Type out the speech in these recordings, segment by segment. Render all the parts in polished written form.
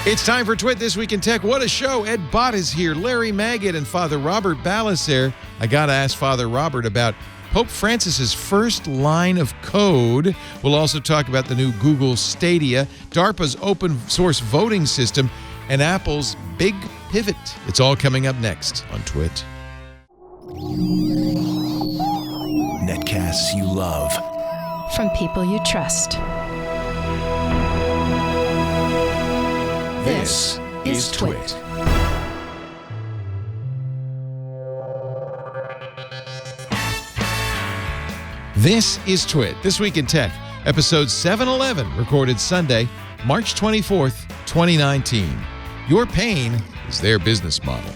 It's time for Twit This Week in Tech. What a show. Ed Bott is here, Larry Magid, and Father Robert Ballecer. I got to ask Father Robert about Pope Francis's first line of code. We'll also talk about the new Google Stadia, DARPA's open source voting system, and Apple's big pivot. It's all coming up next on Twit. Netcasts you love. From people you trust. This is Twit. This is Twit, This Week in Tech, episode 711, recorded Sunday, March 24th, 2019. Your pain is their business model.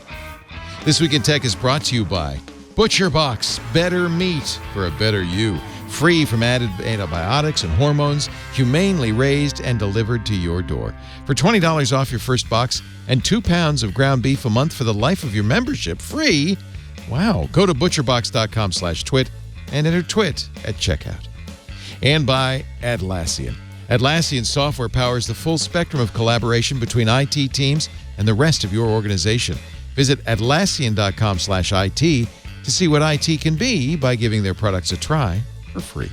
This Week in Tech is brought to you by ButcherBox, better meat for a better you. Free from added antibiotics and hormones, humanely raised and delivered to your door. For $20 off your first box and 2 pounds of ground beef a month for the life of your membership, free. Wow. Go to butcherbox.com/twit and enter twit at checkout. And by Atlassian. Atlassian software powers the full spectrum of collaboration between IT teams and the rest of your organization. Visit Atlassian.com/IT to see what IT can be by giving their products a try for free.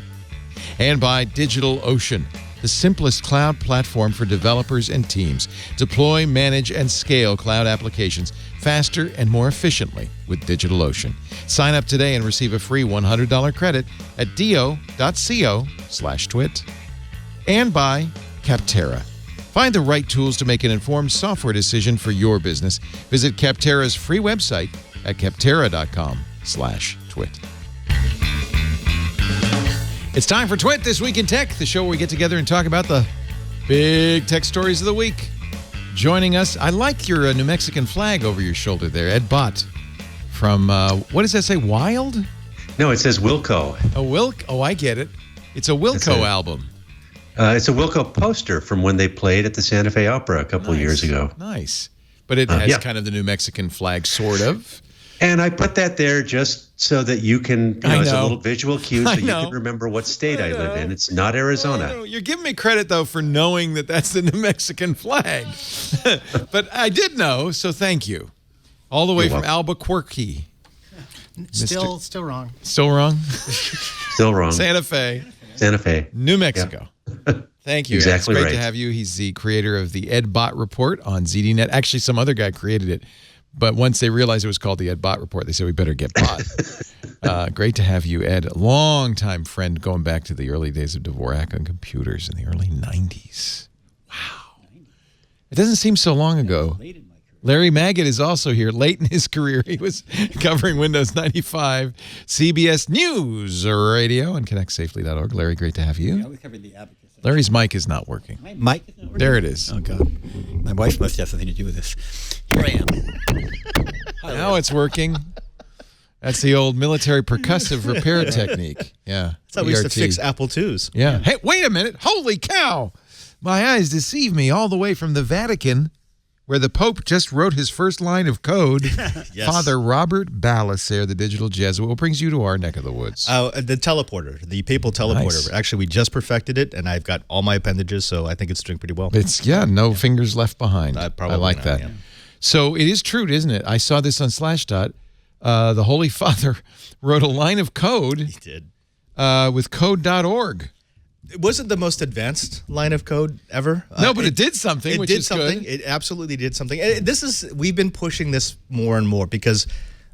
And by DigitalOcean, the simplest cloud platform for developers and teams. Deploy, manage, and scale cloud applications faster and more efficiently with DigitalOcean. Sign up today and receive a free $100 credit at do.co/twit. And by Capterra. Find the right tools to make an informed software decision for your business. Visit Capterra's free website at capterra.com/twit. It's time for Twit This Week in Tech, the show where we get together and talk about the big tech stories of the week. Joining us, I like your New Mexican flag over your shoulder there, Ed Bott from, what does that say, Wild? No, it says Wilco. Oh, I get it. It's a Wilco album. It's a Wilco poster from when they played at the Santa Fe Opera a couple of years ago. Nice. But it has kind of the New Mexican flag, sort of. And I put that there just so that you can, as a little visual cue, so you can remember what state I live in. It's not Arizona. You're giving me credit, though, for knowing that that's the New Mexican flag. But I did know, so thank you. All the way from Albuquerque. Still wrong. Still wrong? Still wrong. Santa Fe. New Mexico. Yep. Thank you. Exactly It's great right. to have you. He's the creator of the Ed Bott Report on ZDNet. Actually, some other guy created it. But once they realized it was called the Ed Bott Report, they said, we better get Bott. Great to have you, Ed. A long-time friend going back to the early days of Dvorak on computers in the early 90s. Wow. It doesn't seem so long ago. Larry Magid is also here. Late in his career, he was covering Windows 95, CBS News Radio, and ConnectSafely.org. Larry, great to have you. Yeah, we covered the advocacy. Larry's mic is not working. Mike? There it is. Oh, God. My wife must have something to do with this. Here I am. Now it's working. That's the old military percussive repair technique. Yeah. That's how we used to ERT. fix Apple IIs. Yeah. Hey, wait a minute. Holy cow. My eyes deceive me all the way from the Vatican, where the Pope just wrote his first line of code. Yes. Father Robert Ballecer, the digital Jesuit. What brings you to our neck of the woods? The teleporter, the papal teleporter. Nice. Actually, we just perfected it, and I've got all my appendages, so I think it's doing pretty well. It's, no fingers left behind. I Probably like not, that. yeah. So it is true, isn't it? I saw this on Slashdot. The Holy Father wrote a line of code. He did. With code.org. It wasn't the most advanced line of code ever. No, but it did something, which is good. It absolutely did something. And we've been pushing this more and more because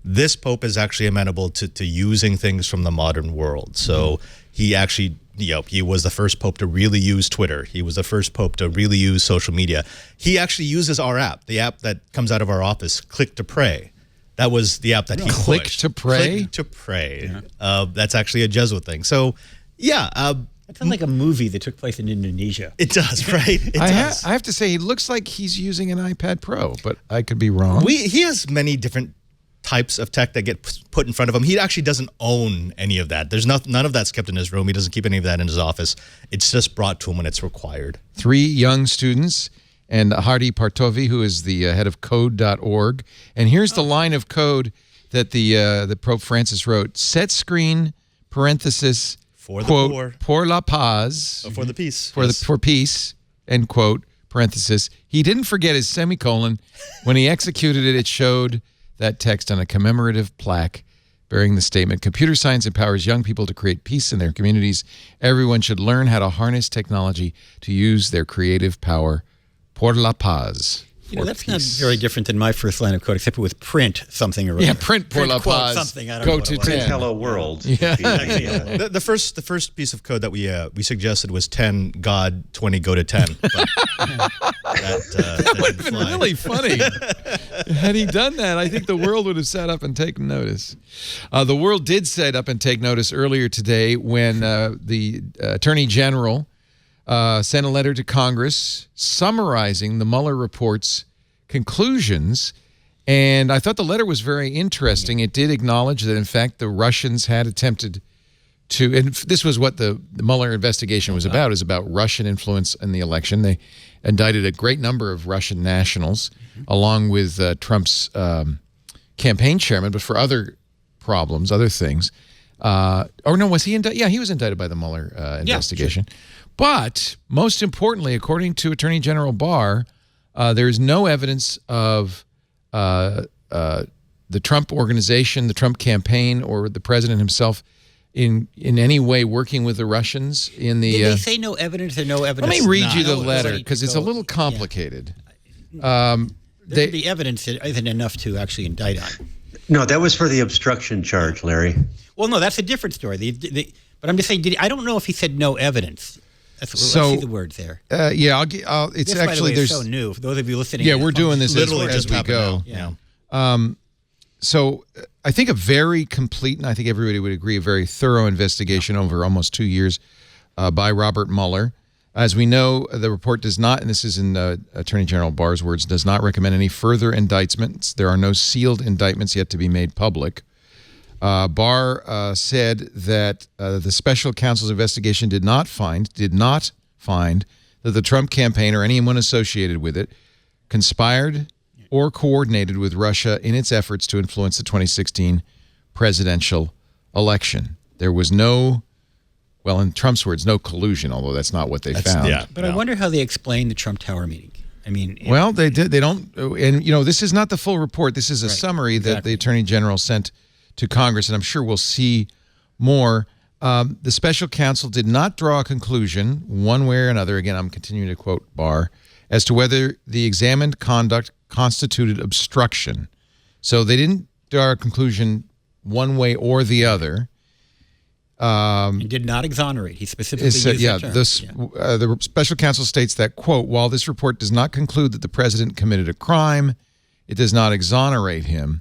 this Pope is actually amenable to using things from the modern world. So he actually, he was the first Pope to really use Twitter. He was the first Pope to really use social media. He actually uses our app, the app that comes out of our office, Click to Pray. That was the app that he pushed. Click to Pray? Click to Pray. Yeah. That's actually a Jesuit thing. So, yeah. It sounds like a movie that took place in Indonesia. It does, right? It does. I have to say, he looks like he's using an iPad Pro, but I could be wrong. He has many different types of tech that get put in front of him. He actually doesn't own any of that. There's none of that's kept in his room. He doesn't keep any of that in his office. It's just brought to him when it's required. 3 young students and Hardy Partovi, who is the head of code.org. And here's the line of code that the Pope Francis wrote. Set screen, parenthesis, For the quote, poor. pour la paz. For the peace. For peace, end quote, parenthesis, he didn't forget his semicolon. When he executed it, it showed that text on a commemorative plaque bearing the statement, computer science empowers young people to create peace in their communities. Everyone should learn how to harness technology to use their creative power. Por la paz. That's not very different than my first line of code, except it was print something or other. Yeah, print por la paz. Something. I don't Go know to 10. Print hello world. Yeah. The first piece of code that we suggested was 10 God 20 go to 10. But that would have been really funny. Had he done that, I think the world would have sat up and taken notice. The world did sit up and take notice earlier today when the Attorney General sent a letter to Congress summarizing the Mueller report's conclusions. And I thought the letter was very interesting. It did acknowledge that, in fact, the Russians had attempted to, and this was what the Mueller investigation was about, is about Russian influence in the election. They indicted a great number of Russian nationals, along with Trump's campaign chairman, but for other problems, other things. Or no, was he indicted? Yeah, he was indicted by the Mueller investigation. Sure. But most importantly, according to Attorney General Barr, there is no evidence of the Trump organization, the Trump campaign, or the president himself in any way working with the Russians in the... Did they say no evidence or no evidence? Let me read you the letter, because it's a little complicated. The evidence isn't enough to actually indict on. No, that was for the obstruction charge, Larry. Well, no, that's a different story. But I'm just saying, I don't know if he said no evidence. Let's see the words there. Yeah, it's this, actually... by the way, there's so new. For those of you listening... Yeah, we're doing this literally as we go. Yeah. So I think a very complete, and I think everybody would agree, a very thorough investigation over almost 2 years by Robert Mueller. As we know, the report does not, and this is in Attorney General Barr's words, does not recommend any further indictments. There are no sealed indictments yet to be made public. Barr said that the special counsel's investigation did not find that the Trump campaign or anyone associated with it conspired or coordinated with Russia in its efforts to influence the 2016 presidential election. There was no, well, in Trump's words, no collusion, although that's not what they found. Yeah, but I wonder how they explain the Trump Tower meeting. I mean, well, they did. They don't, and this is not the full report. This is a summary that the Attorney General sent to Congress, and I'm sure we'll see more. The special counsel did not draw a conclusion one way or another. Again, I'm continuing to quote Barr, as to whether the examined conduct constituted obstruction. So they didn't draw a conclusion one way or the other. He did not exonerate. He specifically used that term. The special counsel states that, quote, while this report does not conclude that the president committed a crime, it does not exonerate him.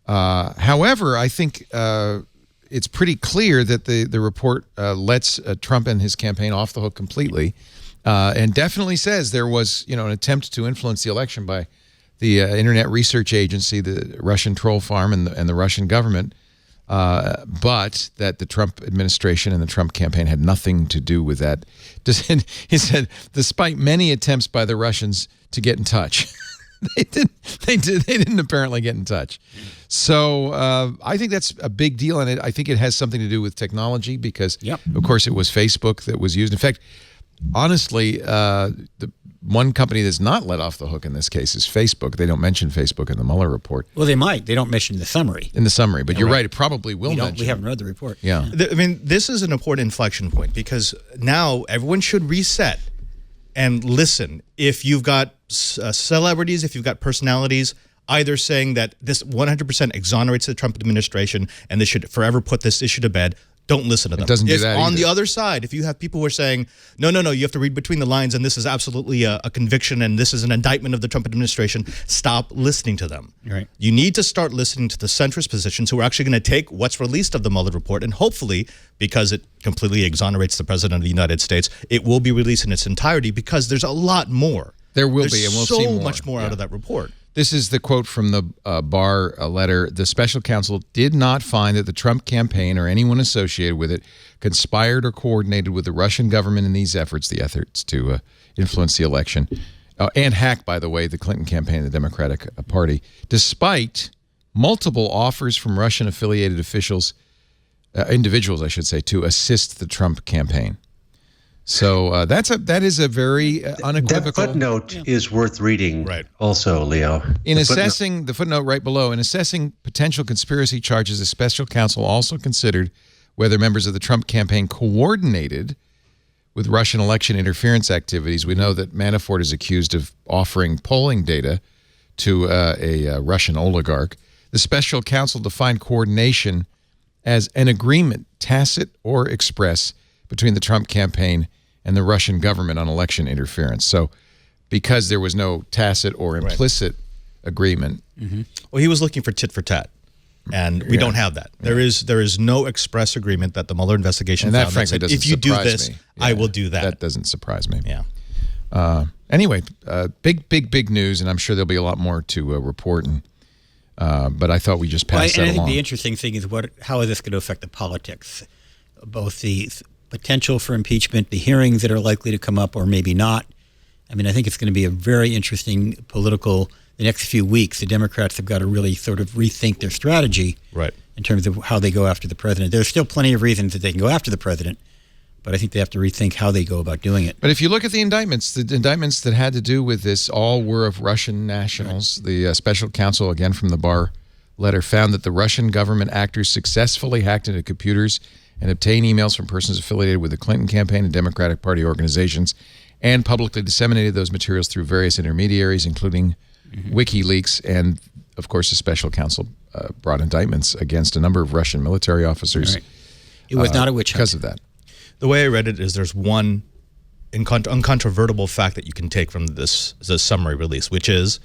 However, I think it's pretty clear that the report lets Trump and his campaign off the hook completely, and definitely says there was an attempt to influence the election by the Internet Research Agency, the Russian troll farm, and the Russian government, but that the Trump administration and the Trump campaign had nothing to do with that. He said, despite many attempts by the Russians to get in touch. They didn't apparently get in touch. So I think that's a big deal, and I think it has something to do with technology because, of course, it was Facebook that was used. In fact, honestly, the one company that's not let off the hook in this case is Facebook. They don't mention Facebook in the Mueller report. Well, they might. They don't mention the summary. In the summary, but you're right. It probably will mention. We haven't read the report. Yeah. I mean, this is an important inflection point because now everyone should reset and listen. If you've got celebrities, if you've got personalities, either saying that this 100% exonerates the Trump administration and they should forever put this issue to bed, don't listen to them. It doesn't do that on either. the other side, if you have people who are saying, no, you have to read between the lines and this is absolutely a conviction and this is an indictment of the Trump administration, stop listening to them. Right. You need to start listening to the centrist positions who are actually going to take what's released of the Mueller report and hopefully, because it completely exonerates the president of the United States, it will be released in its entirety because there's a lot more. There will be, and we'll see more. So much more out of that report. This is the quote from the Barr letter. The special counsel did not find that the Trump campaign or anyone associated with it conspired or coordinated with the Russian government in these efforts to influence the election and hack, by the way, the Clinton campaign and the Democratic Party, despite multiple offers from Russian-affiliated individuals, I should say, to assist the Trump campaign. So that is a very unequivocal. That footnote is worth reading. Right. Also, Leo. In assessing the footnote right below, in assessing potential conspiracy charges, the special counsel also considered whether members of the Trump campaign coordinated with Russian election interference activities. We know that Manafort is accused of offering polling data to a Russian oligarch. The special counsel defined coordination as an agreement, tacit or express, between the Trump campaign and the Russian government on election interference. So because there was no tacit or implicit agreement. Well, he was looking for tit for tat. And we don't have that. There is no express agreement that the Mueller investigation found. Frankly, that said, if you do this, I will do that. That doesn't surprise me. Yeah. Anyway, big news, and I'm sure there'll be a lot more to report. And but I thought we just passed that along. I think the interesting thing is how is this going to affect the politics, both the potential for impeachment, the hearings that are likely to come up, or maybe not. I mean, I think it's going to be a very interesting the next few weeks. The Democrats have got to really sort of rethink their strategy in terms of how they go after the president. There's still plenty of reasons that they can go after the president, but I think they have to rethink how they go about doing it. But if you look at the indictments that had to do with this all were of Russian nationals. The special counsel, again from the Barr letter, found that the Russian government actors successfully hacked into computers and obtained emails from persons affiliated with the Clinton campaign and Democratic Party organizations, and publicly disseminated those materials through various intermediaries, including WikiLeaks. And, of course, the special counsel brought indictments against a number of Russian military officers. Right. It was not a witch hunt. Because of that. The way I read it is there's one uncontrovertible fact that you can take from this summary release, which is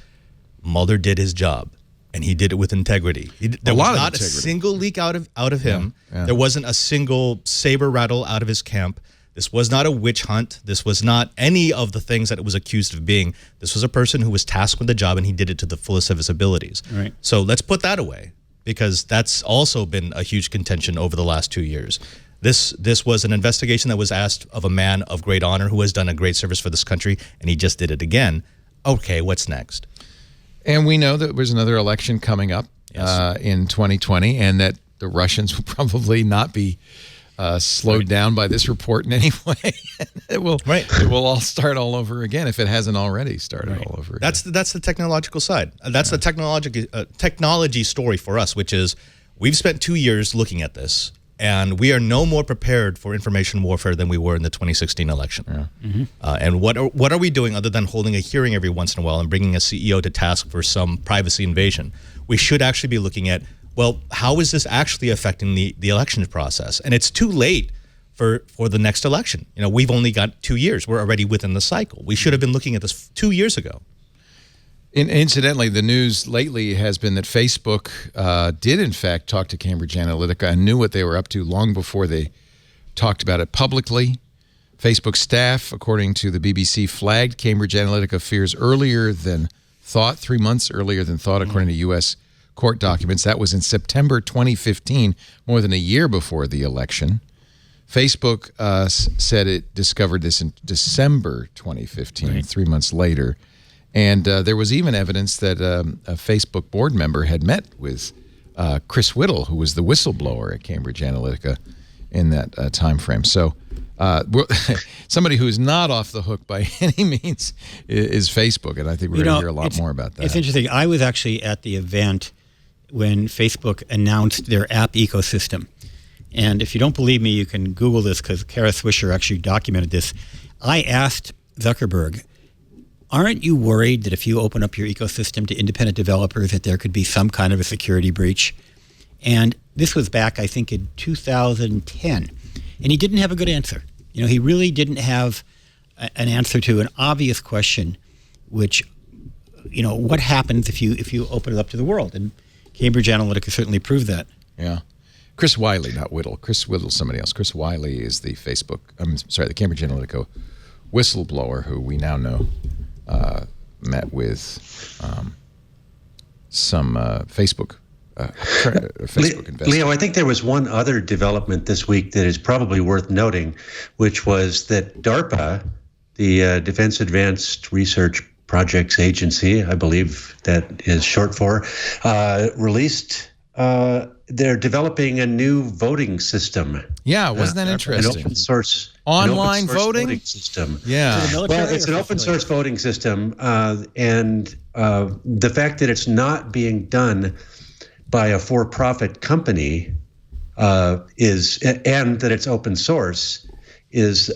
Mueller did his job. And he did it with integrity. There was not a single leak out of him. Yeah. There wasn't a single saber rattle out of his camp. This was not a witch hunt. This was not any of the things that it was accused of being. This was a person who was tasked with the job, and he did it to the fullest of his abilities. Right. So let's put that away, because that's also been a huge contention over the last 2 years. This was an investigation that was asked of a man of great honor who has done a great service for this country, and he just did it again. Okay, what's next? And we know that there's another election coming up in 2020, and that the Russians will probably not be slowed down by this report in any way. It will all start all over again if it hasn't already started all over again. That's the technological side. That's the technology story for us, which is we've spent 2 years looking at this, and we are no more prepared for information warfare than we were in the 2016 election. And what are we doing other than holding a hearing every once in a while and bringing a CEO to task for some privacy invasion? We should actually be looking at, well, how is this actually affecting the election process? And it's too late for the next election. You know, we've only got 2 years. We're already within the cycle. We should have been looking at this 2 years ago. Incidentally, the news lately has been that Facebook did, in fact, talk to Cambridge Analytica and knew what they were up to long before they talked about it publicly. Facebook staff, according to the BBC, flagged Cambridge Analytica fears earlier than thought, 3 months earlier than thought, according to U.S. court documents. That was in September 2015, more than a year before the election. Facebook said it discovered this in December 2015, 3 months later. And there was even evidence that a Facebook board member had met with Chris Whittle, who was the whistleblower at Cambridge Analytica in that time frame. So somebody who is not off the hook by any means is Facebook, and I think we're going to hear a lot more about that. It's interesting. I was actually at the event when Facebook announced their app ecosystem. And if you don't believe me, you can Google this, because Kara Swisher actually documented this. I asked Zuckerberg, aren't you worried that if you open up your ecosystem to independent developers that there could be some kind of a security breach? And this was back, I think, in 2010. And he didn't have a good answer. You know, he really didn't have an answer to an obvious question, which, you know, what happens if you open it up to the world? And Cambridge Analytica certainly proved that. Yeah. Chris Wiley, not Whittle. Chris Whittle's somebody else. Chris Wiley is the the Cambridge Analytica whistleblower who we now know met with some Facebook investors. Leo, I think there was one other development this week that is probably worth noting, which was that DARPA, the Defense Advanced Research Projects Agency, I believe that is short for, released they're developing a new voting system. Yeah, wasn't that interesting? An open source online voting system. Yeah. Well, it's an open source voting system, and the fact that it's not being done by a for-profit company and that it's open source is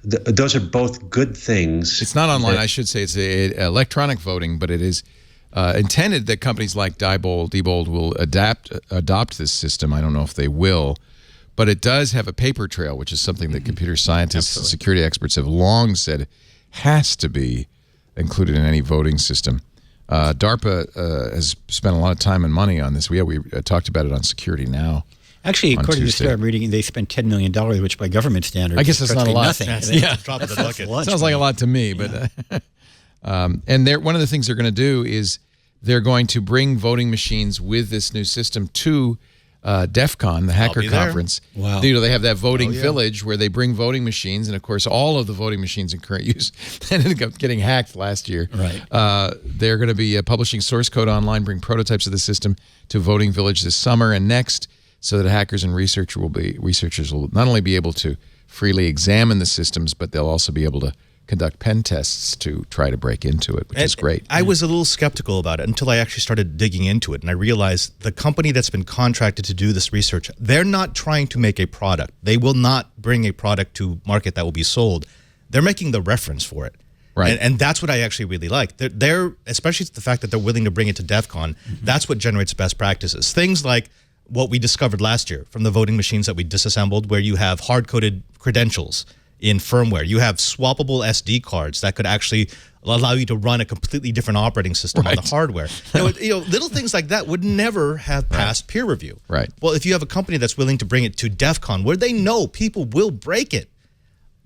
those are both good things. It's not online. I should say it's electronic voting, but it is intended that companies like Diebold will adopt this system. I don't know if they will, but it does have a paper trail, which is something that computer scientists and security experts have long said has to be included in any voting system. DARPA has spent a lot of time and money on this. We talked about it on Security Now. Actually, according to the I'm reading, they spent $10 million, which by government standards, I guess that's not a lot. Nothing. Yeah, drop of the bucket. Sounds like a lot to me, but and one of the things they're going to do is they're going to bring voting machines with this new system to DEF CON, the hacker conference. Wow. You know, they have that voting village where they bring voting machines, and of course, all of the voting machines in current use ended up getting hacked last year. Right. They're going to be publishing source code online, bring prototypes of the system to Voting Village this summer and next, so that hackers and researchers will not only be able to freely examine the systems, but they'll also be able to conduct pen tests to try to break into it, which is great. I was a little skeptical about it until I actually started digging into it, and I realized the company that's been contracted to do this research, they're not trying to make a product. They will not bring a product to market that will be sold. They're making the reference for it. Right. And that's what I actually really like. They're especially the fact that they're willing to bring it to DEF CON, that's what generates best practices. Things like what we discovered last year from the voting machines that we disassembled, where you have hard-coded credentials in firmware. You have swappable SD cards that could actually allow you to run a completely different operating system on the hardware. Little things like that would never have passed peer review. Right. Well, if you have a company that's willing to bring it to DEF CON, where they know people will break it,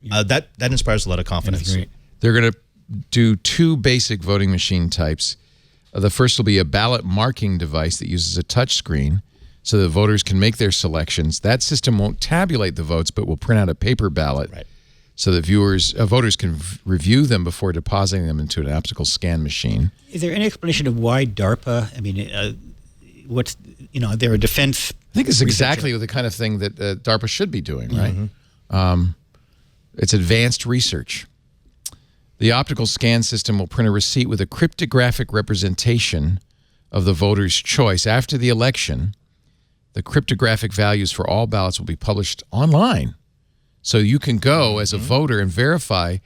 that inspires a lot of confidence. They're going to do two basic voting machine types. The first will be a ballot marking device that uses a touch screen, so that voters can make their selections. That system won't tabulate the votes, but will print out a paper ballot, so that voters can review them before depositing them into an optical scan machine. Is there any explanation of why DARPA? I mean, what's they're a defense. I think it's exactly the kind of thing that DARPA should be doing, right? It's advanced research. The optical scan system will print a receipt with a cryptographic representation of the voter's choice. After the election, the cryptographic values for all ballots will be published online. So you can go as a voter and verify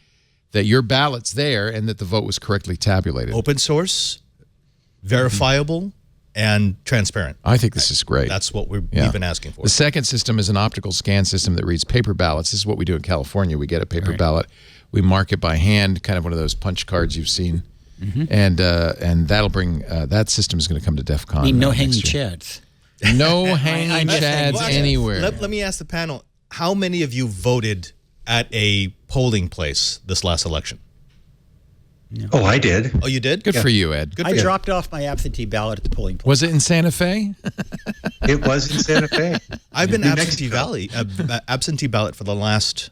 that your ballot's there and that the vote was correctly tabulated. Open source, verifiable, and transparent. I think this is great. That's what we've been asking for. The second system is an optical scan system that reads paper ballots. This is what we do in California. We get a paper ballot. We mark it by hand, kind of one of those punch cards you've seen. And that'll bring, that system is going to come to DEF CON. I mean, no hanging chads. No hanging chads anywhere. Let me ask the panel, how many of you voted at a polling place this last election? Oh, I did. Oh, you did? Good for you, Ed. I dropped off my absentee ballot at the polling place. Was it in Santa Fe? It was in Santa Fe. I've been absentee ballot for the last,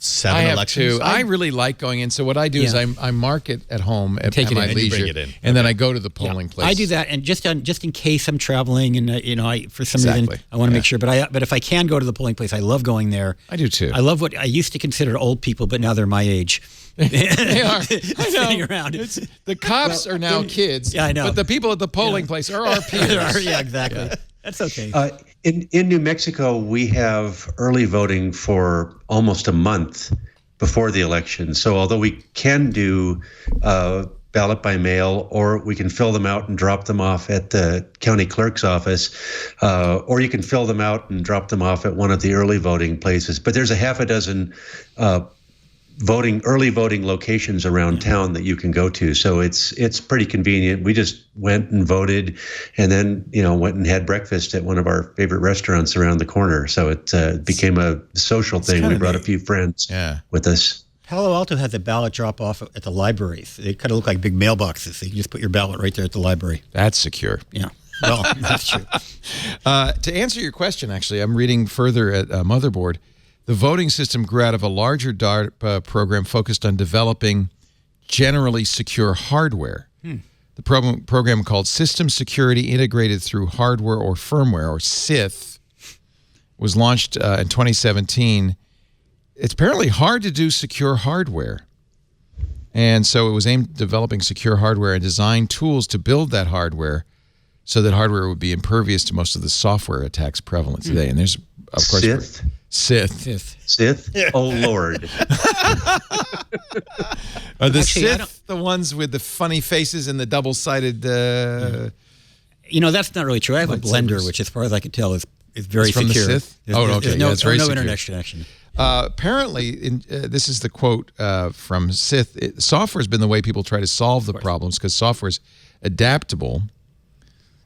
7 elections? I really like going in. So what I do is I mark it at home at my leisure, and then I go to the polling place. I do that, and just in case I'm traveling, and for some reason I want to make sure. But if I can go to the polling place, I love going there. I do too. I love what I used to consider old people, but now they're my age. They are. I know. Around. The cops are now kids. Yeah, I know. But the people at the polling place are our peers. Yeah, exactly. Yeah. That's okay. In New Mexico, we have early voting for almost a month before the election. So although we can do ballot by mail, or we can fill them out and drop them off at the county clerk's office, or you can fill them out and drop them off at one of the early voting places. But there's a half a dozen early voting locations around town that you can go to. So it's pretty convenient. We just went and voted, and then went and had breakfast at one of our favorite restaurants around the corner. So it became a social thing. We brought a few friends with us. Palo Alto has a ballot drop off at the libraries. They kind of look like big mailboxes. So you can just put your ballot right there at the library. That's secure. Yeah. Well, that's true. To answer your question, actually, I'm reading further at Motherboard. The voting system grew out of a larger DARPA program focused on developing generally secure hardware. The The program called System Security Integrated Through Hardware or Firmware, or SITH, was launched in 2017. It's apparently hard to do secure hardware. And so it was aimed at developing secure hardware and design tools to build that hardware so that hardware would be impervious to most of the software attacks prevalent today. And there's, of course, Sith? Oh, Lord. Are the Sith the ones with the funny faces and the double-sided... You know, that's not really true. I have a blender, which as far as I can tell is very from secure. The Sith? There's no very secure. internet connection. Apparently, this is the quote from Sith, software has been the way people try to solve the problems because software is adaptable.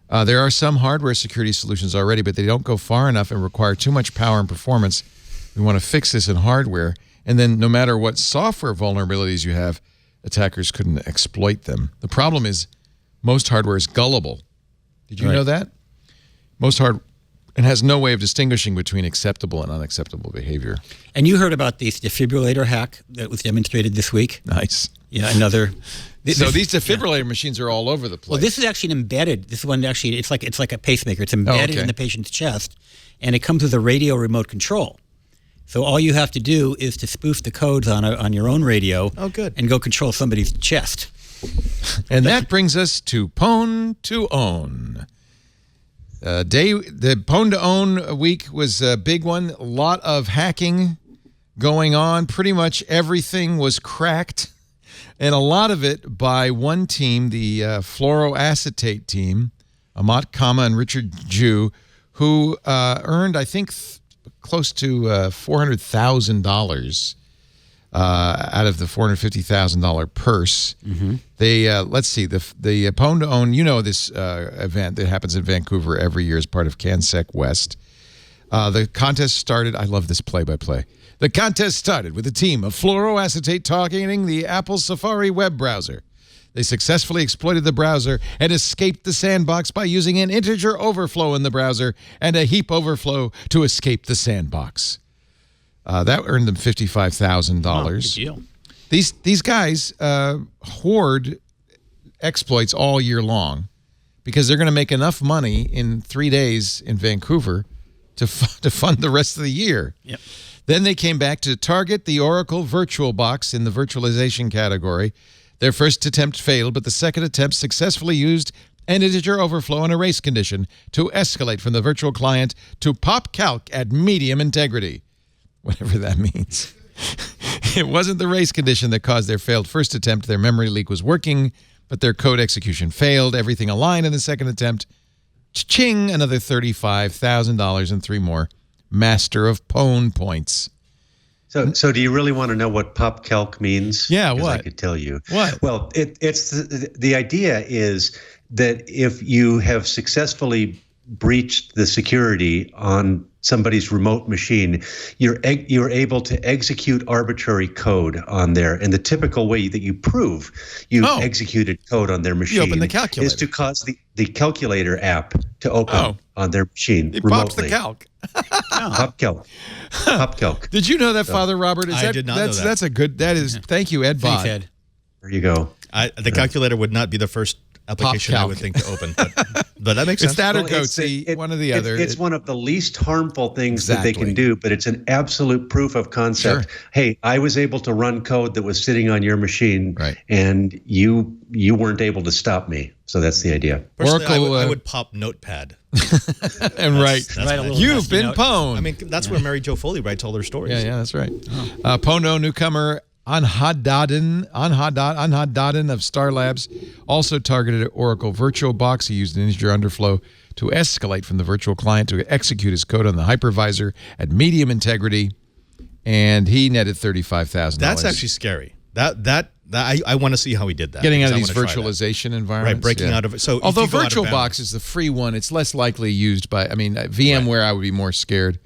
There are some hardware security solutions already, but they don't go far enough and require too much power and performance. We want to fix this in hardware. And then no matter what software vulnerabilities you have, attackers couldn't exploit them. The problem is most hardware is gullible. Did you know that? Most hardware... and has no way of distinguishing between acceptable and unacceptable behavior. And you heard about this defibrillator hack that was demonstrated this week? Nice. Yeah, another. So these defibrillator machines are all over the place. Well, this is actually embedded. This one actually, it's like a pacemaker. It's embedded in the patient's chest, and it comes with a radio remote control. So all you have to do is to spoof the codes on your own radio. Oh, good. And go control somebody's chest. And that brings us to Pwn to Own. The Pwn to Own week was a big one. A lot of hacking going on. Pretty much everything was cracked, and a lot of it by one team, the fluoroacetate team, Amat Kama and Richard Jew, who earned, I think, close to $400,000 out of the $450,000 purse. Mm-hmm. They let's see, the Pwn to Own, you know, this event that happens in Vancouver every year as part of CanSec West. The contest started, I love this play-by-play. The contest started with a team of fluoroacetate targeting the Apple Safari web browser. They successfully exploited the browser and escaped the sandbox by using an integer overflow in the browser and a heap overflow to escape the sandbox. That earned them $55,000. Good deal. These guys hoard exploits all year long because they're going to make enough money in 3 days in Vancouver to fund the rest of the year. Yep. Then they came back to target the Oracle VirtualBox in the virtualization category. Their first attempt failed, but the second attempt successfully used an integer overflow and a race condition to escalate from the virtual client to popcalc at medium integrity. Whatever that means. It wasn't the race condition that caused their failed first attempt. Their memory leak was working, but their code execution failed. Everything aligned in the second attempt. Ching, another $35,000 and 3 more Master of Pwn points. So do you really want to know what popcalc means? Yeah, 'Cause what? I could tell you. What? Well, it's the idea is that if you have successfully breached the security on somebody's remote machine, you're able to execute arbitrary code on there. And the typical way that you prove you executed code on their machine open the calculator. is to cause the calculator app to open on their machine It remotely. pops the calc. Popcalc. Popcalc. Did you know that, Father Robert? I did not know that. That's a good, that is, thank you, Ed Bott. Thanks, Ed. There you go. The calculator would not be the first application I would think to open, but that makes sense. It's that or Well, Goatsy, one or the other. It's one of the least harmful things that they Exactly. can do, but it's an absolute proof of concept. Sure. Hey, I was able to run code that was sitting on your machine, Right. and you weren't able to stop me. So that's the idea. Personally, Oracle, I would pop Notepad. And right. That's Write a my- little You've nasty been note. pwned. I mean, that's where Mary Jo Foley writes all their stories. Yeah, that's right. Pwn to Own newcomer Anhadaden of Star Labs also targeted Oracle VirtualBox. He used an integer underflow to escalate from the virtual client to execute his code on the hypervisor at medium integrity, and he netted $35,000. That's actually scary. I want to see how he did that. getting out of because these I wanna try that. virtualization environments. Right, breaking out of it. So if although you go out of VirtualBox bounds- is the free one, it's less likely used by. I mean, VMware, I would be more scared.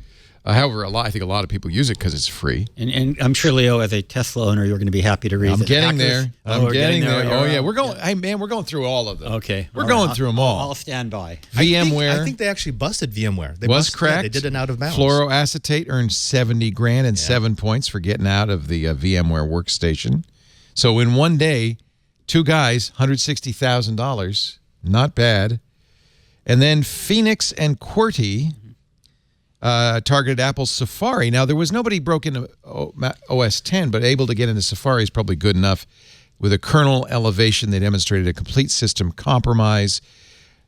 However, I think a lot of people use it because it's free. And I'm sure, Leo, as a Tesla owner, you're going to be happy to read I'm that getting hackers- there. Oh, we're getting there. You're Oh yeah, on. we're going. Hey man, we're going through all of them. Okay. we're All going right. through them all. I'll stand by. VMware I think they actually busted VMware. They was busted- cracked. Yeah, they did an out of bounds. Fluoroacetate earned $70,000 and 7 points for getting out of the VMware workstation. So in one day, 2 guys, $160,000. Not bad. And then Phoenix and QWERTY targeted Apple's Safari. Now, there was nobody broke into OS X, but able to get into Safari is probably good enough. With a kernel elevation, they demonstrated a complete system compromise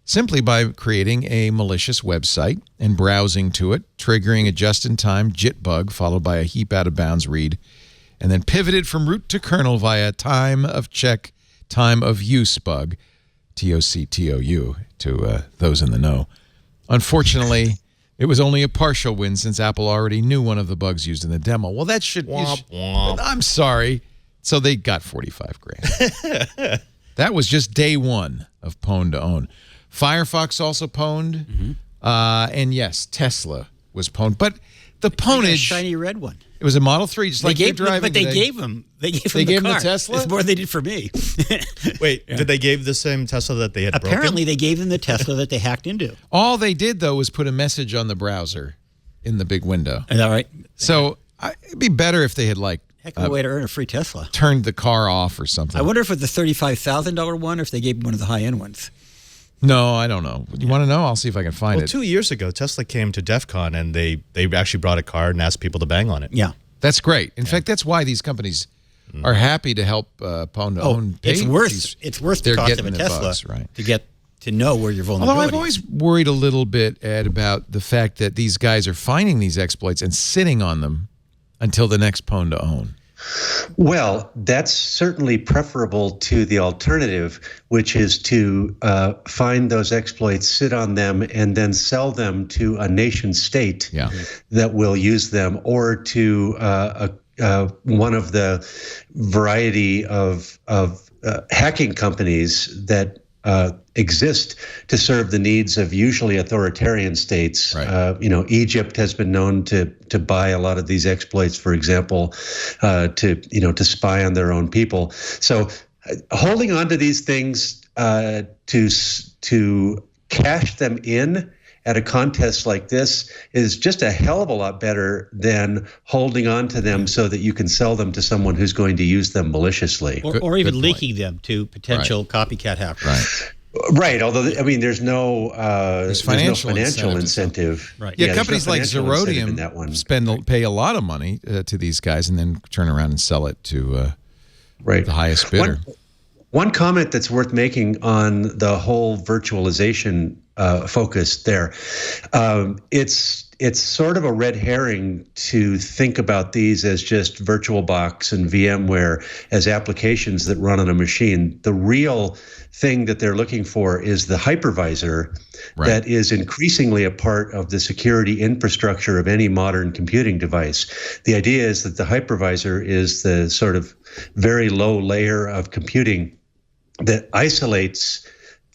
simply by creating a malicious website and browsing to it, triggering a just-in-time JIT bug followed by a heap out-of-bounds read, and then pivoted from root to kernel via time of check, time of use bug, TOCTOU, to those in the know. Unfortunately, it was only a partial win since Apple already knew one of the bugs used in the demo. Well, that should... I'm sorry. So they got $45,000. That was just day one of pwned to own. Firefox also pwned. And yes, Tesla was pwned. But the pwnage... shiny red one. It was a Model 3, just like you're driving But they today. gave him the Tesla? It's more than they did for me. Wait, did they give the same Tesla that they had Apparently, broken? they gave them the Tesla that they hacked into. All they did, though, was put a message on the browser in the big window. Is that right? So it'd be better if they had, like, Heck of a way to earn a free Tesla. turned the car off or something. I wonder if it's the $35,000 one or if they gave him one of the high-end ones. No, I don't know. You want to know? I'll see if I can find Well, it. 2 years ago, Tesla came to DEF CON and they actually brought a car and asked people to bang on it. Yeah. That's great. In fact, that's why these companies are happy to help pwn to own. It's worth the cost of a Tesla bugs, right? to get to know where your vulnerability Although I've always worried a little bit, Ed, about the fact that these guys are finding these exploits and sitting on them until the next pwn to own. Well, that's certainly preferable to the alternative, which is to find those exploits, sit on them, and then sell them to a nation state that will use them, or to one of the variety of hacking companies that exist to serve the needs of usually authoritarian states. Right. Egypt has been known to buy a lot of these exploits, for example, to spy on their own people. So holding on to these things to cash them in at a contest like this is just a hell of a lot better than holding on to them so that you can sell them to someone who's going to use them maliciously. or even leaking them to potential copycat hackers. Right. Although, I mean, there's no financial incentive. Right. Yeah, there's companies no like financial incentive in that one. Zerodium pay a lot of money to these guys and then turn around and sell it to the highest bidder. One comment that's worth making on the whole virtualization focus there, it's sort of a red herring to think about these as just VirtualBox and VMware as applications that run on a machine. The real thing that they're looking for is the hypervisor that is increasingly a part of the security infrastructure of any modern computing device. The idea is that the hypervisor is the sort of very low layer of computing that isolates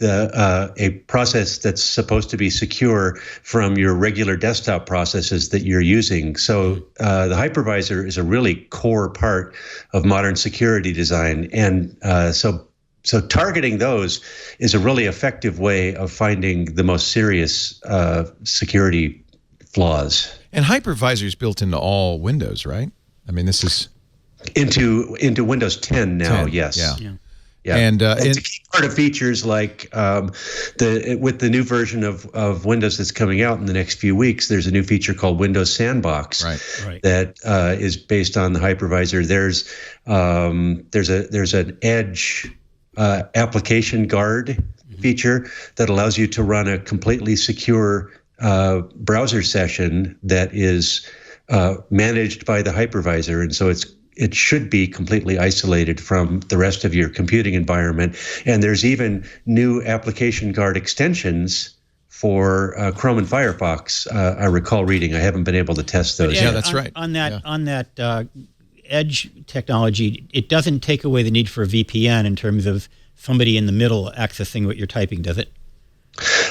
a process that's supposed to be secure from your regular desktop processes that you're using. So the hypervisor is a really core part of modern security design. And so targeting those is a really effective way of finding the most serious security flaws. And hypervisor is built into all Windows, right? I mean, this is... Into Windows 10 now, 10, yes. Yeah. Yeah, and it's a key part of features like with the new version of Windows that's coming out in the next few weeks. There's a new feature called Windows Sandbox that is based on the hypervisor. There's an Edge application guard feature that allows you to run a completely secure browser session that is managed by the hypervisor, and so it should be completely isolated from the rest of your computing environment. And there's even new application guard extensions for Chrome and Firefox. I recall reading. I haven't been able to test those. Yeah, that's right. On that Edge technology, it doesn't take away the need for a VPN in terms of somebody in the middle accessing what you're typing, does it?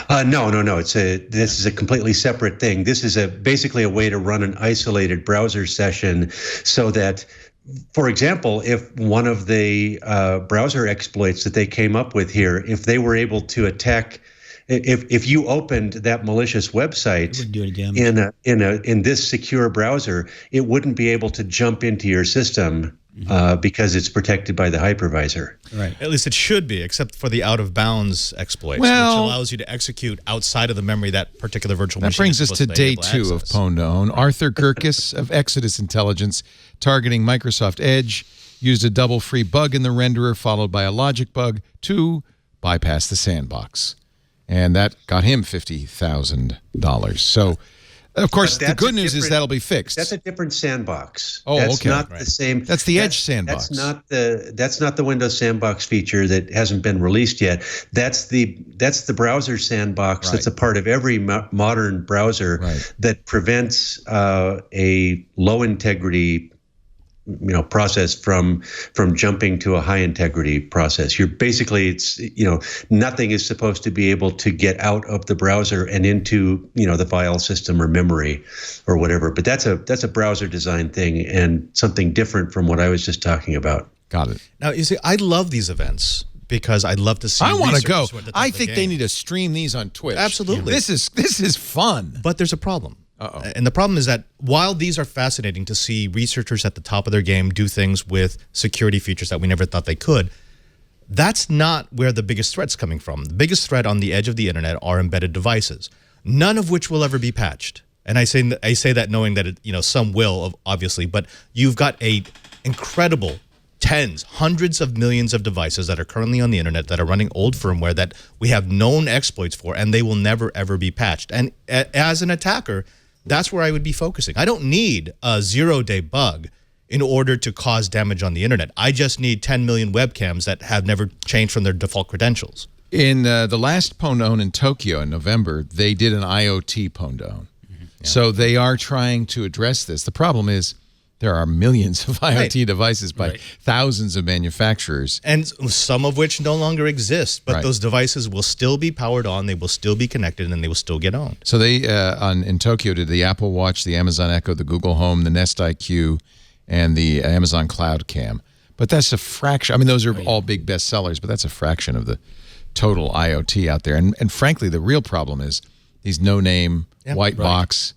No. This is a completely separate thing. This is basically a way to run an isolated browser session so that, for example, if one of the browser exploits that they came up with here, if they were able to attack, if you opened that malicious website in this secure browser, it wouldn't be able to jump into your system because it's protected by the hypervisor. Right. At least it should be, except for the out-of-bounds exploits, Well, which allows you to execute outside of the memory that particular virtual That machine brings is us to supposed to be day able to 2 of access. Pwn to Own. Arthur Gerkes of Exodus Intelligence, targeting Microsoft Edge, used a double free bug in the renderer followed by a logic bug to bypass the sandbox. And that got him $50,000. So, of course, the good news is that'll be fixed. That's a different sandbox. Oh, that's okay. not the same. That's the Edge sandbox. That's not the Windows sandbox feature that hasn't been released yet. That's the browser sandbox. Right. That's a part of every modern browser that prevents a low integrity process from jumping to a high integrity process. You're basically, it's nothing is supposed to be able to get out of the browser and into the file system or memory or whatever. But that's a browser design thing and something different from what I was just talking about. Got it. Now, you see, I love these events because I'd love to see. I want to go. researchers who are at the top I of the think they game. need to stream these on Twitch. Absolutely. This is fun. But there's a problem. And the problem is that while these are fascinating to see researchers at the top of their game do things with security features that we never thought they could, that's not where the biggest threat's coming from. The biggest threat on the edge of the internet are embedded devices, none of which will ever be patched. And I say that knowing that some will, obviously, but you've got a incredible tens, hundreds of millions of devices that are currently on the internet that are running old firmware that we have known exploits for, and they will never, ever be patched. And as an attacker, that's where I would be focusing. I don't need a 0-day bug in order to cause damage on the internet. I just need 10 million webcams that have never changed from their default credentials. In the last Pwn to Own in Tokyo in November, they did an IoT Pwn to Own. So they are trying to address this. The problem is there are millions of IoT devices by thousands of manufacturers. And some of which no longer exist, but those devices will still be powered on, they will still be connected, and they will still get owned. So they, in Tokyo, did the Apple Watch, the Amazon Echo, the Google Home, the Nest IQ, and the Amazon Cloud Cam. But that's a fraction. I mean, those are all big bestsellers, but that's a fraction of the total IoT out there. And frankly, the real problem is these no-name, white box,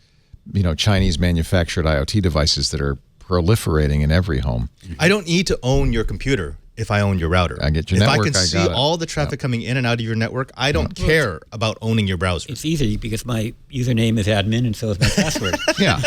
Chinese manufactured IoT devices that are proliferating in every home. I don't need to own your computer if I own your router. I get your if network, I can see all the traffic coming in and out of your network, I don't care about owning your browser. It's easy because my username is admin and so is my password. Yeah.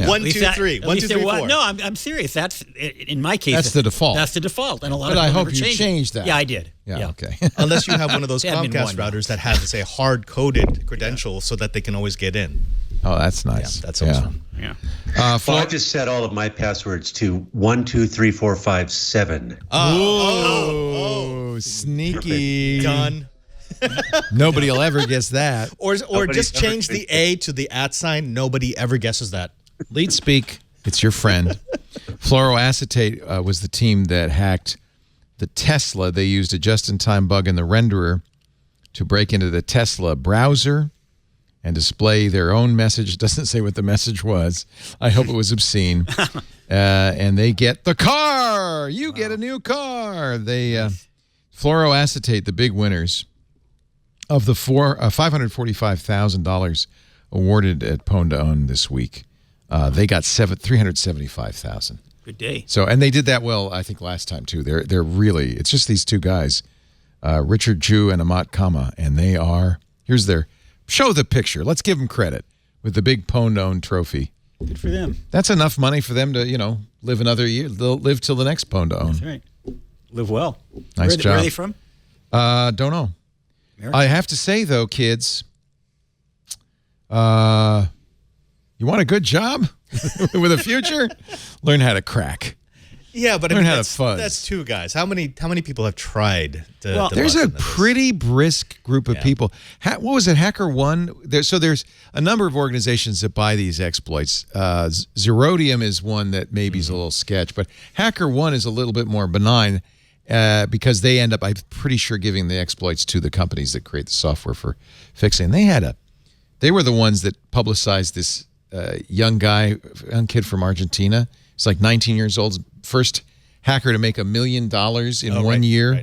1, 2, 3. 1, 2, 3, 4. No, I'm serious. That's in my case. That's the default. That's the default, and a lot But of I people hope never you change changed that. Yeah, I did. Yeah, okay. Unless you have one of those Admin Comcast one. routers that has, say, hard-coded credential so that they can always get in. Oh, that's nice. Yeah, that's awesome. Yeah. Well, I just set all of my passwords to 1, 2, 3, 4, 5, 7. Oh, sneaky. Done. Nobody will ever guess that. Or just ever change the A to the @ sign. Nobody ever guesses that. Lead Speak, it's your friend. Fluoroacetate was the team that hacked the Tesla. They used a just-in-time bug in the renderer to break into the Tesla browser and display their own message. It doesn't say what the message was. I hope it was obscene. And they get the car. You get a new car. They fluoroacetate, the big winners of the $545,000 awarded at Pwn to Own this week. They got $375,000. Good day. So, and they did that well, I think, last time too. They're really, it's just these two guys, Richard Ju and Amat Kama, and they are. Here's their. Show the picture. Let's give them credit with the big Pwn to Own trophy. Good for them. That's enough money for them to, live another year. They'll live till the next Pwn to Own. That's right. Live well. Nice job. Where are they from? Don't know. America. I have to say though, kids, you want a good job with a future? Learn how to crack. Yeah, but Learn how to fuzz. That's two guys. How many people have tried to? Well, to There's bust a into this? pretty brisk group of people. What was it? HackerOne? There's a number of organizations that buy these exploits. Zerodium is one that maybe is a little sketch, but HackerOne is a little bit more benign because they end up, I'm pretty sure, giving the exploits to the companies that create the software for fixing. They were the ones that publicized this young kid from Argentina. He's like 19 years old. First hacker to make $1 million in 1 year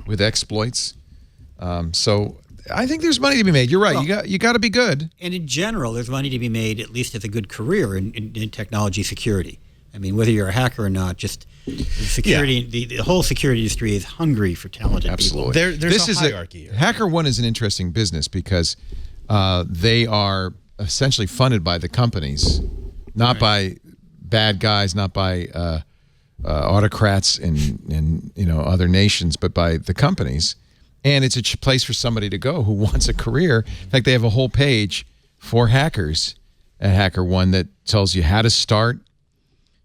with exploits. So I think there's money to be made. You're right. Well, you got to be good. And in general, there's money to be made, at least as a good career in technology security. I mean, whether you're a hacker or not, just the security, the whole security industry is hungry for talented Absolutely. people. There's a hierarchy here. HackerOne is an interesting business because they are essentially funded by the companies, not by bad guys, not by autocrats in other nations, but by the companies. And it's a place for somebody to go who wants a career. In fact, they have a whole page for hackers at HackerOne that tells you how to start.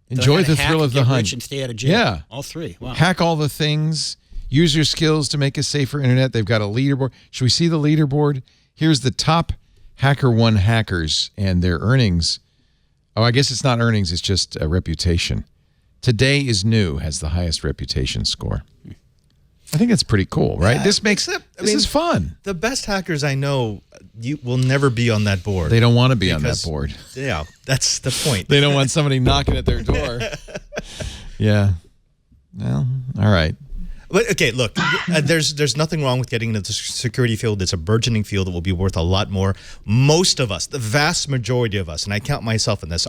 Enjoy the thrill of the hunt. Rich and stay out of jail. Yeah. All three. Wow. Hack all the things. Use your skills to make a safer internet. They've got a leaderboard. Should we see the leaderboard? Here's the top HackerOne hackers and their earnings. Oh, I guess it's not earnings. It's just a reputation. Today is New has the highest reputation score. I think that's pretty cool, right? Yeah, This is fun. The best hackers I know, you will never be on that board. They don't want to be on that board. Yeah, that's the point. They don't want somebody knocking at their door. Yeah. Well, all right. But okay, look, there's nothing wrong with getting into the security field. It's a burgeoning field that will be worth a lot more. Most of us, the vast majority of us, and I count myself in this,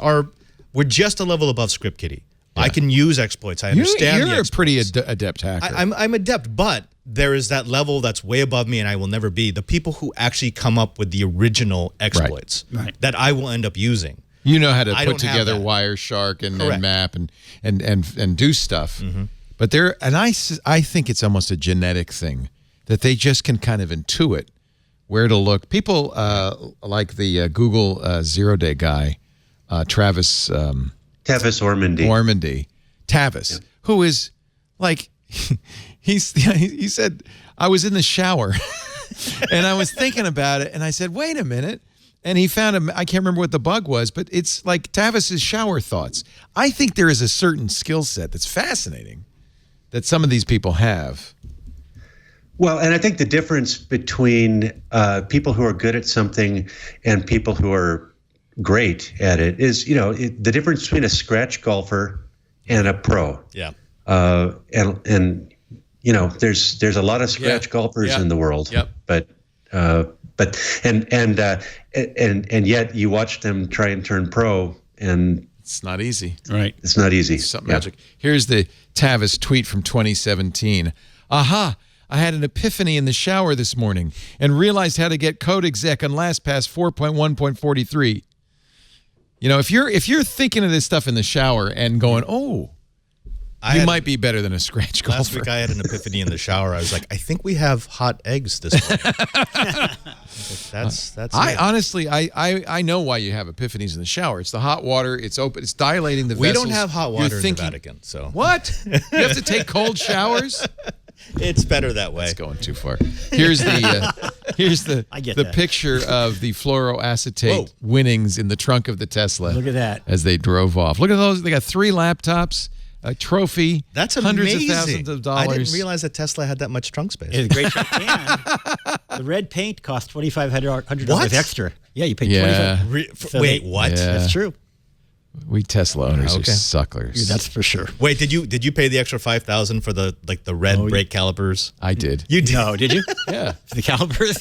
we're just a level above script kiddie. Yeah. I can use exploits. I understand. You're a pretty adept hacker. I'm adept, but there is that level that's way above me, and I will never be. The people who actually come up with the original exploits that I will end up using. You know how to put together Wireshark and map and do stuff. Mm-hmm. But I think it's almost a genetic thing that they just can kind of intuit where to look. People like the Google zero-day guy, Travis Ormandy. Tavis, who is like, he said, I was in the shower and I was thinking about it and I said, wait a minute. And he found I can't remember what the bug was, but it's like Tavis's shower thoughts. I think there is a certain skill set that's fascinating that some of these people have. Well, and I think the difference between people who are good at something and people who are great at it is, the difference between a scratch golfer and a pro. Yeah. And there's a lot of scratch golfers in the world. Yep. But yet you watch them try and turn pro, and it's not easy. Right. It's not easy. It's something magic. Here's the Tavis tweet from 2017. Aha! I had an epiphany in the shower this morning and realized how to get code exec on LastPass 4.1.43. If you're thinking of this stuff in the shower and going, you might be better than a scratch golfer. Last week I had an epiphany in the shower. I was like, I think we have hot eggs this morning. That's honestly, I know why you have epiphanies in the shower. It's the hot water. It's open. It's dilating the vessels. We don't have hot water in the Vatican. So what? You have to take cold showers? It's better that way. It's going too far. Here's the picture of the fluoroacetate winnings in the trunk of the Tesla. Look at that. As they drove off. Look at those. They got 3 laptops, a trophy. That's hundreds amazing. of thousands of dollars. I didn't realize that Tesla had that much trunk space. It's a great trunk. And the red paint cost $2,500 extra. Yeah, you paid $2,500. Wait, what? Yeah. That's true. We Tesla owners are sucklers. That's for sure. Wait, did you pay the extra $5,000 for the red brake calipers? I did. You did? No, did you? Yeah. For the calipers?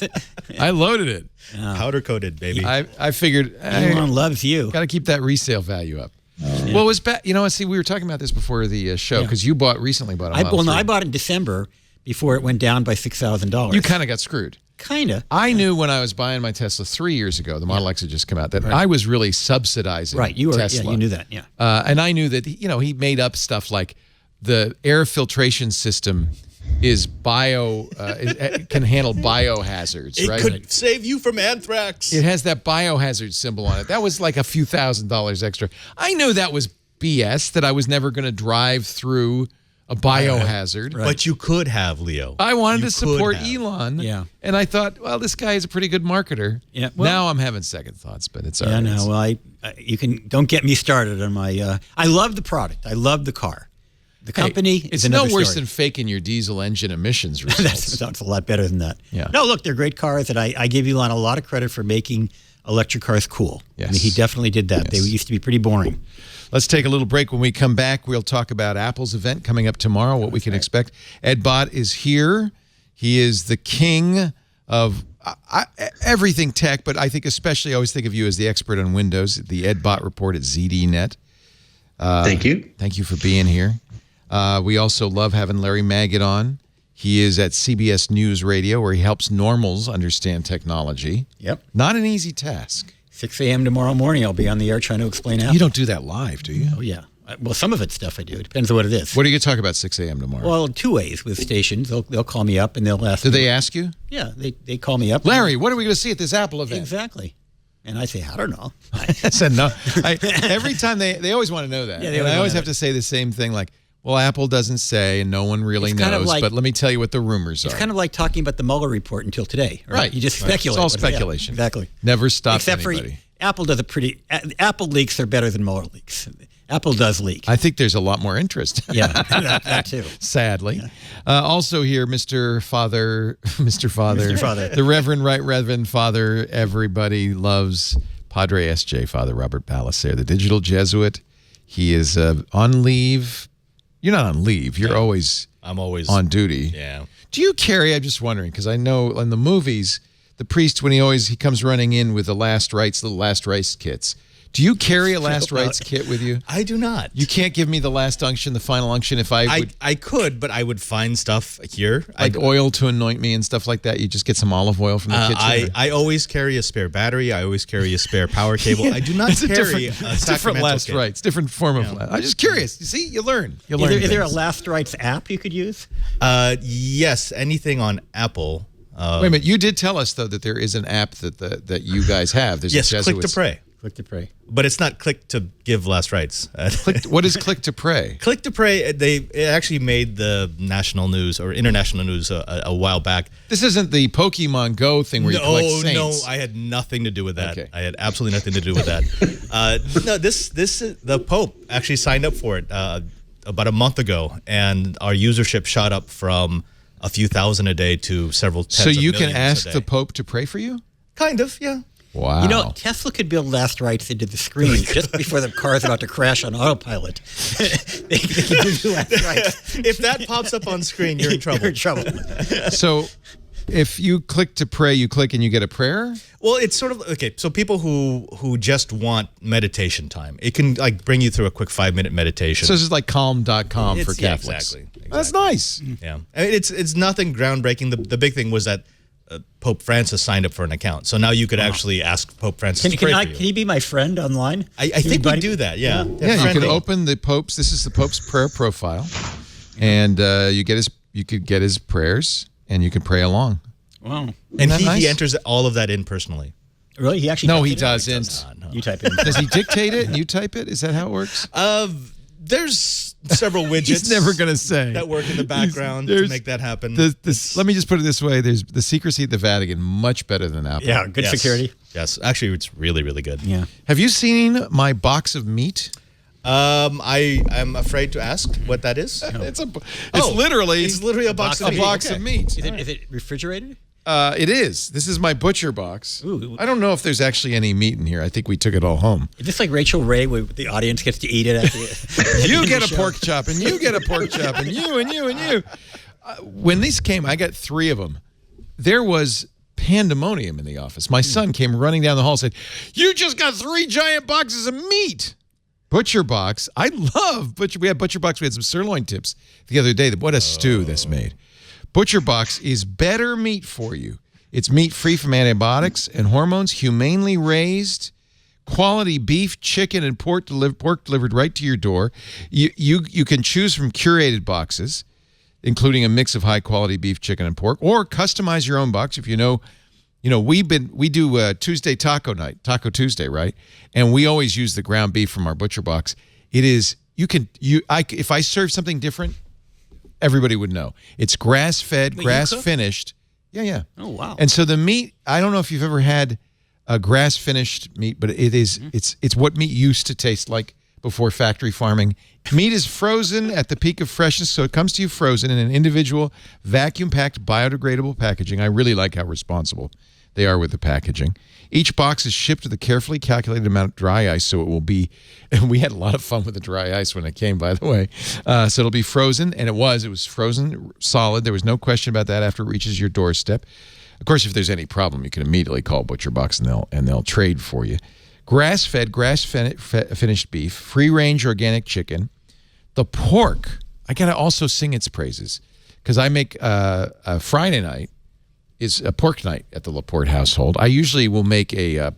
I loaded it. Powder coated, baby. I figured everyone loves you. Got to keep that resale value up. Well, it was bad. See, we were talking about this before the show because you recently bought a Model 3. I bought it in December before it went down by $6,000. You kind of got screwed. Kind of. I knew when I was buying my Tesla 3 years ago, the Model X had just come out, that I was really subsidizing Tesla. Yeah, you knew that, yeah. And I knew that, he made up stuff like the air filtration system is it can handle biohazards, right? It could save you from anthrax. It has that biohazard symbol on it. That was like a few $1,000s extra. I knew that was BS, that I was never going to drive through a biohazard. Right. But you could have, Leo. I wanted to support Elon. Yeah. And I thought, well, this guy is a pretty good marketer. Yeah. Well, now I'm having second thoughts, but it's all right. Yeah, no, well, don't get me started on my, I love the product. I love the car. The company it's no worse than faking your diesel engine emissions results. That's a lot better than that. Yeah. No, look, they're great cars, and I give Elon a lot of credit for making electric cars cool. Yes. I mean, he definitely did that. Yes. They used to be pretty boring. Let's take a little break. When we come back, we'll talk about Apple's event coming up tomorrow, what we can expect. Ed Bott is here. He is the king of everything tech, but I think especially I always think of you as the expert on Windows, the Ed Bott Report at ZDNet. Thank you. Thank you for being here. We also love having Larry Magid on. He is at CBS News Radio, where he helps normals understand technology. Yep. Not an easy task. 6 a.m. tomorrow morning, I'll be on the air trying to explain Apple. You don't do that live, do you? Oh, yeah. Well, some of it's stuff I do. It depends on what it is. What are you going to talk about 6 a.m. tomorrow? Well, two ways with stations. They'll call me up and they'll ask. Do they ask you? Yeah, they call me up. Larry, what are we going to see at this Apple event? Exactly. And I say, I don't know. I said no. Every time they always want to know that. Yeah, and I always have to say the same thing, like, well, Apple doesn't say, and no one really knows, but let me tell you what the rumors are. It's kind of like talking about the Mueller report until today. Right. You just speculate. It's all speculation. Exactly. Never stops Except anybody. for Apple does Apple leaks are better than Mueller leaks. Apple does leak. I think there's a lot more interest. Yeah, that too. Sadly. Yeah. Also here, Mr. Father, the Reverend Father, everybody loves, Padre S.J. Father Robert Ballecer, the digital Jesuit. He is on leave. You're not on leave. I'm always on duty. Yeah. Do you carry, I'm just wondering, because I know in the movies, the priest, when he comes running in with the little last rites kits, do you carry a last rites kit with you? I do not. You can't give me the last unction, the final unction if I could, but I would find stuff here. Like oil to anoint me and stuff like that. You just get some olive oil from the kitchen? I always carry a spare battery. I always carry a spare power cable. I do not carry a different last kit. rites, different form of last. I'm just curious. You see, you learn. Is there a last rites app you could use? Yes, anything on Apple. Wait a minute. You did tell us, though, that there is an app that you guys have. There's yes, Click to Pray. Click to Pray. But it's not Click to give last rites. What is Click to Pray? Click to Pray, it actually made the national news or international news a while back. This isn't the Pokemon Go thing where you collect saints. No, I had nothing to do with that. Okay. I had absolutely nothing to do with that. No, the Pope actually signed up for it about a month ago, and our usership shot up from a few thousand a day to several tens of millions. So you can ask the Pope to pray for you? Kind of, yeah. Wow. You know, Tesla could build last rites into the screen just before the car's about to crash on autopilot. they can do last rites. If that pops up on screen, you're in trouble. You're in trouble. So if you click to pray, you click and you get a prayer? Well, it's sort of, okay, so people who just want meditation time, it can like bring you through a quick 5-minute meditation. So this is like calm.com for Catholics. Yeah, exactly. That's nice. Yeah. I mean, it's nothing groundbreaking. The big thing was that Pope Francis signed up for an account. So now you could actually ask Pope Francis to pray for you. Can he be my friend online? I think we do that, yeah. Yeah, you can open the Pope's, this is the Pope's prayer profile, and you could get his prayers, and you can pray along. Wow. And he enters all of that in personally. Really? He actually No, he doesn't. You type it in. Does he dictate it and you type it? Is that how it works? There's several widgets. He's never going to say. That work in the background to make that happen. Let me just put it this way. There's the secrecy at the Vatican, much better than Apple. Yeah, good security. Yes, actually, it's really, really good. Yeah. Have you seen my box of meat? I'm afraid to ask what that is. It's literally a box of meat. Of meat. Is it refrigerated? It is. This is my butcher box. Ooh. I don't know if there's actually any meat in here. I think we took it all home. Is this like Rachel Ray where the audience gets to eat it at the You get a pork chop, and you get a pork chop, and you, and you, and you. When these came, I got 3 of them. There was pandemonium in the office. My son came running down the hall and said, "You just got 3 giant boxes of meat." Butcher box. I love butcher. We had butcher box. We had some sirloin tips the other day. What a stew this made. Butcher Box is better meat for you. It's meat free from antibiotics and hormones, humanely raised, quality beef, chicken, and pork delivered right to your door. You can choose from curated boxes, including a mix of high quality beef, chicken, and pork, or customize your own box. If we do Tuesday taco night, Taco Tuesday, right? And we always use the ground beef from our Butcher Box. It is if I serve something different, everybody would know. It's grass-fed, grass-finished. Yeah. Oh, wow. And so the meat, I don't know if you've ever had a grass-finished meat, but it is it's what meat used to taste like before factory farming. Meat is frozen at the peak of freshness, so it comes to you frozen in an individual vacuum-packed biodegradable packaging. I really like how responsible they are with the packaging. Each box is shipped with a carefully calculated amount of dry ice, so it will be, and we had a lot of fun with the dry ice when it came, by the way. So it'll be frozen, and it was frozen solid. There was no question about that after it reaches your doorstep. Of course, if there's any problem, you can immediately call Butcher Box, and they'll trade for you. grass-fed, grass-finished beef, free-range organic chicken. The pork, I got to also sing its praises because I make a Friday night is a pork night at the Laporte household. I usually will make a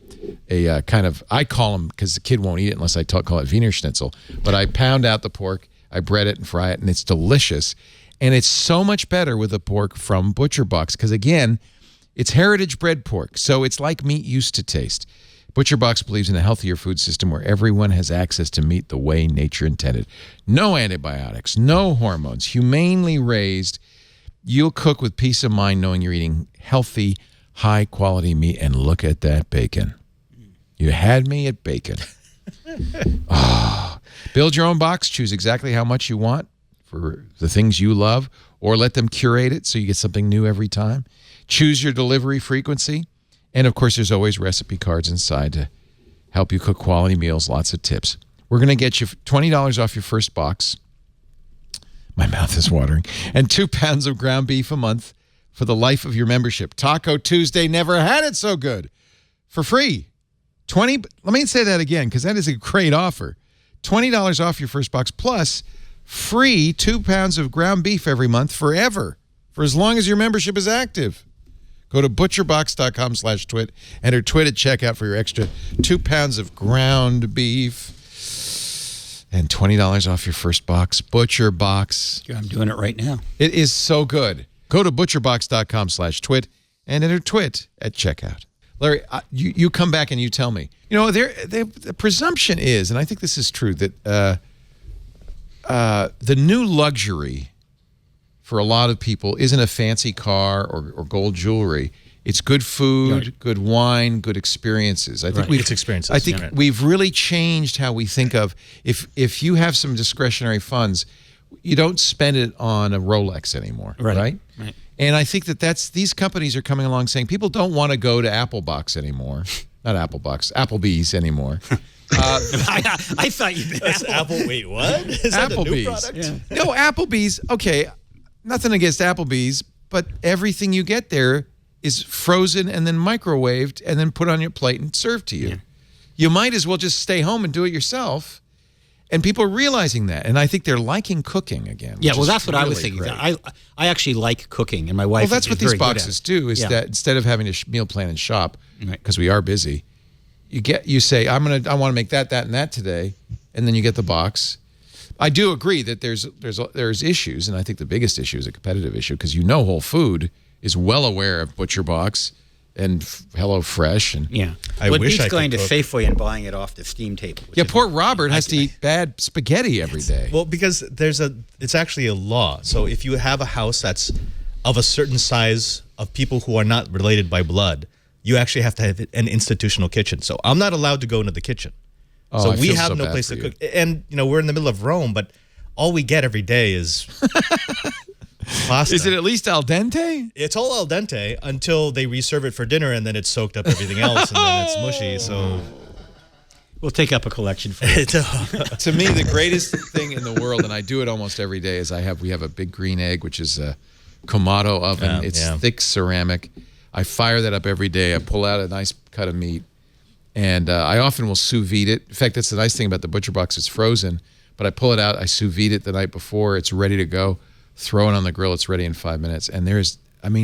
kind of, I call them, because the kid won't eat it unless I call it Wiener Schnitzel, but I pound out the pork, I bread it and fry it, and it's delicious. And it's so much better with the pork from Butcher Box because, again, it's heritage bred pork, so it's like meat used to taste. Butcher Box believes in a healthier food system where everyone has access to meat the way nature intended. No antibiotics, no hormones, humanely raised. You'll cook with peace of mind knowing you're eating healthy, high-quality meat. And look at that bacon. You had me at bacon. Build your own box. Choose exactly how much you want for the things you love, or let them curate it so you get something new every time. Choose your delivery frequency. And, of course, there's always recipe cards inside to help you cook quality meals, lots of tips. We're going to get you $20 off your first box. My mouth is watering. And 2 pounds of ground beef a month for the life of your membership. Taco Tuesday never had it so good. For free. Let me say that again because that is a great offer. $20 off your first box plus free 2 pounds of ground beef every month forever for as long as your membership is active. Go to butcherbox.com/twit. Enter twit at checkout for your extra 2 pounds of ground beef and $20 off your first box. Butcher Box. I'm doing it right now. It is so good. Go to butcherbox.com/twit and enter twit at checkout. Larry, you come back and you tell me. You know, the presumption is, and I think this is true, that the new luxury for a lot of people isn't a fancy car or gold jewelry. It's good food, good wine, good experiences. I think it's experiences. I think we've really changed how we think of if you have some discretionary funds, you don't spend it on a Rolex anymore, right? And I think these companies are coming along saying people don't want to go to Applebee's anymore. I thought you meant Apple. Wait, what? Is that a new product? Yeah. No, Applebee's. Okay, nothing against Applebee's, but everything you get there is frozen and then microwaved and then put on your plate and served to you. Yeah. You might as well just stay home and do it yourself. And people are realizing that, and I think they're liking cooking again. Yeah, well, that's what I was thinking. I actually like cooking, and my wife. Well, that's what these boxes do. Is that instead of having to meal plan and shop, because we are busy, you say I want to make that, and that today, and then you get the box. I do agree that there's issues, and I think the biggest issue is a competitive issue because Whole Food is well aware of Butcher Box and HelloFresh, and I wish I going to Safeway and buying it off the steam table. Yeah, poor Robert has to eat bad spaghetti every day. Well, because it's actually a law. So if you have a house that's of a certain size of people who are not related by blood, you actually have to have an institutional kitchen. So I'm not allowed to go into the kitchen. So we have no place to cook. And we're in the middle of Rome, but all we get every day is pasta. Is it at least al dente? It's all al dente until they reserve it for dinner, and then it's soaked up everything else, and then it's mushy. So we'll take up a collection for it. To me, the greatest thing in the world, and I do it almost every day, is we have a big green egg, which is a Kamado oven. It's thick ceramic. I fire that up every day. I pull out a nice cut of meat, and I often will sous vide it. In fact, that's the nice thing about the Butcher Box. It's frozen, but I pull it out. I sous vide it the night before. It's ready to go. Throw it on the grill. It's ready in 5 minutes. And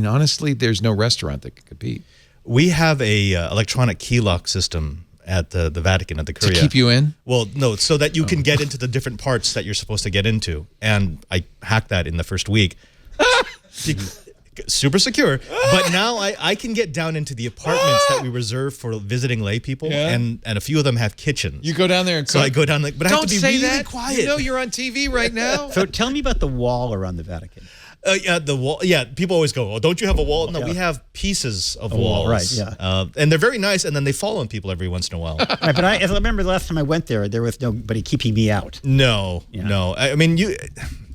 honestly, there's no restaurant that can compete. We have a electronic key lock system at the Vatican, at the Curia. To keep you in? Well, no, so that you can get into the different parts that you're supposed to get into. And I hacked that in the first week. Super secure. But now I can get down into the apartments that we reserve for visiting lay people, and a few of them have kitchens. You go down there and cook. So I go down but I have to be really that. quiet. You're on TV right now. So tell me about the wall around the Vatican. The wall. Yeah, people always go, don't you have a wall? No, we have pieces of walls. Right, yeah. And they're very nice, and then they fall on people every once in a while. Right, but I remember the last time I went there was nobody keeping me out. No. I mean,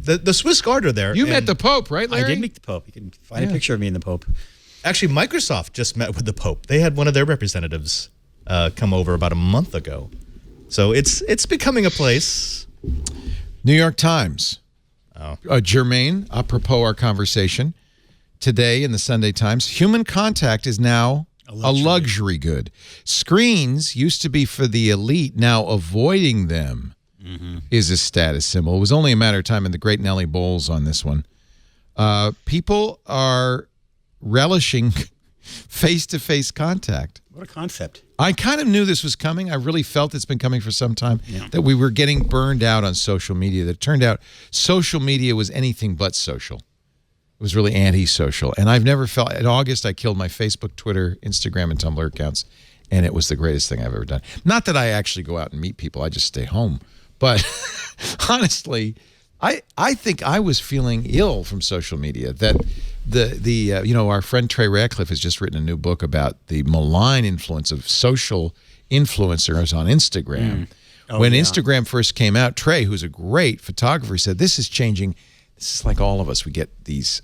the Swiss Guard are there. You met the Pope, right, Larry? I did meet the Pope. You can find a picture of me and the Pope. Actually, Microsoft just met with the Pope. They had one of their representatives come over about a month ago. So it's becoming a place. New York Times. Germain, apropos our conversation, today in the Sunday Times, human contact is now a luxury good. Screens used to be for the elite. Now avoiding them is a status symbol. It was only a matter of time, and the great Nellie Bowles on this one. People are relishing face-to-face contact. What a concept. I kind of knew this was coming. I really felt it's been coming for some time, that we were getting burned out on social media. That it turned out social media was anything but social. It was really anti-social. And I've never felt... In August, I killed my Facebook, Twitter, Instagram, and Tumblr accounts, and it was the greatest thing I've ever done. Not that I actually go out and meet people. I just stay home. But honestly, I think I was feeling ill from social media. That our friend Trey Ratcliff has just written a new book about the malign influence of social influencers on Instagram. When Instagram first came out, Trey, who's a great photographer, said, this is changing. This is like all of us. We get these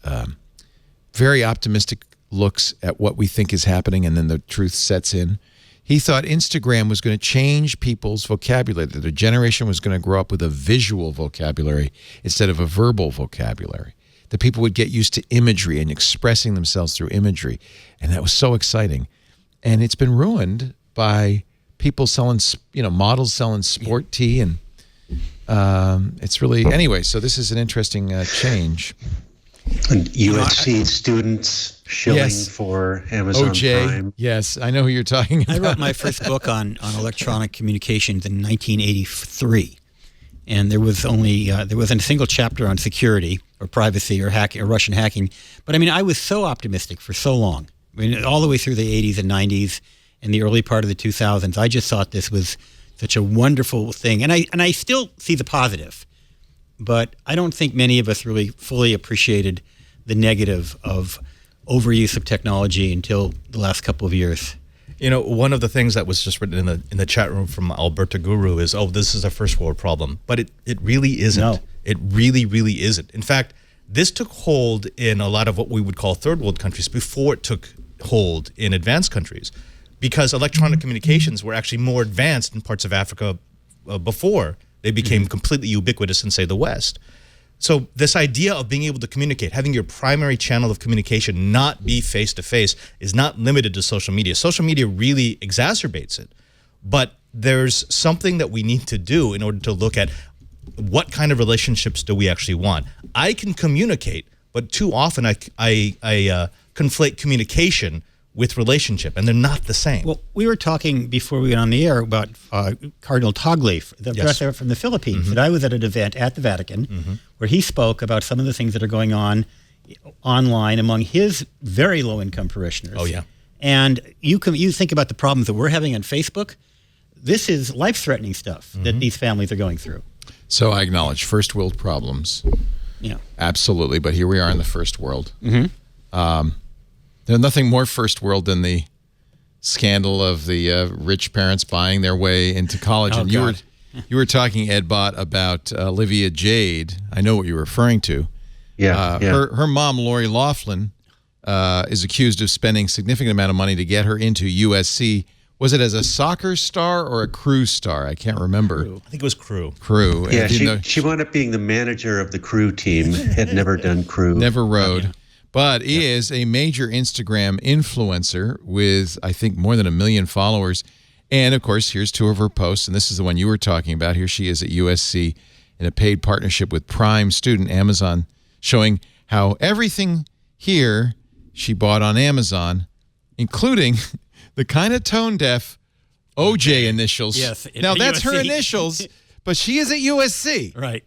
very optimistic looks at what we think is happening, and then the truth sets in. He thought Instagram was going to change people's vocabulary, that a generation was going to grow up with a visual vocabulary instead of a verbal vocabulary, that people would get used to imagery and expressing themselves through imagery. And that was so exciting. And it's been ruined by people selling, models selling sport tee. And it's really, anyway, so this is an interesting change. And USC students shilling for Amazon Prime. Yes, I know who you're talking about. I wrote my first book on electronic communications in 1983, and there wasn't a single chapter on security or privacy or Russian hacking. But I mean, I was so optimistic for so long. I mean, all the way through the 80s and 90s and the early part of the 2000s. I just thought this was such a wonderful thing, and I still see the positive. But I don't think many of us really fully appreciated the negative of overuse of technology until the last couple of years. One of the things that was just written in the chat room from Alberta Guru is, this is a first world problem. But it really isn't. No. It really, really isn't. In fact, this took hold in a lot of what we would call third world countries before it took hold in advanced countries, because electronic communications were actually more advanced in parts of Africa before they became completely ubiquitous in, say, the West. So this idea of being able to communicate, having your primary channel of communication not be face-to-face is not limited to social media. Social media really exacerbates it. But there's something that we need to do in order to look at what kind of relationships do we actually want. I can communicate, but too often I conflate communication with relationship, and they're not the same. Well, we were talking before we went on the air about Cardinal Togleif, the professor from the Philippines, that I was at an event at the Vatican where he spoke about some of the things that are going on online among his very low-income parishioners. Oh, yeah. And you think about the problems that we're having on Facebook. This is life-threatening stuff that these families are going through. So I acknowledge first world problems. Yeah. Absolutely, but here we are in the first world. There's nothing more first world than the scandal of the rich parents buying their way into college. And you were talking, Ed Bott, about Olivia Jade. I know what you're referring to. Yeah. Her mom, Lori Loughlin, is accused of spending a significant amount of money to get her into USC. Was it as a soccer star or a crew star? I can't remember. I think it was crew. Crew. Yeah, she wound up being the manager of the crew team. Had never done crew. Never rowed. But is a major Instagram influencer with, I think, more than 1 million followers. And, of course, here's 2 of her posts, and this is the one you were talking about. Here she is at USC in a paid partnership with Prime Student, Amazon, showing how everything here she bought on Amazon, including the kind of tone-deaf OJ initials. Yes. Now, that's her USC. initials, but she is at USC. Right.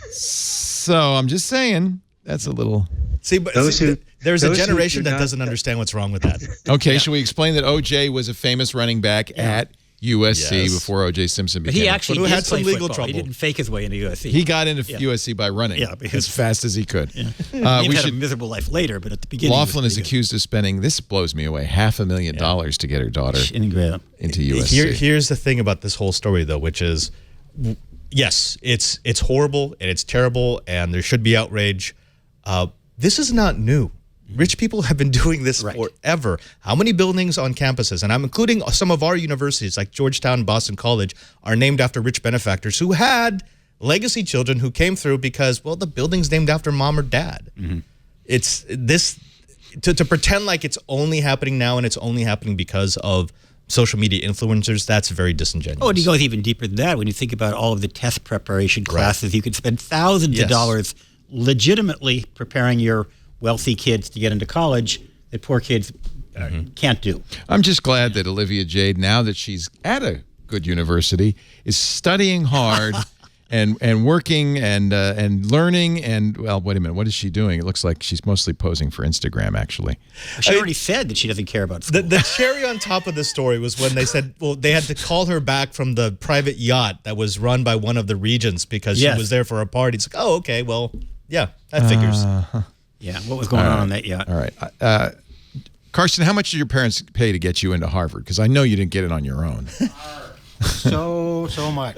So I'm just saying, that's a little... See, but there's a generation that doesn't understand what's wrong with that. Okay, should we explain that OJ was a famous running back at USC before OJ Simpson But became he actually But who did had some play legal football. trouble. He didn't fake his way into USC. He got into USC by running as fast as he could. he We had should. a miserable life later, but at the beginning, Laughlin he is was pretty accused of spending, this blows me away, $500,000 to get her daughter good. into USC. Here's the thing about this whole story, though, which is, yes, it's horrible and it's terrible, and there should be outrage. This is not new. Rich people have been doing this forever. How many buildings on campuses, and I'm including some of our universities like Georgetown and Boston College, are named after rich benefactors who had legacy children who came through because, well, the building's named after mom or dad. It's this. to pretend like it's only happening now and it's only happening because of social media influencers, that's very disingenuous. Oh, and he goes even deeper than that. When you think about all of the test preparation classes, you could spend thousands of dollars legitimately preparing your wealthy kids to get into college that poor kids can't do. I'm just glad that Olivia Jade, now that she's at a good university, is studying hard and working and learning. And, well, wait a minute. What is she doing? It looks like she's mostly posing for Instagram, actually. She already said that she doesn't care about school. The cherry on top of the story was when they said, well, they had to call her back from the private yacht that was run by one of the regents because she was there for a party. It's like, oh, okay, well, yeah, that figures. Yeah, what was going on that yacht? All right. Carson, how much did your parents pay to get you into Harvard? Because I know you didn't get it on your own. So much.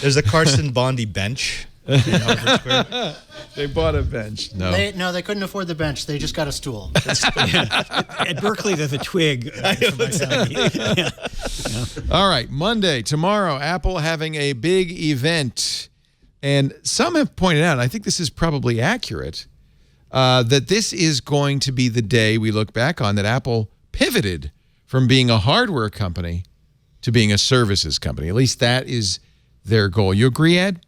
There's a Carson Bondi bench in Harvard Square. They bought a bench. No. They couldn't afford the bench. They just got a stool. At Berkeley, there's a twig. All right, Monday, tomorrow, Apple having a big event. And some have pointed out, and I think this is probably accurate, that this is going to be the day we look back on that Apple pivoted from being a hardware company to being a services company. At least that is their goal. You agree, Ed?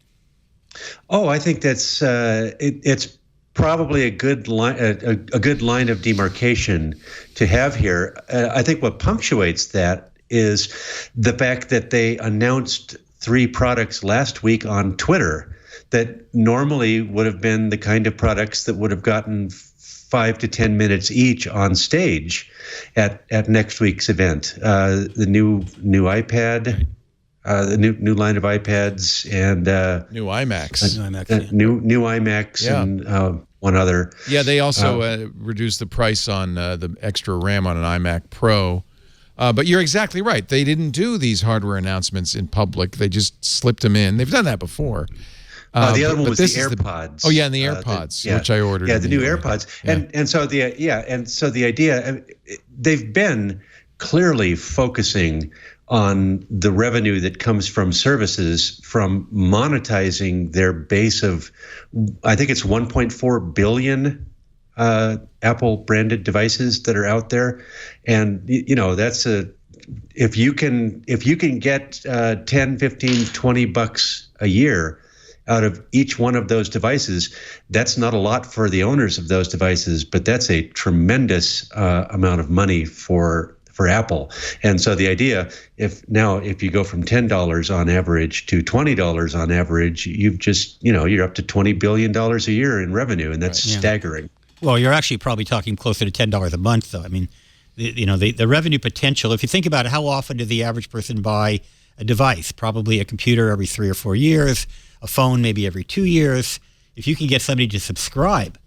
Oh, I think that's it's probably a good line of demarcation to have here. I think what punctuates that is the fact that they announced 3 products last week on Twitter that normally would have been the kind of products that would have gotten 5 to 10 minutes each on stage at next week's event. The new iPad, the new line of iPads, and new iMacs. New iMacs and one other. Yeah, they also reduced the price on the extra RAM on an iMac Pro. But you're exactly right. They didn't do these hardware announcements in public. They just slipped them in. They've done that before. The other one was the AirPods. And the AirPods, which I ordered. Yeah, the new AirPods. And so the idea, they've been clearly focusing on the revenue that comes from services, from monetizing their base of, I think it's 1.4 billion Apple branded devices that are out there. And that's if you can get 10, 15, 20 bucks a year out of each one of those devices, that's not a lot for the owners of those devices, but that's a tremendous amount of money for Apple. And so the idea, if you go from $10 on average to $20 on average, you've just, you're up to $20 billion a year in revenue, and that's staggering. Well, you're actually probably talking closer to $10 a month, though. I mean, the revenue potential, if you think about it, how often does the average person buy a device? Probably a computer every 3 or 4 years, a phone maybe every 2 years. If you can get somebody to subscribe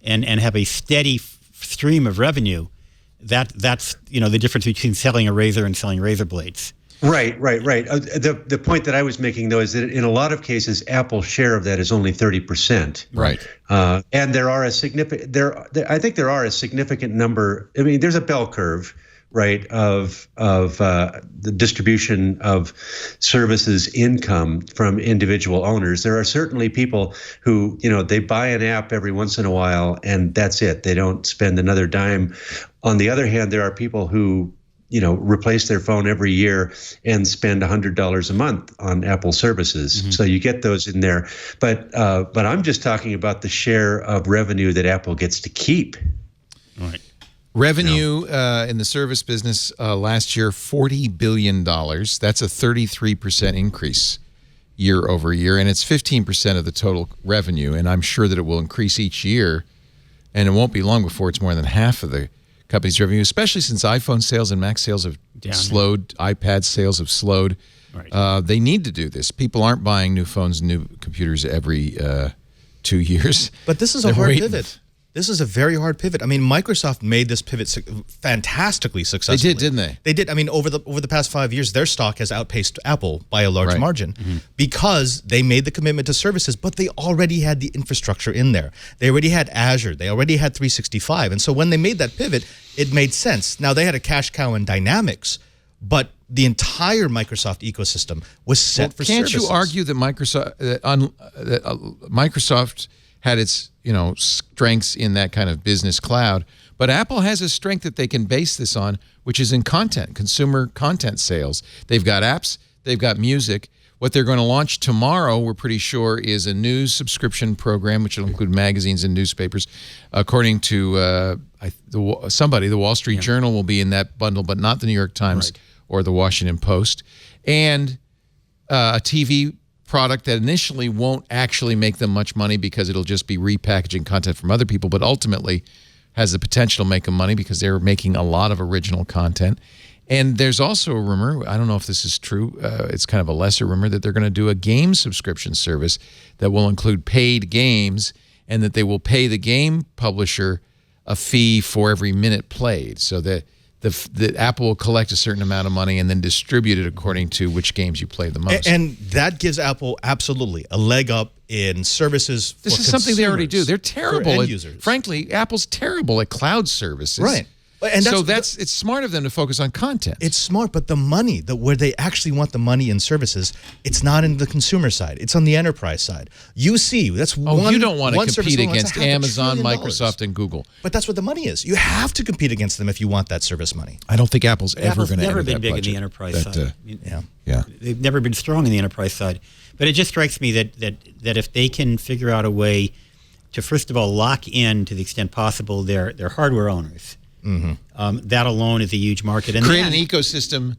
and have a steady stream of revenue, that's the difference between selling a razor and selling razor blades. Right. The point that I was making, though, is that in a lot of cases, Apple's share of that is only 30%. Right. And there are a significant number. I mean, there's a bell curve, right, of the distribution of services income from individual owners. There are certainly people who, they buy an app every once in a while, and that's it. They don't spend another dime. On the other hand, there are people who replace their phone every year and spend $100 a month on Apple services. Mm-hmm. So you get those in there. But I'm just talking about the share of revenue that Apple gets to keep. Right. Revenue in the service business last year, $40 billion. That's a 33% increase year over year. And it's 15% of the total revenue. And I'm sure that it will increase each year. And it won't be long before it's more than half of the company's revenue, especially since iPhone sales and Mac sales have slowed, iPad sales have slowed. Right. They need to do this. People aren't buying new phones and new computers every 2 years. But this is a hard pivot. This is a very hard pivot. I mean, Microsoft made this pivot fantastically successfully. They did, didn't they? They did. I mean, over the past 5 years, their stock has outpaced Apple by a large margin because they made the commitment to services, but they already had the infrastructure in there. They already had Azure. They already had 365. And so when they made that pivot, it made sense. Now, they had a cash cow in Dynamics, but the entire Microsoft ecosystem was set for services. Can't you argue that Microsoft had its strengths in that kind of business cloud. But Apple has a strength that they can base this on, which is in content, consumer content sales. They've got apps, they've got music. What they're going to launch tomorrow, we're pretty sure, is a news subscription program, which will include magazines and newspapers. According to the Wall Street Journal will be in that bundle, but not the New York Times or the Washington Post. And a TV product that initially won't actually make them much money because it'll just be repackaging content from other people, but ultimately has the potential to make them money because they're making a lot of original content. And there's also a rumor, I don't know if this is true, it's kind of a lesser rumor, that they're going to do a game subscription service that will include paid games and that they will pay the game publisher a fee for every minute played, so that the Apple will collect a certain amount of money and then distribute it according to which games you play the most. And that gives Apple absolutely a leg up in services for This is something they already do. They're terrible end at users. Frankly, Apple's terrible at cloud services. Right. And so it's smart of them to focus on content. It's smart, but the money, where they actually want the money in services, it's not in the consumer side. It's on the enterprise side. You see, that's one. You don't want to compete against Amazon, $500 billion. Microsoft, and Google. But that's what the money is. You have to compete against them if you want that service money. I don't think Apple's ever going to enter never been that big budget. in the enterprise side. Yeah. They've never been strong in the enterprise side. But it just strikes me that if they can figure out a way to, first of all, lock in to the extent possible their hardware owners, that alone is a huge market. And create an ecosystem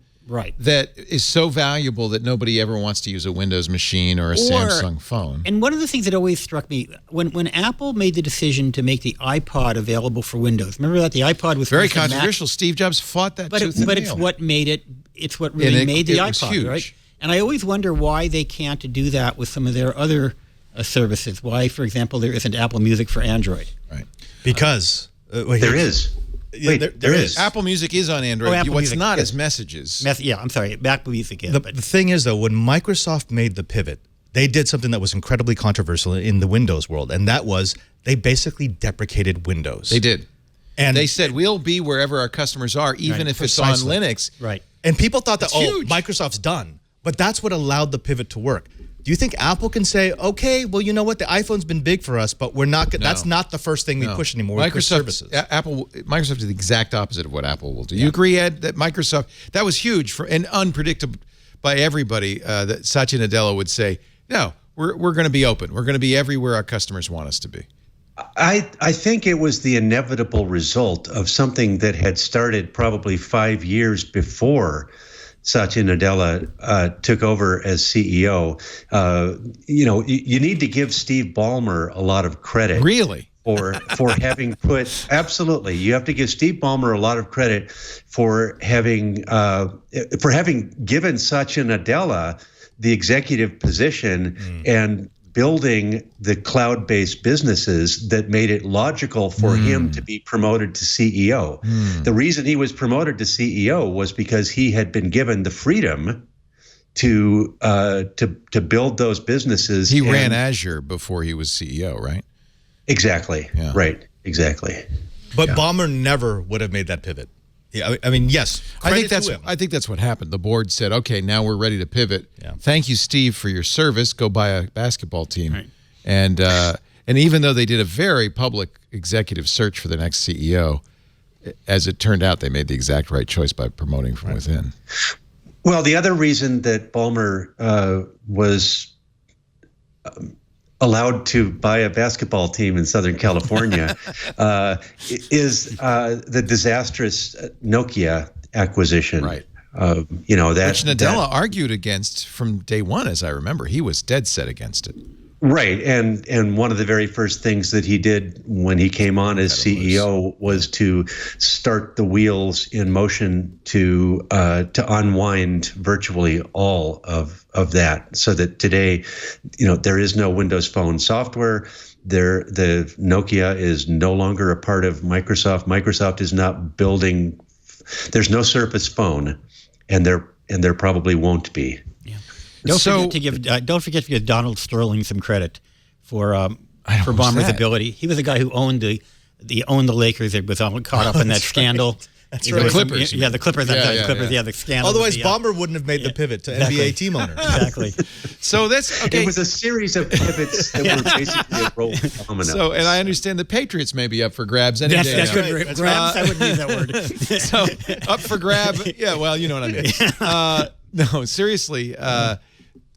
that is so valuable that nobody ever wants to use a Windows machine or a Samsung phone. And one of the things that always struck me, when Apple made the decision to make the iPod available for Windows, remember that the iPod was very controversial. Steve Jobs fought that tooth and nail. It's what made it. It's what really made the iPod, right? And I always wonder why they can't do that with some of their other services. Why, for example, there isn't Apple Music for Android? Right. Because there is. Wait, there is. Apple Music is on Android. Apple What's Music not is Messages. I'm sorry. Apple Music is. The thing is, though, when Microsoft made the pivot, they did something that was incredibly controversial in the Windows world, and that was they basically deprecated Windows. They did. And they said, we'll be wherever our customers are, even if it's on Linux. Right. And people thought that, huge. Microsoft's done. But that's what allowed the pivot to work. Do you think Apple can say, okay, well, you know what, the iPhone's been big for us, but we're not. That's not the first thing we push anymore. We push services. Microsoft is the exact opposite of what Apple will do. You agree, Ed, that Microsoft, that was huge and unpredictable by everybody, that Satya Nadella would say, no, we're going to be open. We're going to be everywhere our customers want us to be. I think it was the inevitable result of something that had started probably 5 years before Satya Nadella took over as CEO. You need to give Steve Ballmer a lot of credit. Really? For having put, absolutely, you have to give Steve Ballmer a lot of credit for having given Satya Nadella the executive position and building the cloud-based businesses that made it logical for him to be promoted to CEO. The reason he was promoted to CEO was because he had been given the freedom to build those businesses. He ran Azure before he was CEO, right? Exactly. Yeah. Right. Exactly. But Ballmer never would have made that pivot. Yeah, I mean, yes. I think that's what happened. The board said, "Okay, now we're ready to pivot. Yeah. Thank you, Steve, for your service. Go buy a basketball team." Right. And even though they did a very public executive search for the next CEO, as it turned out, they made the exact right choice by promoting from within. Well, the other reason that Ballmer was allowed to buy a basketball team in Southern California is the disastrous Nokia acquisition. Right. Which Nadella argued against from day one, as I remember. He was dead set against it. Right. And one of the very first things that he did when he came on as CEO was to start the wheels in motion to unwind virtually all of that, so that today, there is no Windows Phone software. The Nokia is no longer a part of Microsoft. Microsoft is not building. There's no Surface Phone, and there probably won't be. Yeah. Don't forget to give Donald Sterling some credit for Ballmer's ability. He was the guy who owned the Lakers. That was all caught up in that scandal. That's The right. Clippers. Yeah, the Clippers. Yeah, Clippers. yeah. Yeah, the scandal. Otherwise, with the, Bomber wouldn't have made the pivot to NBA team owner. Exactly. So that's okay. It was a series of pivots that were basically a role domino. So, and I understand the Patriots may be up for grabs any day. That's now. good. That's Grabs. I wouldn't use that word. So up for grab. Yeah, well, you know what I mean. No, seriously.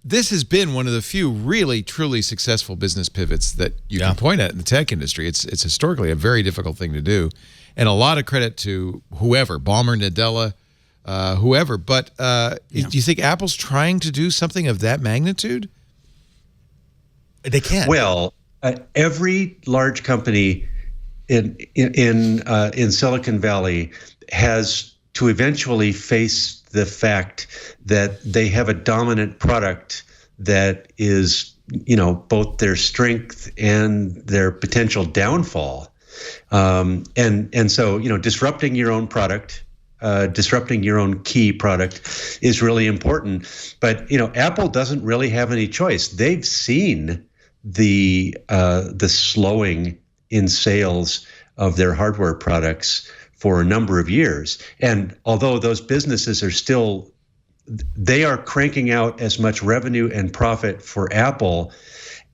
This has been one of the few really, truly successful business pivots that you can point at in the tech industry. It's historically a very difficult thing to do. And a lot of credit to whoever, Ballmer, Nadella, whoever. But do you think Apple's trying to do something of that magnitude? They can. Well, every large company in Silicon Valley has to eventually face the fact that they have a dominant product that is, both their strength and their potential downfall. And so, disrupting your own product, disrupting your own key product is really important. But, Apple doesn't really have any choice. They've seen the slowing in sales of their hardware products for a number of years. And although those businesses are still, they are cranking out as much revenue and profit for Apple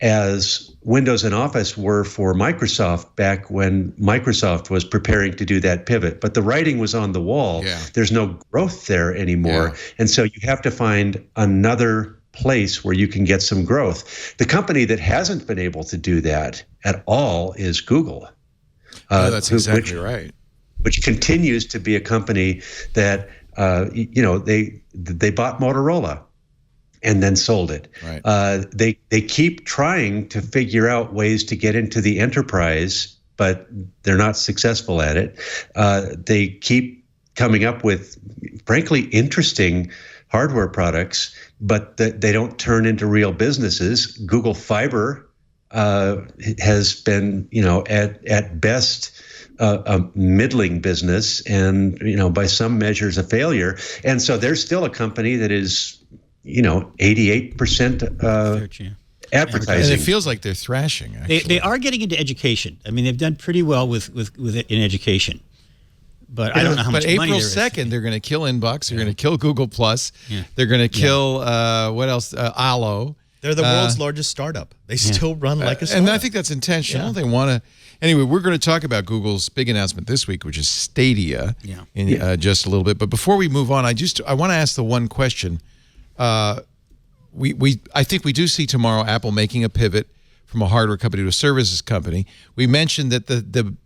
as Windows and Office were for Microsoft back when Microsoft was preparing to do that pivot. But the writing was on the wall. Yeah. There's no growth there anymore. Yeah. And so you have to find another place where you can get some growth. The company that hasn't been able to do that at all is Google. That's exactly right. Which continues to be a company that, they bought Motorola and then sold it. Right. They keep trying to figure out ways to get into the enterprise, but they're not successful at it. They keep coming up with, frankly, interesting hardware products, but they don't turn into real businesses. Google Fiber has been, at best, a middling business, and by some measures a failure. And so there's still a company that is 88% advertising. And it feels like they're thrashing. Actually. They are getting into education. I mean, they've done pretty well with it in education. But I don't know how much money there is. But April 2nd, they're going to kill Inbox. They're going to kill Google Plus. Yeah. They're going to kill what else? Allo. They're the world's largest startup. They still run like a startup. And I think that's intentional. Yeah. They want to. Anyway, we're going to talk about Google's big announcement this week, which is Stadia, in just a little bit. But before we move on, I want to ask the one question. I think we do see tomorrow Apple making a pivot from a hardware company to a services company. We mentioned that the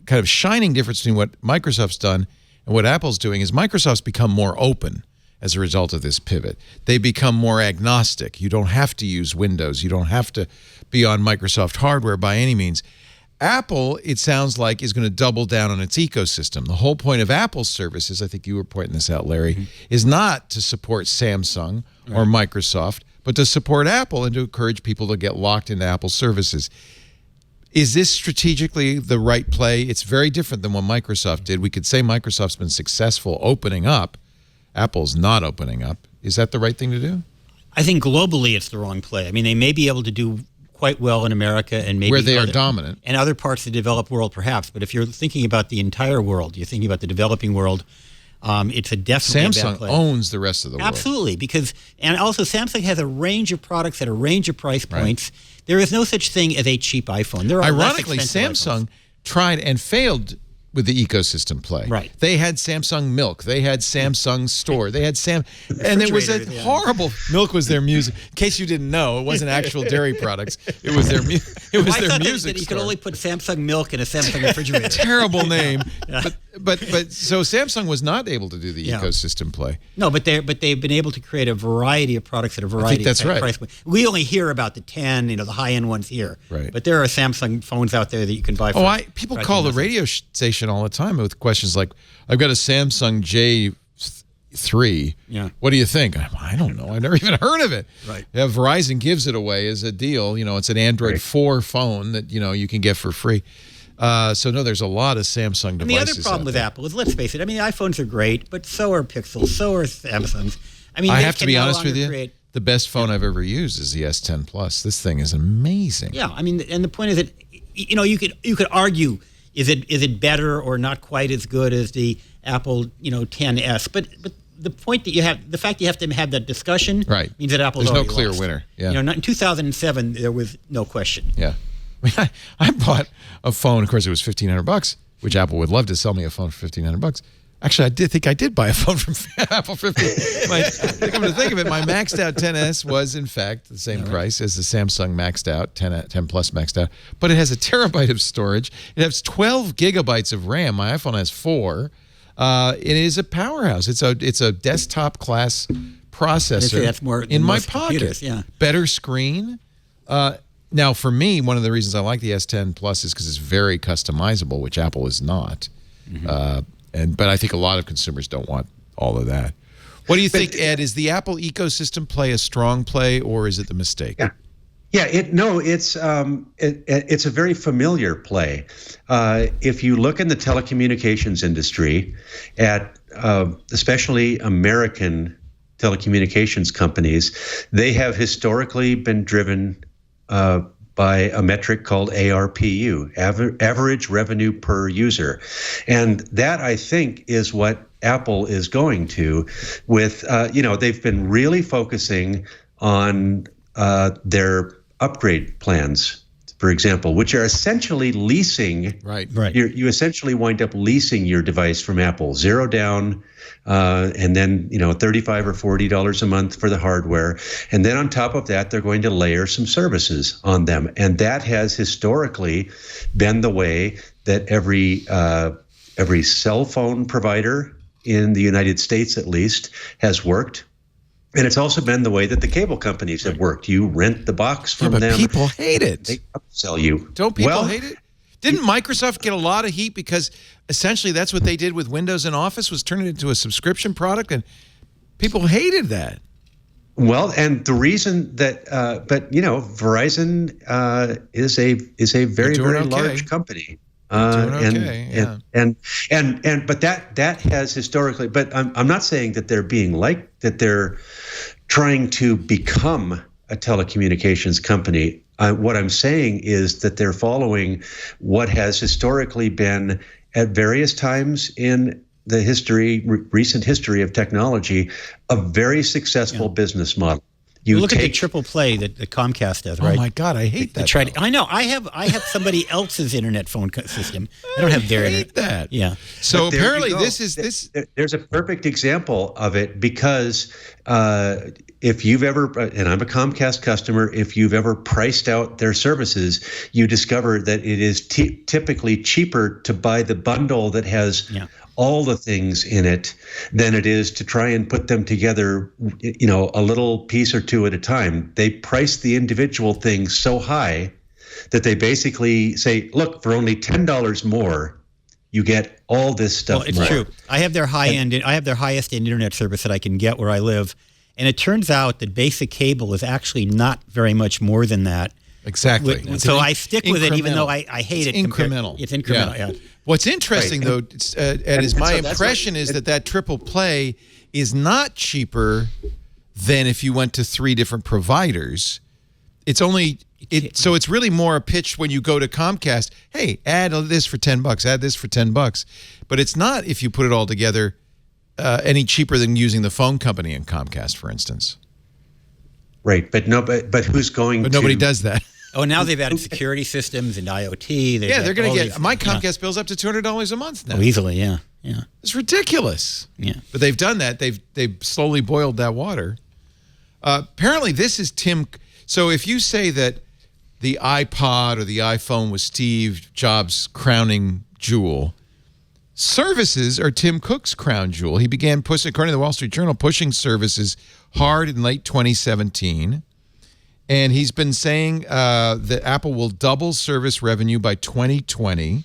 kind of shining difference between what Microsoft's done and what Apple's doing is Microsoft's become more open as a result of this pivot. They become more agnostic. You don't have to use Windows. You don't have to be on Microsoft hardware by any means. Apple, it sounds like, is going to double down on its ecosystem. The whole point of Apple's services, I think you were pointing this out, Larry, is not to support Samsung or Microsoft, but to support Apple and to encourage people to get locked into Apple services. Is this strategically the right play? It's very different than what Microsoft did. We could say Microsoft's been successful opening up. Apple's not opening up. Is that the right thing to do? I think globally it's the wrong play. I mean, they may be able to do quite well in America and maybe where they are dominant, and other parts of the developed world perhaps. But if you're thinking about the entire world, you're thinking about the developing world, it's a definitely Samsung a bad play. owns the rest of the world. Absolutely, and also Samsung has a range of products at a range of price points. Right. There is no such thing as a cheap iPhone. There are ironically, Samsung tried and failed with the ecosystem play. Right. They had Samsung Milk. They had Samsung Store. They had and it was a horrible. Milk was their music. In case you didn't know, it wasn't actual dairy products. It was their music. That you could only put Samsung Milk in a Samsung refrigerator. Terrible name. But so Samsung was not able to do the ecosystem play. No, but they've been able to create a variety of products at a variety of price points. We only hear about the 10, the high end ones here. Right. But there are Samsung phones out there that you can buy. For people call the radio station all the time with questions like, "I've got a Samsung J3. Yeah. What do you think?" I don't know. I've never even heard of it. Right. Yeah, Verizon gives it away as a deal. It's an Android 4 phone that you can get for free. So no, there's a lot of Samsung devices. And the other problem with Apple is, let's face it, I mean, iPhones are great, but so are Pixels, so are Samsungs. I mean, I have to be honest with you. The best phone I've ever used is the S10 Plus. This thing is amazing. Yeah, I mean, and the point is that you could argue is it better or not quite as good as the Apple, 10s? But the point that the fact you have to have that discussion, right, means that Apple's there's no already clear lost. winner. Yeah. In 2007 there was no question. Yeah. I bought a phone. Of course, it was $1,500, which Apple would love to sell me a phone for $1,500. Actually, I did buy a phone from Apple for come to think of it, my maxed out 10s was in fact the same price as the Samsung maxed out 10 Plus maxed out, but it has a terabyte of storage. It has 12 gigabytes of RAM. My iPhone has 4. It is a powerhouse. It's a desktop class processor. That's more in my pocket. Computers, yeah. Better screen. Now, for me, one of the reasons I like the S10 Plus is because it's very customizable, which Apple is not. But I think a lot of consumers don't want all of that. What do you think, Ed? Is the Apple ecosystem play a strong play, or is it the mistake? Yeah. It's a very familiar play. If you look in the telecommunications industry at especially American telecommunications companies, they have historically been driven by a metric called ARPU, average revenue per user. And that, I think, is what Apple is going to with, they've been really focusing on their upgrade plans, for example, which are essentially leasing. Right. You essentially wind up leasing your device from Apple, zero down, and then $35 or $40 a month for the hardware, and then on top of that, they're going to layer some services on them, and that has historically been the way that every cell phone provider in the United States, at least, has worked. And it's also been the way that the cable companies have worked. You rent the box from but them. People hate it. They upsell you. Don't people hate it? Didn't Microsoft get a lot of heat because essentially that's what they did with Windows and Office, was turn it into a subscription product, and people hated that. Well, and the reason that, Verizon is a very large company. But that has historically. But I'm not saying that they're they're trying to become a telecommunications company. What I'm saying is that they're following what has historically been, at various times in the recent history of technology, a very successful business model. You look at the triple play that Comcast does, right? Oh my God, I hate that. I know. I have somebody else's internet phone system. I don't have their I hate internet. that. Yeah. So apparently this. There's a perfect example of it because if you've ever, and I'm a Comcast customer, if you've ever priced out their services, you discover that it is typically cheaper to buy the bundle that has all the things in it than it is to try and put them together, a little piece or two at a time. They price the individual things so high that they basically say, look, for only $10 more, you get all this stuff. Well, it's true. I have their I have their highest end internet service that I can get where I live. And it turns out that basic cable is actually not very much more than that. Exactly. So I stick with it, even though I hate it. Incremental. It's incremental, yeah. What's interesting, though, Ed, is my impression is that triple play is not cheaper than if you went to 3 different providers. It's only so it's really more a pitch when you go to Comcast. Hey, add this for $10. Add this for $10. But it's not, if you put it all together, any cheaper than using the phone company in Comcast, for instance. Right, but who's going? But nobody does that. Oh, now they've added security systems and IoT. They're going to get my Comcast bill's up to $200 a month now. Oh, easily, yeah. It's ridiculous. Yeah, but they've done that. They've slowly boiled that water. Apparently, this is Tim. So if you say that the iPod or the iPhone was Steve Jobs' crowning jewel, services are Tim Cook's crown jewel. He began pushing, according to the Wall Street Journal, pushing services hard in late 2017. And he's been saying that Apple will double service revenue by 2020.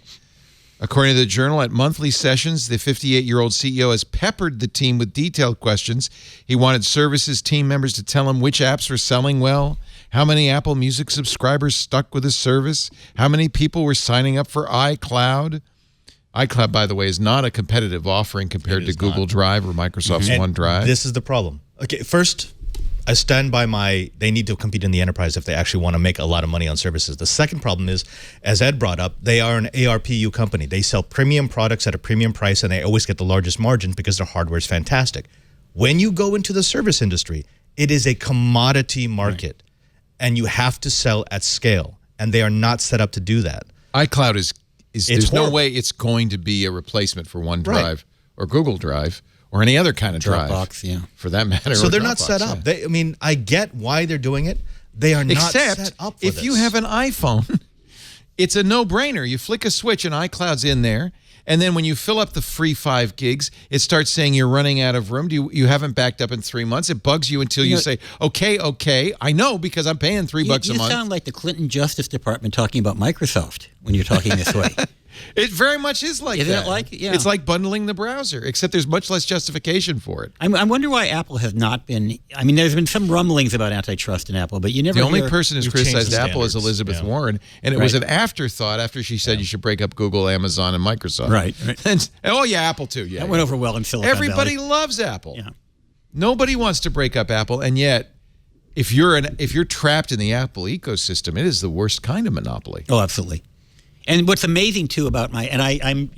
According to the Journal, at monthly sessions, the 58-year-old CEO has peppered the team with detailed questions. He wanted services team members to tell him which apps were selling well, how many Apple Music subscribers stuck with the service, how many people were signing up for iCloud. iCloud, by the way, is not a competitive offering compared to Google Drive or Microsoft's OneDrive. This is the problem. Okay, first, I stand by they need to compete in the enterprise if they actually want to make a lot of money on services. The second problem is, as Ed brought up, they are an ARPU company. They sell premium products at a premium price, and they always get the largest margin because their hardware is fantastic. When you go into the service industry, it is a commodity market, and you have to sell at scale, and they are not set up to do that. iCloud is there's no horrible. way it's going to be a replacement for OneDrive or Google Drive or any other kind of drive. Dropbox, yeah. For that matter. So or they're not Dropbox, set up. yeah. I get why they're doing it. They are not Except set up for if this. you have an iPhone, it's a no-brainer. You flick a switch and iCloud's in there, and then when you fill up the free 5 gigs, it starts saying you're running out of room. You haven't backed up in 3 months. It bugs you until you say, okay, I know because I'm paying $3 a month. You sound like the Clinton Justice Department talking about Microsoft when you're talking this way. It very much is like Isn't that. it like? Yeah. It's like bundling the browser, except there's much less justification for it. I wonder why Apple has not been. I mean, there's been some rumblings about antitrust in Apple, but you never. The only hear- person who's We've changed criticized the Apple is standards. Elizabeth Yeah. Warren, and it was Right. an afterthought after she said you should break up Google, Amazon, and Microsoft. Right. And, oh yeah, Apple too. Yeah, that went over well in Silicon everybody Valley. loves Apple. Yeah. Nobody wants to break up Apple, and yet, if you're trapped in the Apple ecosystem, it is the worst kind of monopoly. Oh, absolutely. And what's amazing too about I'm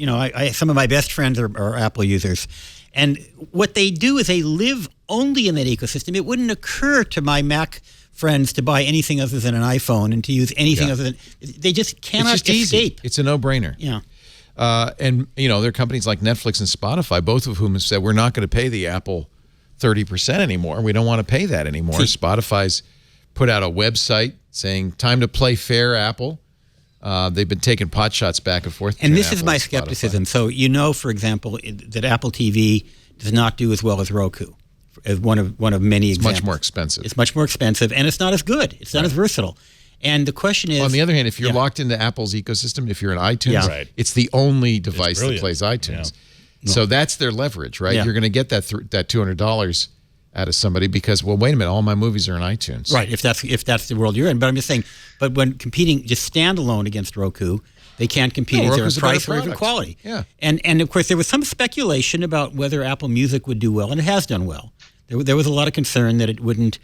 some of my best friends are Apple users, and what they do is they live only in that ecosystem. It wouldn't occur to my Mac friends to buy anything other than an iPhone and to use anything other than. They just cannot It's just easy. escape. It's a no-brainer. Yeah. And there are companies like Netflix and Spotify, both of whom have said we're not going to pay the Apple 30% anymore. We don't want to pay that anymore. Spotify's put out a website saying time to play fair, Apple. They've been taking pot shots back and forth. And between this is Apple my and Spotify. skepticism. So, for example, that Apple TV does not do as well as Roku, as one of many It's examples. much more expensive. It's much more expensive, and it's not as good. It's not as versatile. And the question is, On the other hand, if you're Yeah. locked into Apple's ecosystem, if you're an iTunes, Yeah. Right. it's the only device that brilliant. plays iTunes. So that's their leverage, right? Yeah. You're going to get that $200 out of somebody because, well, wait a minute, all my movies are in iTunes. right? If that's the world you're in. But I'm just saying. But when competing just standalone against Roku, they can't compete No, either in Roku's a better price or even product. quality. Yeah. And of course there was some speculation about whether Apple Music would do well, and it has done well. There was a lot of concern that it wouldn't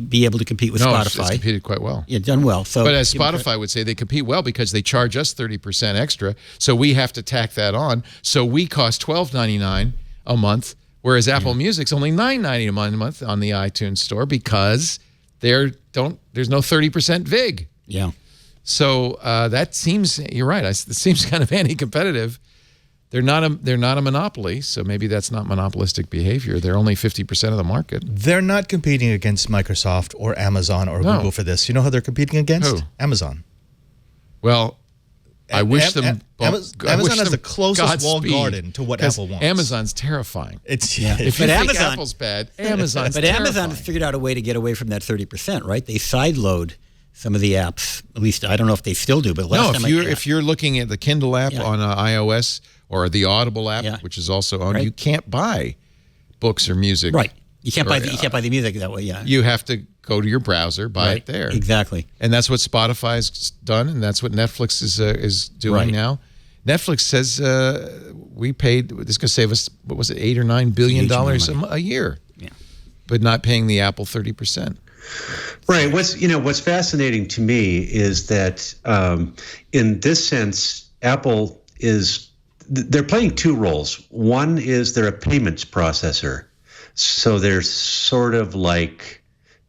be able to compete with No, Spotify. it's competed quite well. Yeah, done well. So, But as Spotify would say, they compete well because they charge us 30% extra, so we have to tack that on. So we cost $12.99 a month, whereas Apple Music's only $9.99 a month on the iTunes store because there's no 30% VIG. yeah. So that seems, you're right. It seems kind of anti-competitive. They're not a monopoly, so maybe that's not monopolistic behavior. They're only 50% of the market. They're not competing against Microsoft or Amazon or No. Google for this. You know who they're competing against? Who? Amazon. Well, I wish them. Amazon has the closest walled Godspeed, garden to what 'cause Apple wants. Apple's terrifying. It's If But you think Amazon- Apple's bad, Amazon's But terrifying. Amazon has figured out a way to get away from that 30%, right? They sideload some of the apps. At least I don't know if they still do, but last No, time if you're looking at the Kindle app Yeah. on iOS or the Audible app, Yeah. which is also on, Right. you can't buy books or music. right, you can't buy Or, you can't buy the music that way. Yeah, You have to go to your browser, buy right. it there. Exactly. And that's what Spotify's done, and that's what Netflix is doing Right. now. Netflix says we paid. This is going to save us. What was it, $8 or $9 billion a year? Yeah. But not paying the Apple 30%. Right. What's fascinating to me is that in this sense, Apple they're playing two roles. One is they're a payments processor. So they're sort of like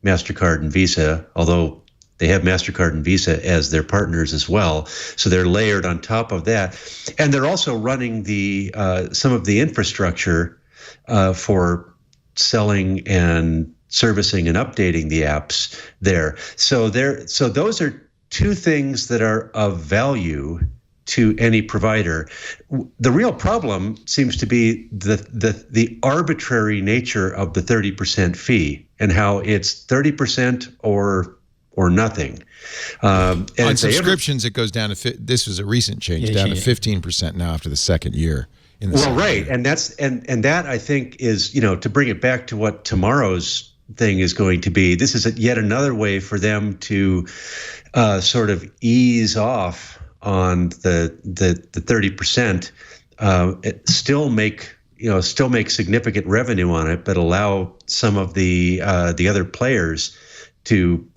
MasterCard and Visa, although they have MasterCard and Visa as their partners as well. So they're layered on top of that. And they're also running some of the infrastructure for selling and servicing and updating the apps there. So those are two things that are of value to any provider. The real problem seems to be the arbitrary nature of the 30% fee and how it's 30% or nothing. On subscriptions, it goes down to this was a recent change, down to 15% now after the second year. Well, right, and that's and that I think is to bring it back to what tomorrow's thing is going to be. This is yet another way for them to sort of ease off on the 30%, still make still make significant revenue on it, but allow some of the other players to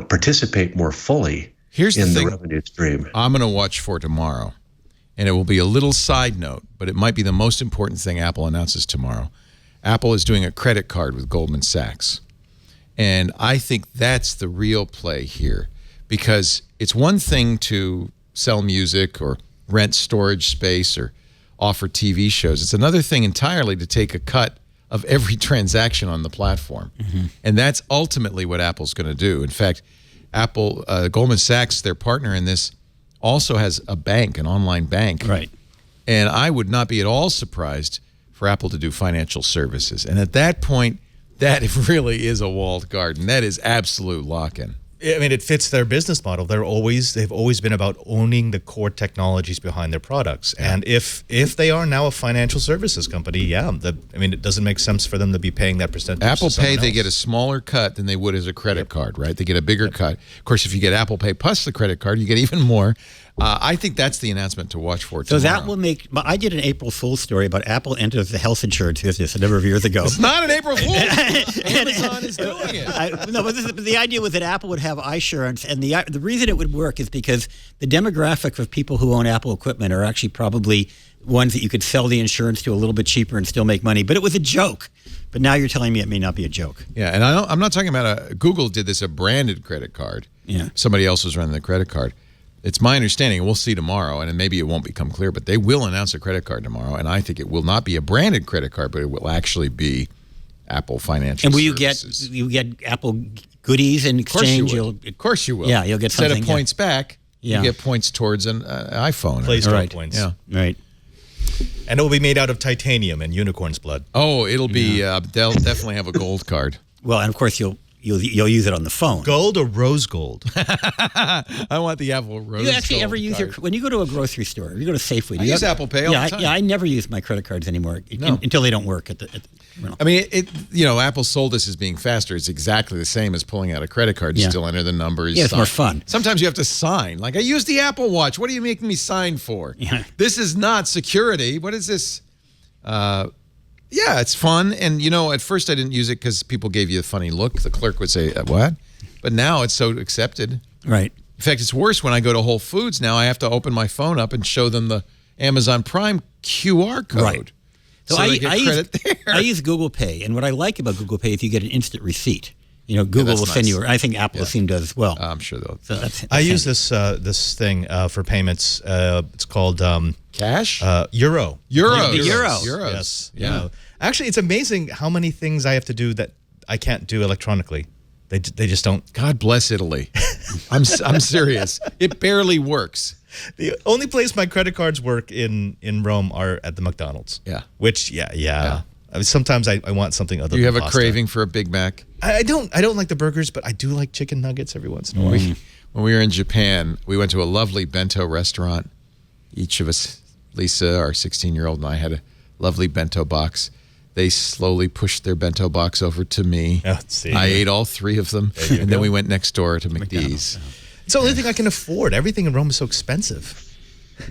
participate more fully Here's in the the thing revenue stream. I'm going to watch for tomorrow, and it will be a little side note, but it might be the most important thing Apple announces tomorrow. Apple is doing a credit card with Goldman Sachs, and I think that's the real play here, because it's one thing to sell music or rent storage space or offer TV shows. It's another thing entirely to take a cut of every transaction on the platform. And that's ultimately what Apple's going to do. In fact, Apple, Goldman Sachs, their partner in this, also has a bank, an online bank. Right. And I would not be at all surprised for Apple to do financial services. And at that point, that really is a walled garden. That is absolute lock-in. I mean, it fits their business model. They've always been about owning the core technologies behind their products. And if they are now a financial services company, it doesn't make sense for them to be paying that percentage. Apple to someone Pay, they else. get a smaller cut than they would as a credit card, right? They get a bigger cut. Of course, if you get Apple Pay plus the credit card, you get even more. I think that's the announcement to watch for tomorrow. So that will make. I did an April Fool's story about Apple enters the health insurance business a number of years ago. It's not an April Fool's. Amazon is doing it. But the idea was that Apple would have iSurance, and the reason it would work is because the demographic of people who own Apple equipment are actually probably ones that you could sell the insurance to a little bit cheaper and still make money. But it was a joke. But now you're telling me it may not be a joke. Yeah, and I'm not talking about Google did this, a branded credit card. Yeah. Somebody else was running the credit card. It's my understanding, and we'll see tomorrow, and maybe it won't become clear, but they will announce a credit card tomorrow, and I think it will not be a branded credit card, but it will actually be Apple Financial And will Services. you get Apple goodies in exchange? Of course you will. Yeah, you'll get something. Instead of points back, Yeah. you get points towards an iPhone. Play Store Right. points. Yeah. Right. And it will be made out of titanium and unicorn's blood. Oh, it'll be. They'll definitely have a gold card. Well, and of course you'll use it on the phone. Gold or rose gold? I want the Apple Rose. Do you actually Gold ever use card. when you go to a grocery store? You go to Safeway. Do I you use ever- Apple Pay all the time. I never use my credit cards anymore until they don't work at the I mean, Apple sold this as being faster. It's exactly the same as pulling out a credit card. You Yeah. still enter the numbers. Yeah, it's sign. more fun. Sometimes you have to sign. Like, I use the Apple Watch. What are you making me sign for? Yeah. This is not security. What is this? Yeah, it's fun. And, at first I didn't use it because people gave you a funny look. The clerk would say, what? But now it's so accepted. Right. In fact, it's worse when I go to Whole Foods now. I have to open my phone up and show them the Amazon Prime QR code. Right. So they get credit there. I use Google Pay, and what I like about Google Pay is you get an instant receipt. Google that's will send nice. you. I think Apple soon does as well. I'm sure they'll. So that's I use handy. this thing for payments. It's called Cash? Euro. Euros. The euro. Euros. Yes. Yeah. Actually, it's amazing how many things I have to do that I can't do electronically. They just don't. God bless Italy. I'm serious. It barely works. The only place my credit cards work in Rome are at the McDonald's. Yeah. Which I mean, sometimes I want something other. You than have a pasta. craving for a Big Mac? I don't like the burgers, but I do like chicken nuggets every once in a while. When we were in Japan, we went to a lovely bento restaurant. Each of us, Lisa, our 16-year-old, and I had a lovely bento box. They slowly pushed their bento box over to me. Oh, see. I ate all 3 of them, you and go. then we went next door to McD's. It's the only thing I can afford. Everything in Rome is so expensive.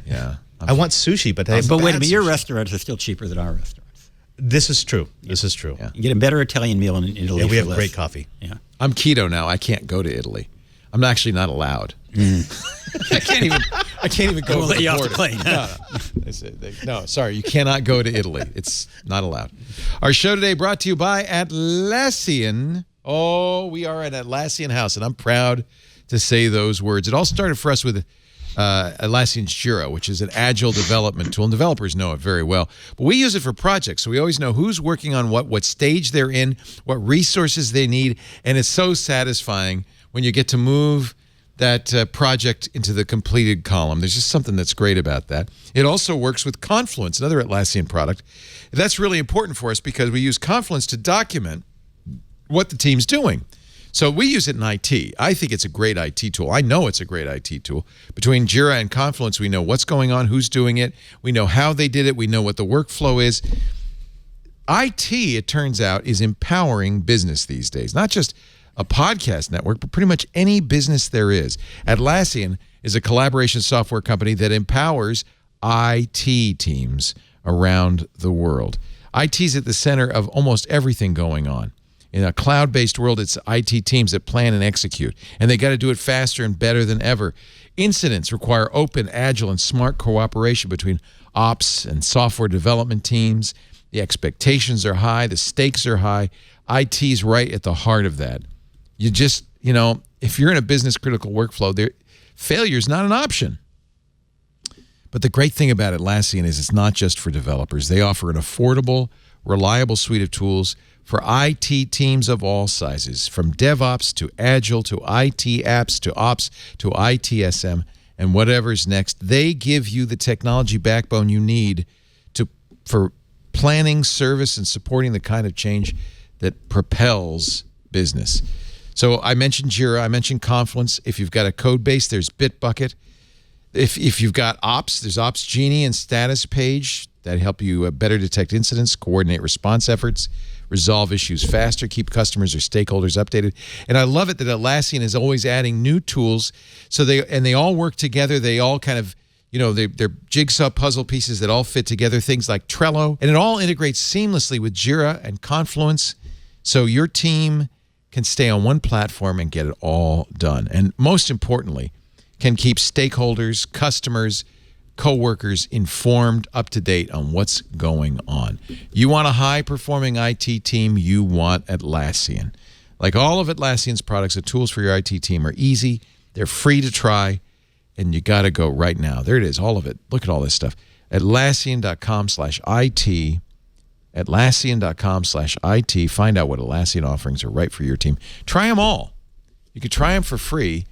Yeah. I want sushi, but they have But wait a bad minute, your sushi. restaurants are still cheaper than our restaurants. This is true. This is true. Yeah. You get a better Italian meal in Italy. Yeah, we for have less. great coffee. Yeah. I'm keto now. I can't go to Italy. I'm actually not allowed. I can't even go We'll over let you the off the border. plane. No, sorry, you cannot go to Italy. It's not allowed. Our show today brought to you by Atlassian. Oh, we are at Atlassian House, and I'm proud to say those words. It all started for us with Atlassian's Jira, which is an agile development tool, and developers know it very well. But we use it for projects, so we always know who's working on what stage they're in, what resources they need, and it's so satisfying when you get to move that project into the completed column. There's just something that's great about that. It also works with Confluence, another Atlassian product. That's really important for us because we use Confluence to document what the team's doing. So we use it in IT. I think it's a great IT tool. I know it's a great IT tool. Between Jira and Confluence, we know what's going on, who's doing it. We know how they did it. We know what the workflow is. IT, it turns out, is empowering business these days. Not just a podcast network, but pretty much any business there is. Atlassian is a collaboration software company that empowers IT teams around the world. IT's at the center of almost everything going on. In a cloud-based world, it's IT teams that plan and execute, and they got to do it faster and better than ever. Incidents require open, agile, and smart cooperation between ops and software development teams. The expectations are high. The stakes are high. IT's right at the heart of that. You just, if you're in a business-critical workflow, failure is not an option. But the great thing about Atlassian is it's not just for developers. They offer an affordable, reliable suite of tools for IT teams of all sizes, from DevOps to Agile to IT apps to Ops to ITSM and whatever's next. They give you the technology backbone you need for planning, service, and supporting the kind of change that propels business. So I mentioned Jira, I mentioned Confluence. If you've got a code base, there's Bitbucket. If you've got Ops, there's Ops Genie and Status Page that help you better detect incidents, coordinate response efforts, resolve issues faster, keep customers or stakeholders updated. And I love it that Atlassian is always adding new tools. So they all work together. They all kind of, they're jigsaw puzzle pieces that all fit together, things like Trello. And it all integrates seamlessly with Jira and Confluence. So your team can stay on one platform and get it all done. And most importantly, can keep stakeholders, customers, coworkers informed, up to date on what's going on. You want a high-performing IT team, you want Atlassian. Like all of Atlassian's products, the tools for your IT team are easy, they're free to try, and you got to go right now. There it is, all of it. Look at all this stuff. Atlassian.com/IT. Atlassian.com/IT. Find out what Atlassian offerings are right for your team. Try them all. You can try them for free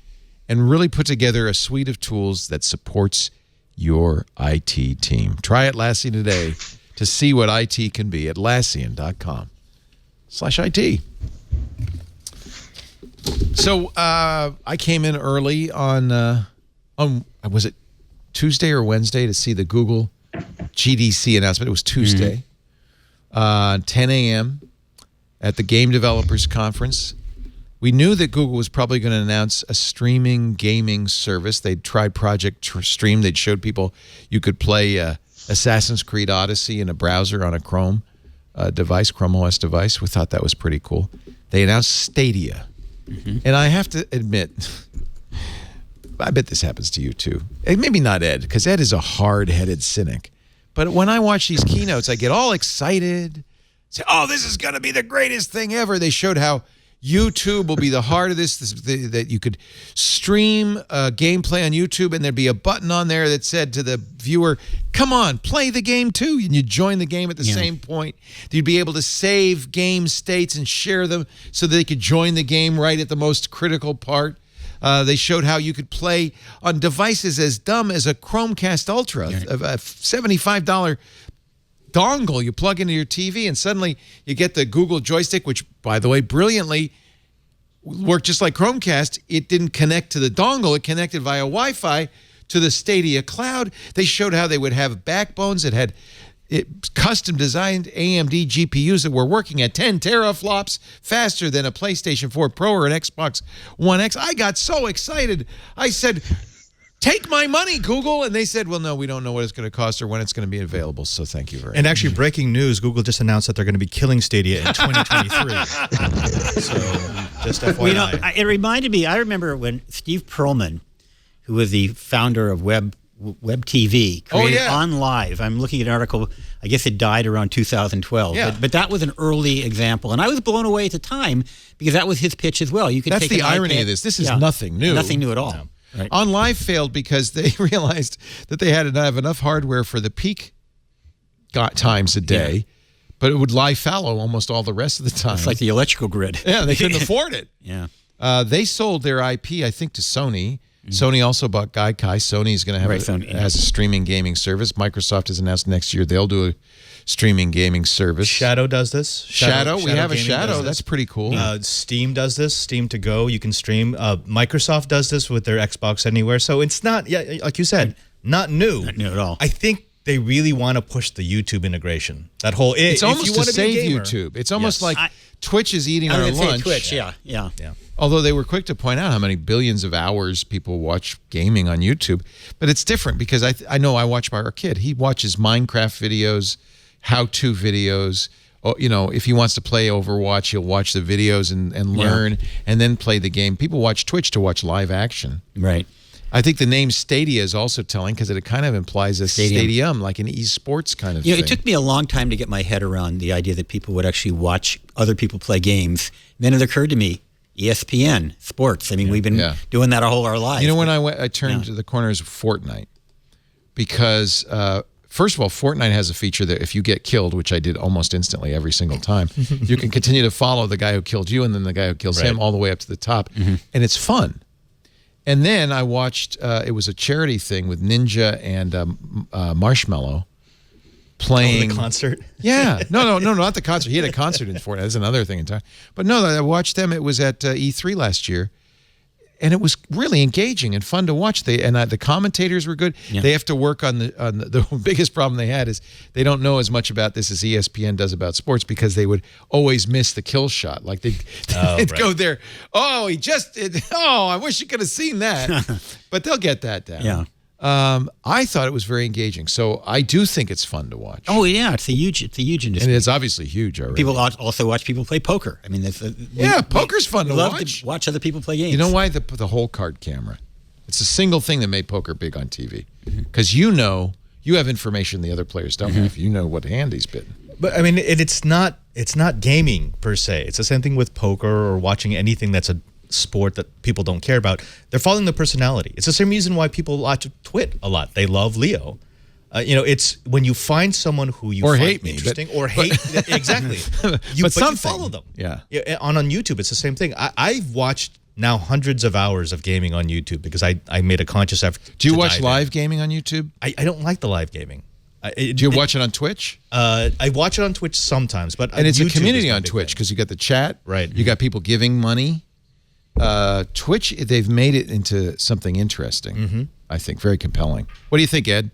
and really put together a suite of tools that supports your IT team. Try Atlassian today to see what IT can be. Atlassian.com/IT. So I came in early on was it Tuesday or Wednesday to see the Google GDC announcement. It was Tuesday, 10 a.m. at the Game Developers Conference. We knew that Google was probably going to announce a streaming gaming service. They'd tried Project Stream. They'd showed people you could play Assassin's Creed Odyssey in a browser on a Chrome device, Chrome OS device. We thought that was pretty cool. They announced Stadia. And I have to admit, I bet this happens to you too. And maybe not Ed, because Ed is a hard-headed cynic. But when I watch these keynotes, I get all excited. Say, oh, this is going to be the greatest thing ever. They showed how YouTube will be the heart of this, that you could stream gameplay on YouTube, and there'd be a button on there that said to the viewer, come on, play the game too. And you join the game at the same point. You'd be able to save game states and share them so that they could join the game right at the most critical part. They showed how you could play on devices as dumb as a Chromecast Ultra, a $75 dongle you plug into your TV, and suddenly you get the Google joystick, which, by the way, brilliantly worked just like Chromecast. It didn't connect to the dongle. It connected via Wi-Fi to the Stadia cloud. They showed how they would have backbones that had custom-designed AMD GPUs that were working at 10 teraflops faster than a PlayStation 4 Pro or an Xbox One X. I got so excited. I said, take my money, Google. And they said, well, no, we don't know what it's going to cost or when it's going to be available, so thank you very much. And actually, breaking news, Google just announced that they're going to be killing Stadia in 2023. So, just FYI. It reminded me, I remember when Steve Perlman, who was the founder of Web TV, created OnLive. I'm looking at an article, I guess it died around 2012. Yeah. But that was an early example. And I was blown away at the time because that was his pitch as well. You could That's take the an irony iPad, of this. This is nothing new. Nothing new at all. No. Right. OnLive failed because they realized that they had to have enough hardware for the peak times a day, but it would lie fallow almost all the rest of the time. It's like the electrical grid. Yeah, they couldn't afford it. Yeah. They sold their IP, I think, to Sony. Sony also bought Gaikai. Sony is going to have has a streaming gaming service. Microsoft has announced next year they'll do a streaming gaming service. Shadow does this. Shadow we have a Gaming Shadow. does this. That's pretty cool. Steam does this. Steam to go. You can stream. Microsoft does this with their Xbox Anywhere. So it's not, like you said, not new. Not new at all. I think they really want to push the YouTube integration. That whole it's almost if you to want to be a save gamer, YouTube. It's almost Yes. like Twitch is eating I our was gonna say lunch. Twitch, yeah. Although they were quick to point out how many billions of hours people watch gaming on YouTube. But it's different because I know I watch our kid. He watches Minecraft videos, how-to videos. You know, if he wants to play Overwatch, he'll watch the videos and learn and then play the game. People watch Twitch to watch live action. Right. I think the name Stadia is also telling because it kind of implies a stadium, like an esports kind of thing. It took me a long time to get my head around the idea that people would actually watch other people play games. Then it occurred to me, ESPN, sports. I mean, we've been doing that our lives. You know, when I turned to the corners of Fortnite, because first of all, Fortnite has a feature that if you get killed, which I did almost instantly every single time, you can continue to follow the guy who killed you and then the guy who kills him all the way up to the top. And it's fun. And then I watched, it was a charity thing with Ninja and Marshmallow playing. The concert? Yeah. No, not the concert. He had a concert in Fortnite. That's another thing entirely. But no, I watched them. It was at E3 last year. And it was really engaging and fun to watch. The commentators were good. Yeah. They have to work on the biggest problem they had is they don't know as much about this as ESPN does about sports because they would always miss the kill shot. Like they'd go there. Oh, I wish you could have seen that. But they'll get that down. Yeah. I thought it was very engaging, so I do think it's fun to watch. Oh yeah, it's a huge industry, and it's obviously huge already. People also watch people play poker. I mean, poker's fun to watch. Love to watch other people play games. You know why the whole card camera? It's a single thing that made poker big on TV because you have information the other players don't have. You know what hand he's bitten. But I mean, it's not gaming per se. It's the same thing with poker or watching anything that's a sport that people don't care about. They're following the personality. It's the same reason why people watch Twit a lot. They love Leo. It's when you find someone who you find hate interesting or hate exactly. You follow them. Yeah. On YouTube, it's the same thing. I've watched now hundreds of hours of gaming on YouTube because I made a conscious effort. Do you watch live gaming on YouTube? I don't like the live gaming. Do you watch it on Twitch? I watch it on Twitch sometimes, but and it's YouTube a community on Twitch because you got the chat. Right. You got people giving money. Twitch, they've made it into something interesting. I think very compelling. What do you think, Ed?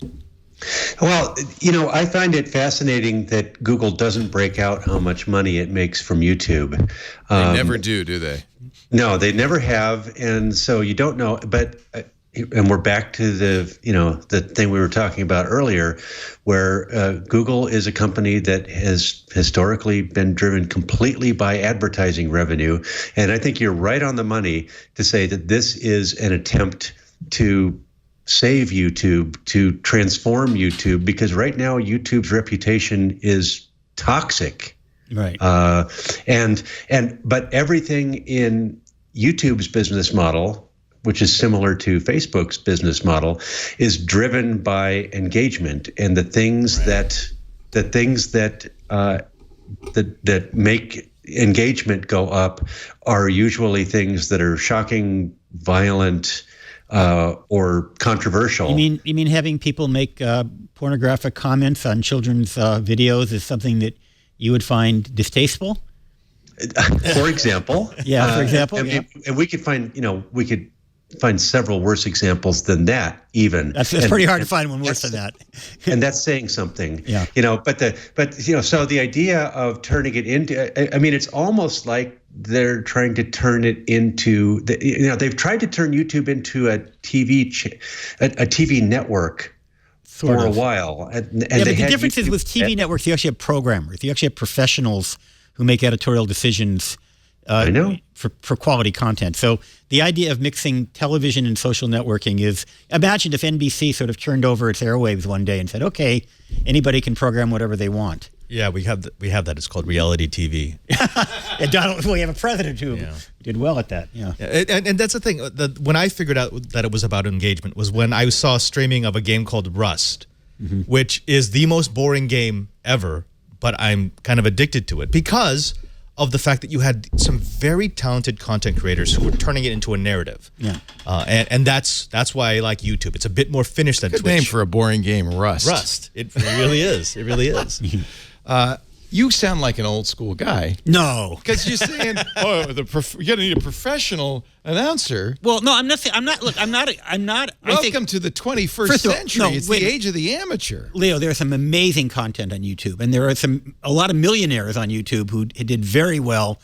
Well, I find it fascinating that Google doesn't break out how much money it makes from YouTube. They never do they? No, they never have, and so you don't know. But and we're back to the thing we were talking about earlier, where Google is a company that has historically been driven completely by advertising revenue. And I think you're right on the money to say that this is an attempt to save YouTube, to transform YouTube, because right now YouTube's reputation is toxic. Right. But everything in YouTube's business model, which is similar to Facebook's business model, is driven by engagement, and the things that make engagement go up are usually things that are shocking, violent, or controversial. You mean having people make pornographic comments on children's videos is something that you would find distasteful? For example. Yeah. For example. And we could find several worse examples than that even. That's pretty hard to find one worse than that. And that's saying something. Yeah. So the idea of turning it into, I mean, it's almost like they're trying to turn it into they've tried to turn YouTube into a TV network for a while. And but the difference is with TV networks, you actually have programmers. You actually have professionals who make editorial decisions I know. For quality content. So the idea of mixing television and social networking is, imagine if NBC sort of turned over its airwaves one day and said, okay, anybody can program whatever they want. Yeah, we have that. It's called reality TV. We have a president who did well at that. Yeah, and that's the thing. When I figured out that it was about engagement was when I saw streaming of a game called Rust, which is the most boring game ever, but I'm kind of addicted to it because of the fact that you had some very talented content creators who were turning it into a narrative. Yeah. And that's why I like YouTube. It's a bit more finished than Good Twitch. name for a boring game, Rust. Rust. It really is. It really is. You sound like an old school guy. No, because you're saying, "Oh, you're gonna need a professional announcer." Well, no, I'm not saying. I'm not. Look, I'm not. Welcome to the 21st century. It's the age of the amateur. Leo, there's some amazing content on YouTube, and there are a lot of millionaires on YouTube who did very well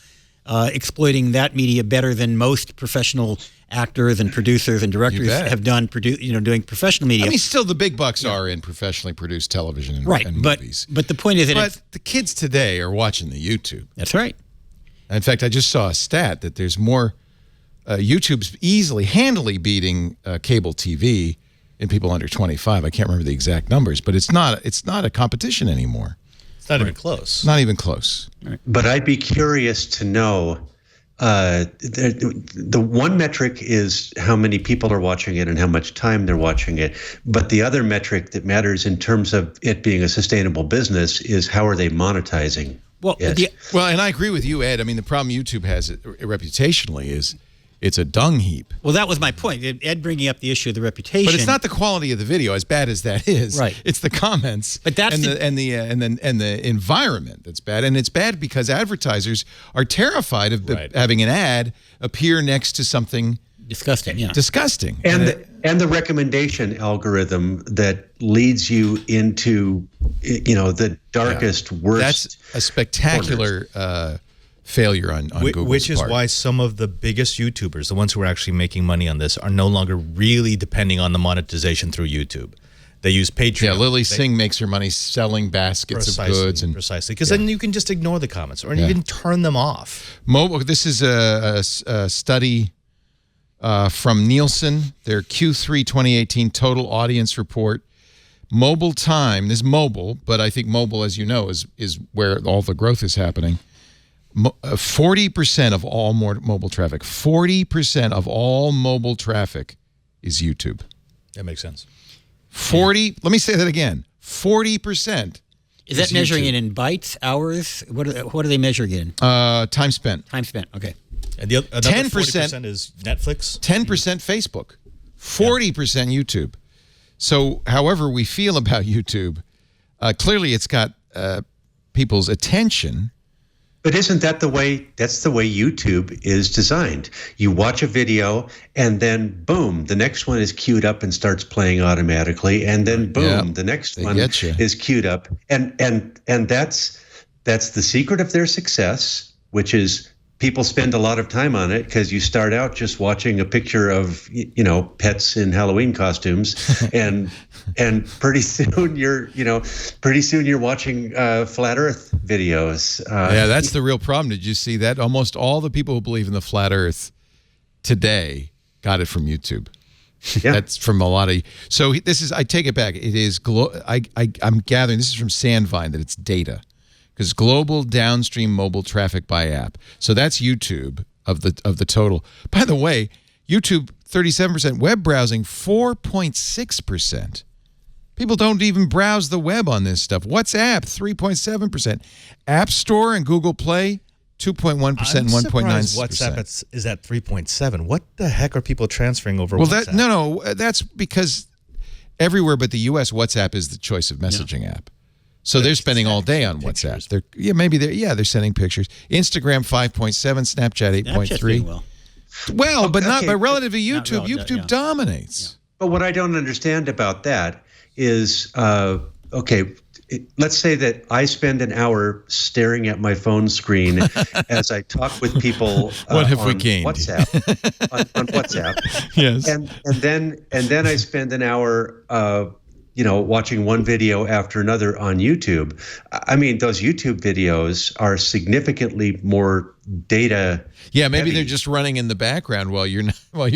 exploiting that media better than most professional actors and producers and directors have done, doing professional media. I mean, still the big bucks are in professionally produced television and, and movies. But the point is that the kids today are watching the YouTube. That's right. In fact, I just saw a stat that there's more YouTube's handily beating cable TV in people under 25. I can't remember the exact numbers, but it's not a competition anymore. It's not even close. Not even close. Right. But I'd be curious to know. The one metric is how many people are watching it and how much time they're watching it. But the other metric that matters in terms of it being a sustainable business is how are they monetizing it? Well, and I agree with you, Ed. I mean, the problem YouTube has reputationally is it's a dung heap. Well, that was my point. Ed bringing up the issue of the reputation. But it's not the quality of the video, as bad as that is. Right. It's the comments. But that's and the environment that's bad. And it's bad because advertisers are terrified of having an ad appear next to something disgusting. Yeah. Disgusting. And the recommendation algorithm that leads you into the darkest, worst. That's a spectacular failure on Google's which is part. why some of the biggest YouTubers, the ones who are actually making money on this, are no longer really depending on the monetization through YouTube. They use Patreon. Yeah, Lily Singh makes her money selling baskets of goods. Precisely, because then you can just ignore the comments or even turn them off. This is a study from Nielsen, their Q3 2018 total audience report. Mobile time, this is mobile, but I think mobile, as you know, is where all the growth is happening. 40% of all mobile traffic. 40% of all mobile traffic is YouTube. That makes sense. 40. Let me say that again. 40%. Is that measuring it in bytes, hours? What are they measuring it in? Time spent. Time spent. Okay. And the other 40% is Netflix. 10% Facebook. 40% YouTube. So, however we feel about YouTube, clearly it's got people's attention. But isn't that that's the way YouTube is designed? You watch a video and then boom, the next one is queued up and starts playing automatically. And then boom, the next one is queued up. And that's the secret of their success, which is people spend a lot of time on it because you start out just watching a picture of, pets in Halloween costumes and pretty soon you're watching flat earth videos. That's the real problem. Did you see that? Almost all the people who believe in the flat earth today got it from YouTube. Yeah. That's from a lot of. So I take it back. It is, I'm gathering, this is from Sandvine, that it's data. Because global downstream mobile traffic by app. So that's YouTube of the total. By the way, YouTube 37%, web browsing 4.6%. People don't even browse the web on this stuff. WhatsApp 3.7%. App Store and Google Play 2.1% and 1.9%. WhatsApp is at 3.7. What the heck are people transferring over WhatsApp? That's because everywhere but the U.S. WhatsApp is the choice of messaging app. So they're spending all day on WhatsApp. They're sending pictures. Instagram 5.7, Snapchat 8.3. But relative to YouTube, YouTube dominates. But what I don't understand about that is, let's say that I spend an hour staring at my phone screen as I talk with people what have on we gained? WhatsApp. on WhatsApp. Yes. And then I spend an hour watching one video after another on YouTube. I mean, those YouTube videos are significantly more data. Yeah, maybe heavy. they're just running in the background while you're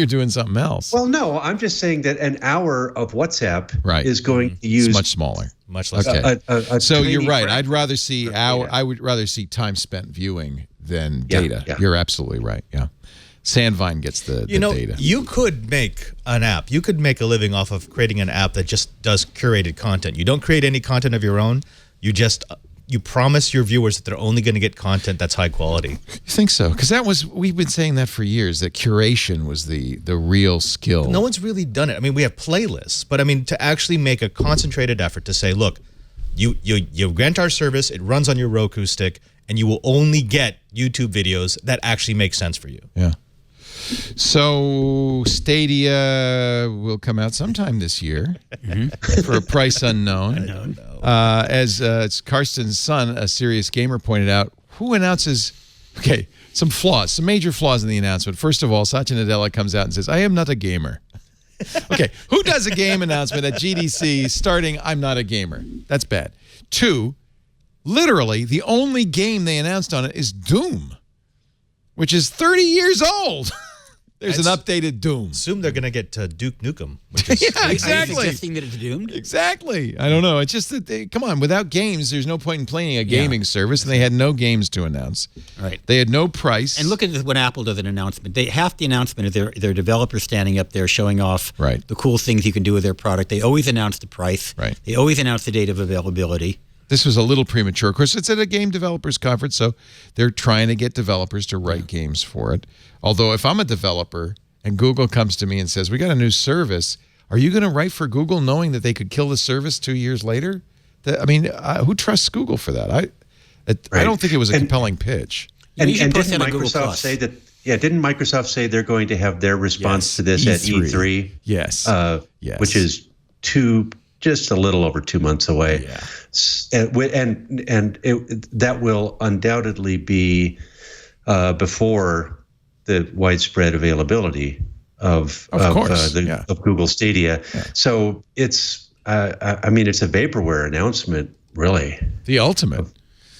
doing something else. Well, no, I'm just saying that an hour of WhatsApp is going to use it's much smaller, much less. Okay, so you're right. I would rather see time spent viewing than data. Yeah. You're absolutely right. Yeah. Sandvine gets the data. You could make an app. You could make a living off of creating an app that just does curated content. You don't create any content of your own. You promise your viewers that they're only going to get content that's high quality. You think so? Because we've been saying that for years, that curation was the real skill. No one's really done it. I mean, we have playlists, but I mean, to actually make a concentrated effort to say, look, you rent our service, it runs on your Roku stick, and you will only get YouTube videos that actually make sense for you. Yeah. So Stadia will come out sometime this year for a price unknown. As Karsten's son, a serious gamer, pointed out, who announces... Okay, some flaws, some major flaws in the announcement. First of all, Satya Nadella comes out and says, I am not a gamer. Okay, who does a game announcement at GDC starting, I'm not a gamer? That's bad. 2, literally, the only game they announced on it is Doom, which is 30 years old. There's an updated Doom. Assume they're going to get Duke Nukem. Yeah, exactly. Are you suggesting that it's doomed? Exactly. I don't know. It's just that, come on, without games, there's no point in playing a gaming service, and they had no games to announce. Right. They had no price. And look at when Apple does an announcement. Half the announcement is their developers standing up there showing off the cool things you can do with their product. They always announce the price. Right. They always announce the date of availability. This was a little premature. Of course, it's at a game developers conference, so they're trying to get developers to write games for it. Although if I'm a developer and Google comes to me and says, we got a new service, are you going to write for Google knowing that they could kill the service 2 years later? Who trusts Google for that? I don't think it was a compelling pitch. And didn't Microsoft say that? Yeah, didn't Microsoft say they're going to have their response to this at E3? Yes. Yes. Which is just a little over 2 months away. Yeah. That will undoubtedly be before the widespread availability of Google Stadia. Yeah. So it's it's a vaporware announcement, really. The ultimate.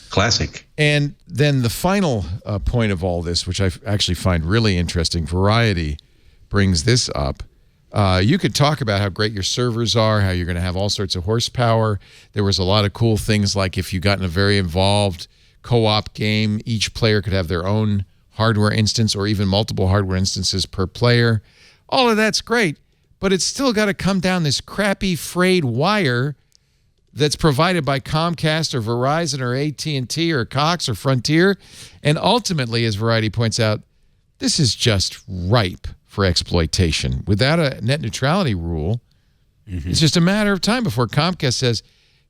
Classic. And then the final point of all this, which I actually find really interesting, Variety brings this up. You could talk about how great your servers are, how you're going to have all sorts of horsepower. There was a lot of cool things like if you got in a very involved co-op game, each player could have their own hardware instance or even multiple hardware instances per player. All of that's great, but it's still got to come down this crappy frayed wire that's provided by Comcast or Verizon or AT&T or Cox or Frontier. And ultimately, as Variety points out, this is just ripe for exploitation. Without a net neutrality rule, it's just a matter of time before Comcast says,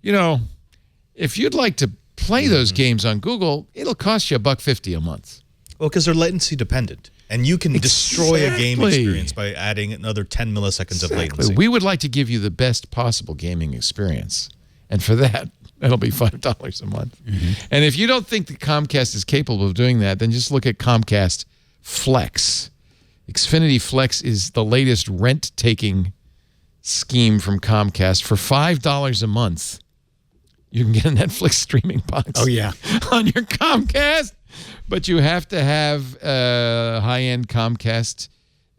if you'd like to play those games on Google, it'll cost you $1.50 a month. Well, because they're latency dependent. And you can destroy a game experience by adding another 10 milliseconds of latency. We would like to give you the best possible gaming experience. And for that, that'll be $5 a month. And if you don't think that Comcast is capable of doing that, then just look at Comcast Flex. Xfinity Flex is the latest rent-taking scheme from Comcast. For $5 a month, you can get a Netflix streaming box on your Comcast. But you have to have a high-end Comcast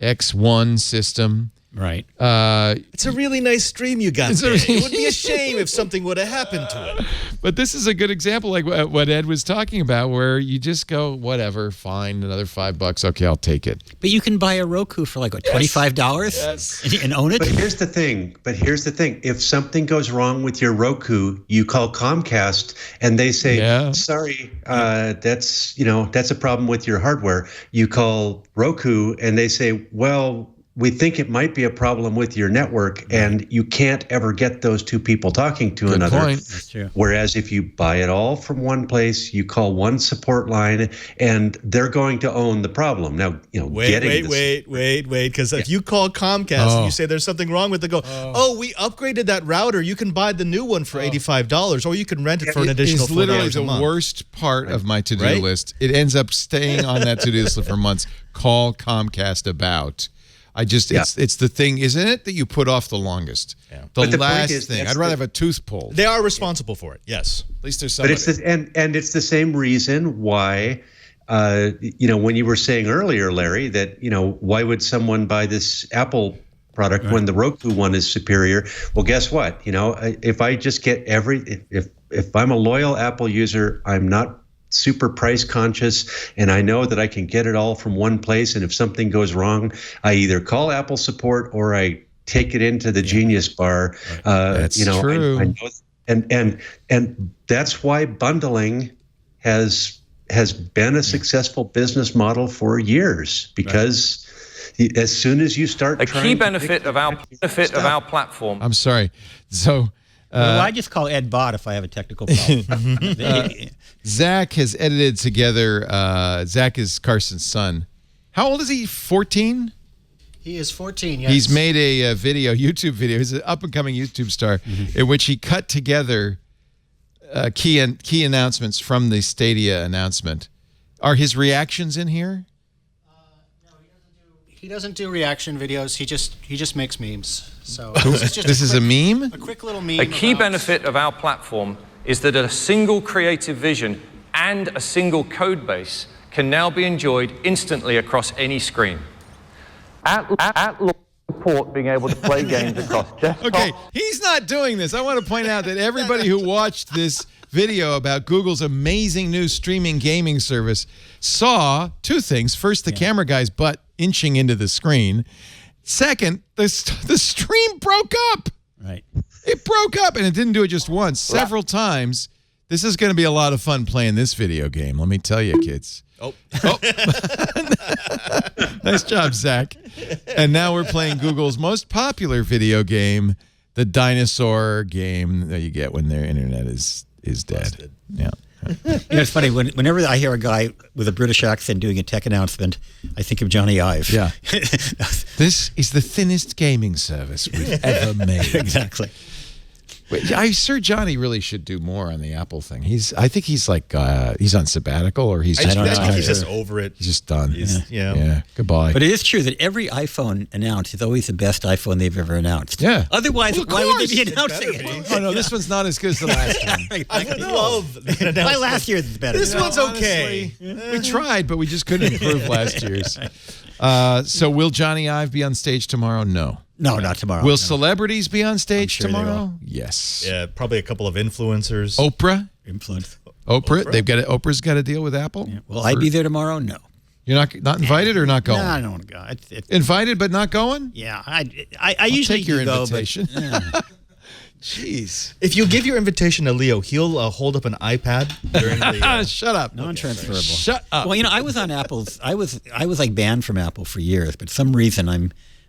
X1 system. Right. It's a really nice stream you got there. It would be a shame if something would have happened to it. But this is a good example, like what Ed was talking about, where you just go, whatever, fine, another $5. Okay, I'll take it. But you can buy a Roku for $25 and own it. But here's the thing. If something goes wrong with your Roku, you call Comcast and they say, sorry, that's a problem with your hardware. You call Roku and they say, well, we think it might be a problem with your network, and you can't ever get those two people talking to another. Point. That's true. Whereas if you buy it all from one place, you call one support line, and they're going to own the problem. Now, wait, because if you call Comcast and you say there's something wrong with it, we upgraded that router. You can buy the new one for $85, or you can rent it for an additional $4 a month. It's literally the worst part of my to-do list. It ends up staying on that to-do list for months. Call Comcast about. It's the thing, isn't it, that you put off the longest? Yeah. The last thing. I'd rather have a tooth pulled. They are responsible for it, yes. At least there's somebody. But it's the same reason why, when you were saying earlier, Larry, that, why would someone buy this Apple product when the Roku one is superior? Well, guess what? If I just get if I'm a loyal Apple user, I'm not super price conscious, and I know that I can get it all from one place, and if something goes wrong, I either call Apple support or I take it into the Genius Bar. That's true. I know, and that's why bundling has been a successful business model for years, because as soon as you start a key benefit of our platform. I'm sorry. So I just call Ed Bott if I have a technical problem. Zach has edited together. Zach is Carson's son. How old is he? 14? He is 14, yes. He's made a YouTube video. He's an up-and-coming YouTube star, in which he cut together key announcements from the Stadia announcement. Are his reactions in here? He doesn't do reaction videos. He just makes memes. So this is a meme? A quick little meme. A key benefit of our platform is that a single creative vision and a single code base can now be enjoyed instantly across any screen. At Laporte being able to play games across desktop. Okay, he's not doing this. I want to point out that everybody who watched this video about Google's amazing new streaming gaming service saw two things. First, the camera guy's butt inching into the screen. Second, the stream broke up. Right. It broke up, and it didn't do it just once, several times. This is going to be a lot of fun playing this video game, let me tell you, kids. Oh. Nice job, Zach. And now we're playing Google's most popular video game, the dinosaur game that you get when their internet is dead. Busted. Yeah. It's funny, whenever I hear a guy with a British accent doing a tech announcement, I think of Johnny Ive. Yeah. This is the thinnest gaming service we've ever made. Exactly. Sir Johnny really should do more on the Apple thing. I think he's like he's on sabbatical, or he's I think he's just over it. He's just done. Yeah. Goodbye. But it is true that every iPhone announced is always the best iPhone they've ever announced. Yeah. Otherwise, Well, why would they be course. announcing it? Oh no, this one's not as good as the last one. I love the announcement. My last year's is better. This one's okay. We tried, but we just couldn't improve last year's. So will Johnny Ive be on stage tomorrow? No. No, not tomorrow. Will celebrities be on stage sure they tomorrow? will. Yes. Yeah, probably a couple of influencers. Oprah? Influence. Oprah? Oprah's got to deal with Apple? Yeah. Will I be there tomorrow? No. You're not invited or not going? No, I don't want to go. Invited but not going? Yeah, I usually take your do invitation. Go, but, yeah. Jeez. If you give your invitation to Leo, he'll hold up an iPad during the. Shut up. Non-transferable. Shut up. Well, I was on Apple's. I was like banned from Apple for years, but for some reason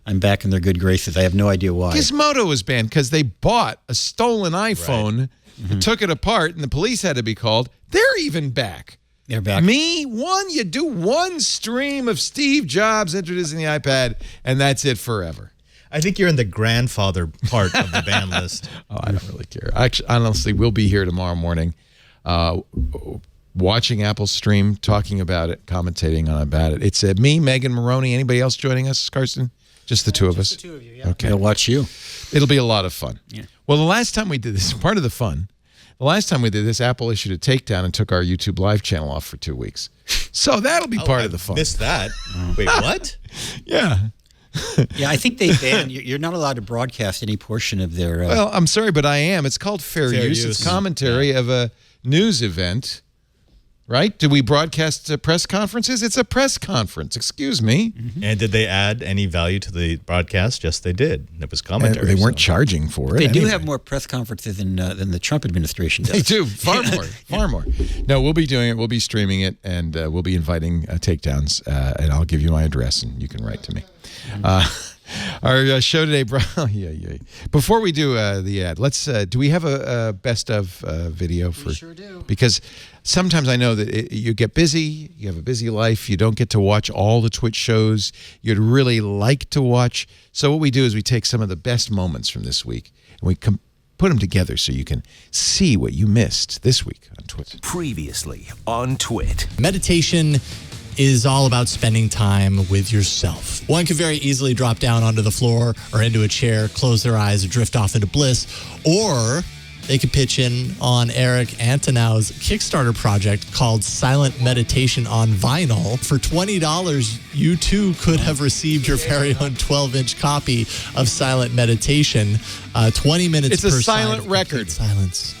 I'm back in their good graces. I have no idea why. Gizmodo was banned because they bought a stolen iPhone and took it apart, and the police had to be called. They're even back. They're back. You do one stream of Steve Jobs introducing the iPad, and that's it forever. I think you're in the grandfather part of the ban list. Oh, I don't really care. Actually, honestly, we'll be here tomorrow morning watching Apple stream, talking about it, commentating on about it. It's me, Megan Maroney. Anybody else joining us, Carson? Just the two of us? Just the two of you, yeah. Okay. I'll watch you. It'll be a lot of fun. Yeah. Well, the last time we did this, part of the fun, the last time we did this, Apple issued a takedown and took our YouTube Live channel off for 2 weeks. So that'll be part of the fun. Missed that. Wait, what? Yeah. Yeah, I think they banned. You're not allowed to broadcast any portion of their. Well, I'm sorry, but I am. It's called fair use. It's commentary of a news event. Right? Do we broadcast press conferences? It's a press conference. Excuse me. And did they add any value to the broadcast? Yes, they did. It was commentary. They weren't charging for it. They do have more press conferences than the Trump administration does. They do. Far more. Far more. No, we'll be doing it. We'll be streaming it, and we'll be inviting takedowns, and I'll give you my address, and you can write to me. Our show today, before we do the ad, let's. Do we have a best of video for? We sure do. Because sometimes I know that you get busy, you have a busy life, you don't get to watch all the Twitch shows you'd really like to watch. So what we do is we take some of the best moments from this week and we put them together so you can see what you missed this week on Twitch. Previously on Twit. Meditation is all about spending time with yourself. One could very easily drop down onto the floor or into a chair, close their eyes, and drift off into bliss, or they could pitch in on Eric Antonow's Kickstarter project called Silent Meditation on Vinyl. For $20, you too could have received your very own 12-inch copy of Silent Meditation. 20 minutes it's per a silent side. record. Silence.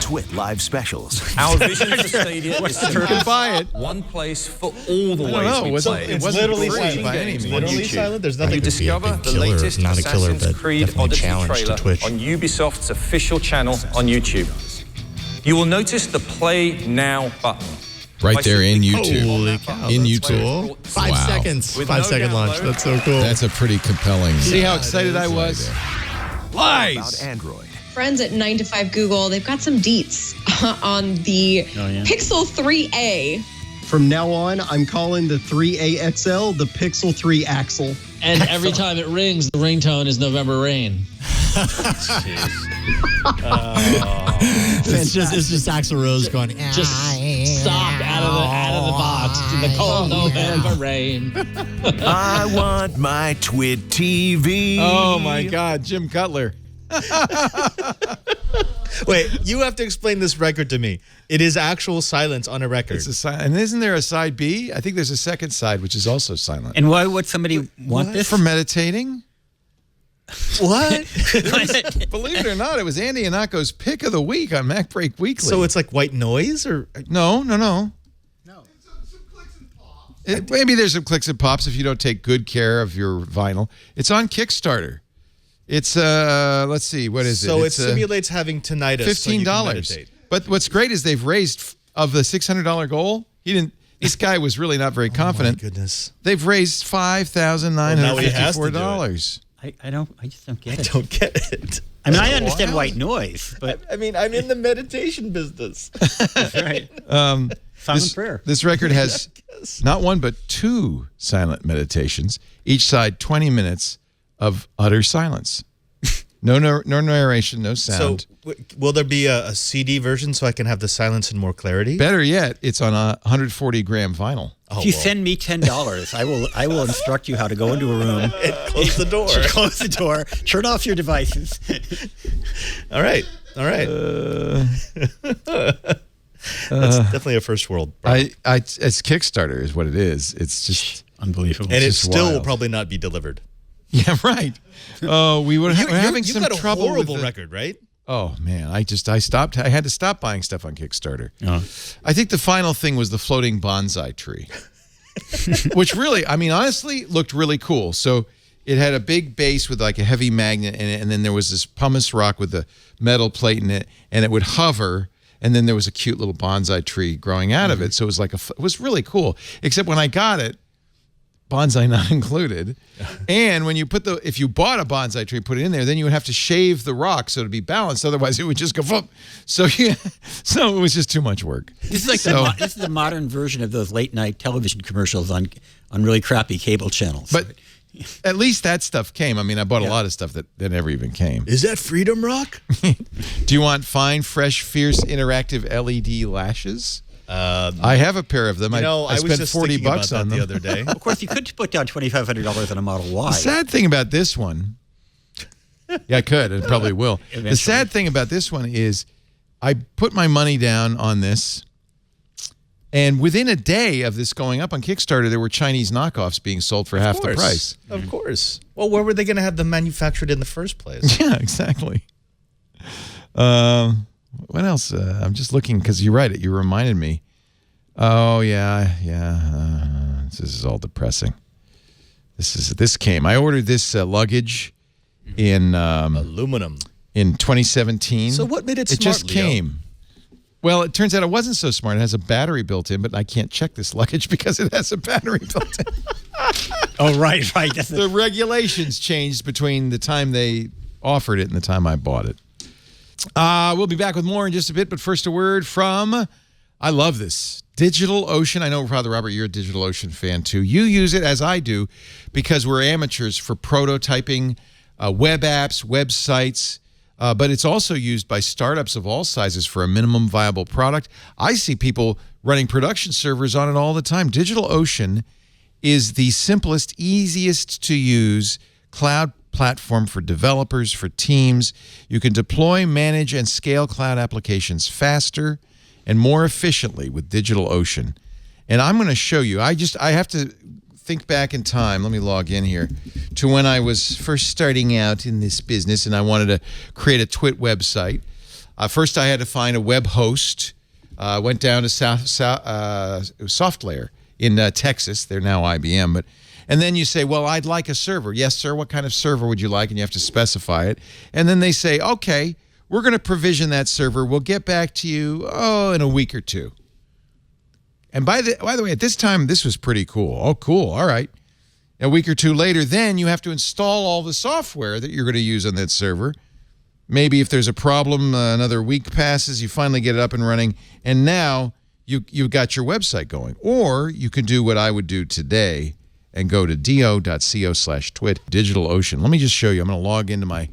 Twit Live Specials. Our vision for Stadia is to can buy it. one place for all the ways we It play. It's wasn't literally free silent. by any means. Literally silent. There's nothing You to discover big the killer, latest not a killer, Assassin's but Creed definitely Odyssey challenge to trailer Twitch. on Ubisoft's official channel on YouTube. You will notice the Play Now button. Right there in YouTube. Holy cow, In that's YouTube. cool. 5 Wow. seconds. With 5 no second launch. download. That's so cool. That's a pretty compelling. See how excited I was? About Lies! Android. Friends at 9 to 5 Google, they've got some deets on the Pixel 3a. From now on, I'm calling the 3A XL the Pixel 3 Axle. And every time it rings, the ringtone is November Rain. It's just Axl Rose going. Just sobbed out of the box in the cold November rain. I want my Twit TV. Oh my God, Jim Cutler. Wait, you have to explain this record to me. It is actual silence on a record. It's a and isn't there a side B? I think there's a second side which is also silent. And why would somebody want this? For meditating. What? Believe it or not, it was Andy Anako's pick of the week on Mac Break Weekly. So it's like white noise, or no. Maybe there's some clicks and pops if you don't take good care of your vinyl. It's on Kickstarter. It's let's see, what is it? So it simulates having tinnitus. $15. But what's great is they've raised of the $600 goal. This guy was really not very confident. Oh my goodness. They've raised $5,954. I just don't get it. I don't get it. I mean, I understand white noise, but I mean, I'm in the meditation business. That's right. Silent prayer. This record has not one but two silent meditations, each side 20 minutes of utter silence. No narration, no sound. So, will there be a CD version so I can have the silence and more clarity? Better yet, it's on a 140-gram vinyl. If you send me $10, I will instruct you how to go into a room and close the door. Close the door. Turn off your devices. All right. That's definitely a first world problem. It's Kickstarter is what it is. It's just unbelievable. And it still will probably not be delivered. Yeah, right. Oh, we're having some trouble with a horrible with record, right? Oh man, I stopped. I had to stop buying stuff on Kickstarter. Oh. I think the final thing was the floating bonsai tree, which really, I mean, honestly, looked really cool. So it had a big base with like a heavy magnet in it, and then there was this pumice rock with a metal plate in it, and it would hover. And then there was a cute little bonsai tree growing out of it. So it was like it was really cool. Except when I got it, bonsai not included. And when you if you bought a bonsai tree, put it in there, then you would have to shave the rock so to be balanced. Otherwise, it would just go boom. So so it was just too much work. This is like this is the modern version of those late night television commercials on really crappy cable channels. But at least that stuff came. I mean, I bought a lot of stuff that never even came. Is that Freedom Rock? Do you want fine, fresh, fierce, interactive LED lashes? I have a pair of them. I spent $40 on them the other day. Of course, you could put down $2,500 on a Model Y. The sad thing about this one, I could, and probably will. Eventually. The sad thing about this one is I put my money down on this, and within a day of this going up on Kickstarter, there were Chinese knockoffs being sold for half the price. Of course. Well, where were they going to have them manufactured in the first place? Yeah, exactly. What else? I'm just looking because you're right. You reminded me. Oh yeah. This is all depressing. This came. I ordered this luggage in aluminum in 2017. So what made it smart? It just came. Well, it turns out it wasn't so smart. It has a battery built in, but I can't check this luggage because it has a battery built in. Oh, right. The regulations changed between the time they offered it and the time I bought it. We'll be back with more in just a bit, but first a word from, I love this, DigitalOcean. I know, Father Robert, you're a DigitalOcean fan too. You use it, as I do, because we're amateurs for prototyping web apps, websites, but it's also used by startups of all sizes for a minimum viable product. I see people running production servers on it all the time. DigitalOcean is the simplest, easiest to use cloud platform for developers, for teams. You can deploy, manage, and scale cloud applications faster and more efficiently with DigitalOcean. And I'm going to show you. I have to think back in time. Let me log in here to when I was first starting out in this business and I wanted to create a Twit website. First, I had to find a web host. Went down to SoftLayer in Texas. They're now IBM, and then you say, well, I'd like a server. Yes, sir. What kind of server would you like? And you have to specify it. And then they say, okay, we're going to provision that server. We'll get back to you, in a week or two. And by the way, at this time, this was pretty cool. Oh, cool. All right. A week or two later, then you have to install all the software that you're going to use on that server. Maybe if there's a problem, another week passes, you finally get it up and running, and now you've got your website going. Or you can do what I would do today and go to do.co/twit, DigitalOcean. Let me just show you. I'm going to log into my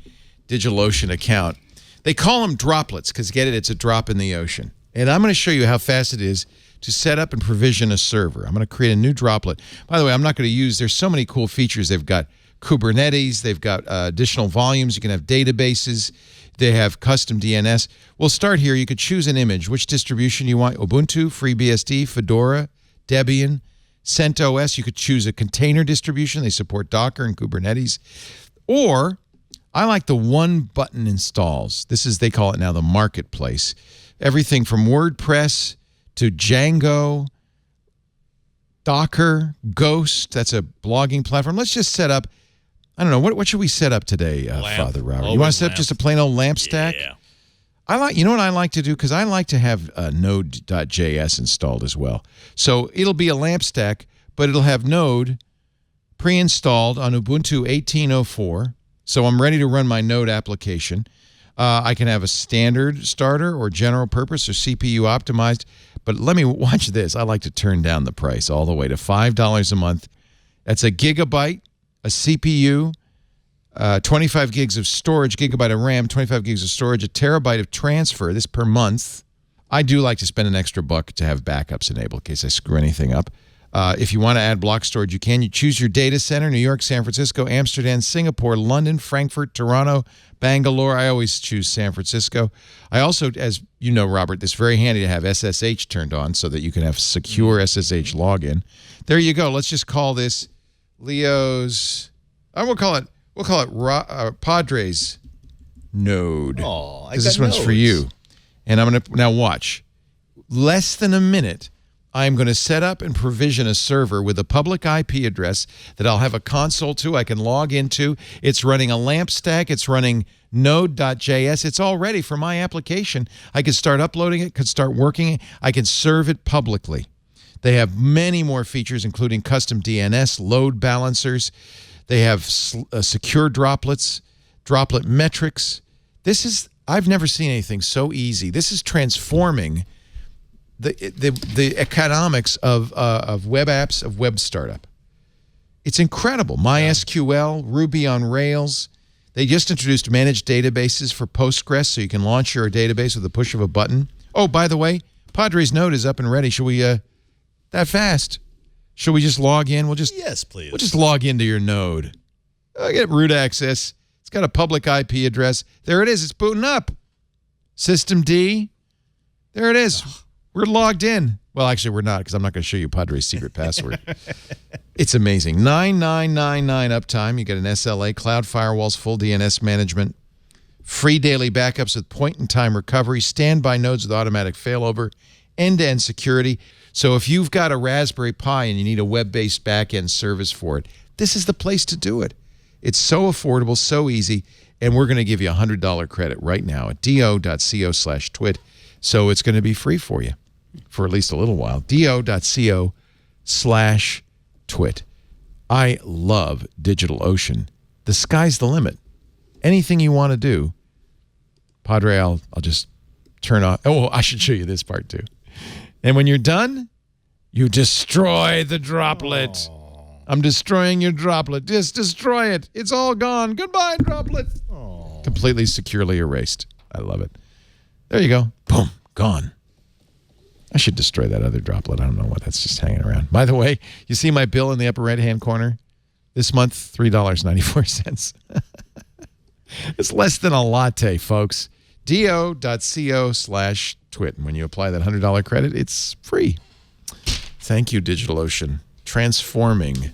DigitalOcean account. They call them droplets because, get it, it's a drop in the ocean. And I'm going to show you how fast it is to set up and provision a server. I'm going to create a new droplet. By the way, I'm not going to use, there's so many cool features. They've got Kubernetes. They've got additional volumes. You can have databases. They have custom DNS. We'll start here. You could choose an image, which distribution you want. Ubuntu, FreeBSD, Fedora, Debian, CentOS. You could choose a container distribution. They support Docker and Kubernetes. Or I like the one-button installs. This is, they call it now the marketplace. Everything from WordPress to Django, Docker, Ghost. That's a blogging platform. Let's just set up, I don't know, what should we set up today, Father Robert? You want to set up just a plain old LAMP stack? Yeah. I like, you know what I like to do? Because I like to have Node.js installed as well. So it'll be a LAMP stack, but it'll have Node pre-installed on Ubuntu 18.04. So I'm ready to run my Node application. I can have a standard starter or general purpose or CPU optimized. But let me watch this. I like to turn down the price all the way to $5 a month. That's a gigabyte, a CPU, 25 gigs of storage, gigabyte of RAM, 25 gigs of storage, a terabyte of transfer, this per month. I do like to spend an extra buck to have backups enabled in case I screw anything up. If you want to add block storage, you can. You choose your data center, New York, San Francisco, Amsterdam, Singapore, London, Frankfurt, Toronto, Bangalore. I always choose San Francisco. I also, as you know, Robert, it's very handy to have SSH turned on so that you can have secure SSH login. There you go. Let's just call this Leo's, we'll call it Padres node. Oh, because this one's for you. And I'm going to, now watch. Less than a minute, I'm going to set up and provision a server with a public IP address that I'll have a console to, I can log into. It's running a LAMP stack. It's running Node.js. It's all ready for my application. I can start uploading it, could start working it. I can serve it publicly. They have many more features, including custom DNS, load balancers. They have secure droplets, droplet metrics. This is, I've never seen anything so easy. This is transforming the economics of web apps, of web startup. It's incredible. MySQL, Ruby on Rails. They just introduced managed databases for Postgres, so you can launch your database with the push of a button. Oh, by the way, Padres Node is up and ready. Should we, that fast? Should we just log in? Yes, please. We'll just log into your node. Get root access. It's got a public IP address. There it is. It's booting up. System D. There it is. We're logged in. Well, actually, we're not because I'm not going to show you Padre's secret password. It's amazing. 9999 uptime. You get an SLA, cloud firewalls, full DNS management, free daily backups with point-in-time recovery, standby nodes with automatic failover, end-to-end security. So if you've got a Raspberry Pi and you need a web-based back-end service for it, this is the place to do it. It's so affordable, so easy, and we're going to give you a $100 credit right now at do.co/twit. So it's going to be free for you for at least a little while. do.co/twit. I love DigitalOcean. The sky's the limit. Anything you want to do, Padre, I'll just turn off. Oh, I should show you this part too. And when you're done, you destroy the droplet. I'm destroying your droplet. Just destroy it. It's all gone. Goodbye, droplet. Completely securely erased. I love it. There you go. Boom. Gone. I should destroy that other droplet. I don't know what. That's just hanging around. By the way, you see my bill in the upper right-hand corner? This month, $3.94. It's less than a latte, folks. do.co/twit. And when you apply that $100 credit, it's free. Thank you, DigitalOcean. Transforming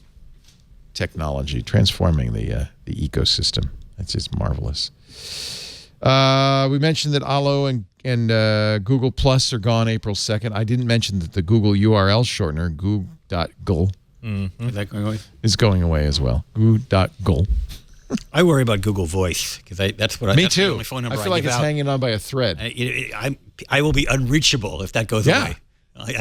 technology, transforming the ecosystem. That's just marvelous. We mentioned that Allo and Google Plus are gone April 2nd. I didn't mention that the Google URL shortener, goo.gl, Is that going away? is going away as well. Goo.gl. I worry about Google Voice because that's what Me that's the too. only phone number I feel like it's out. hanging on by a thread. I will be unreachable if that goes away.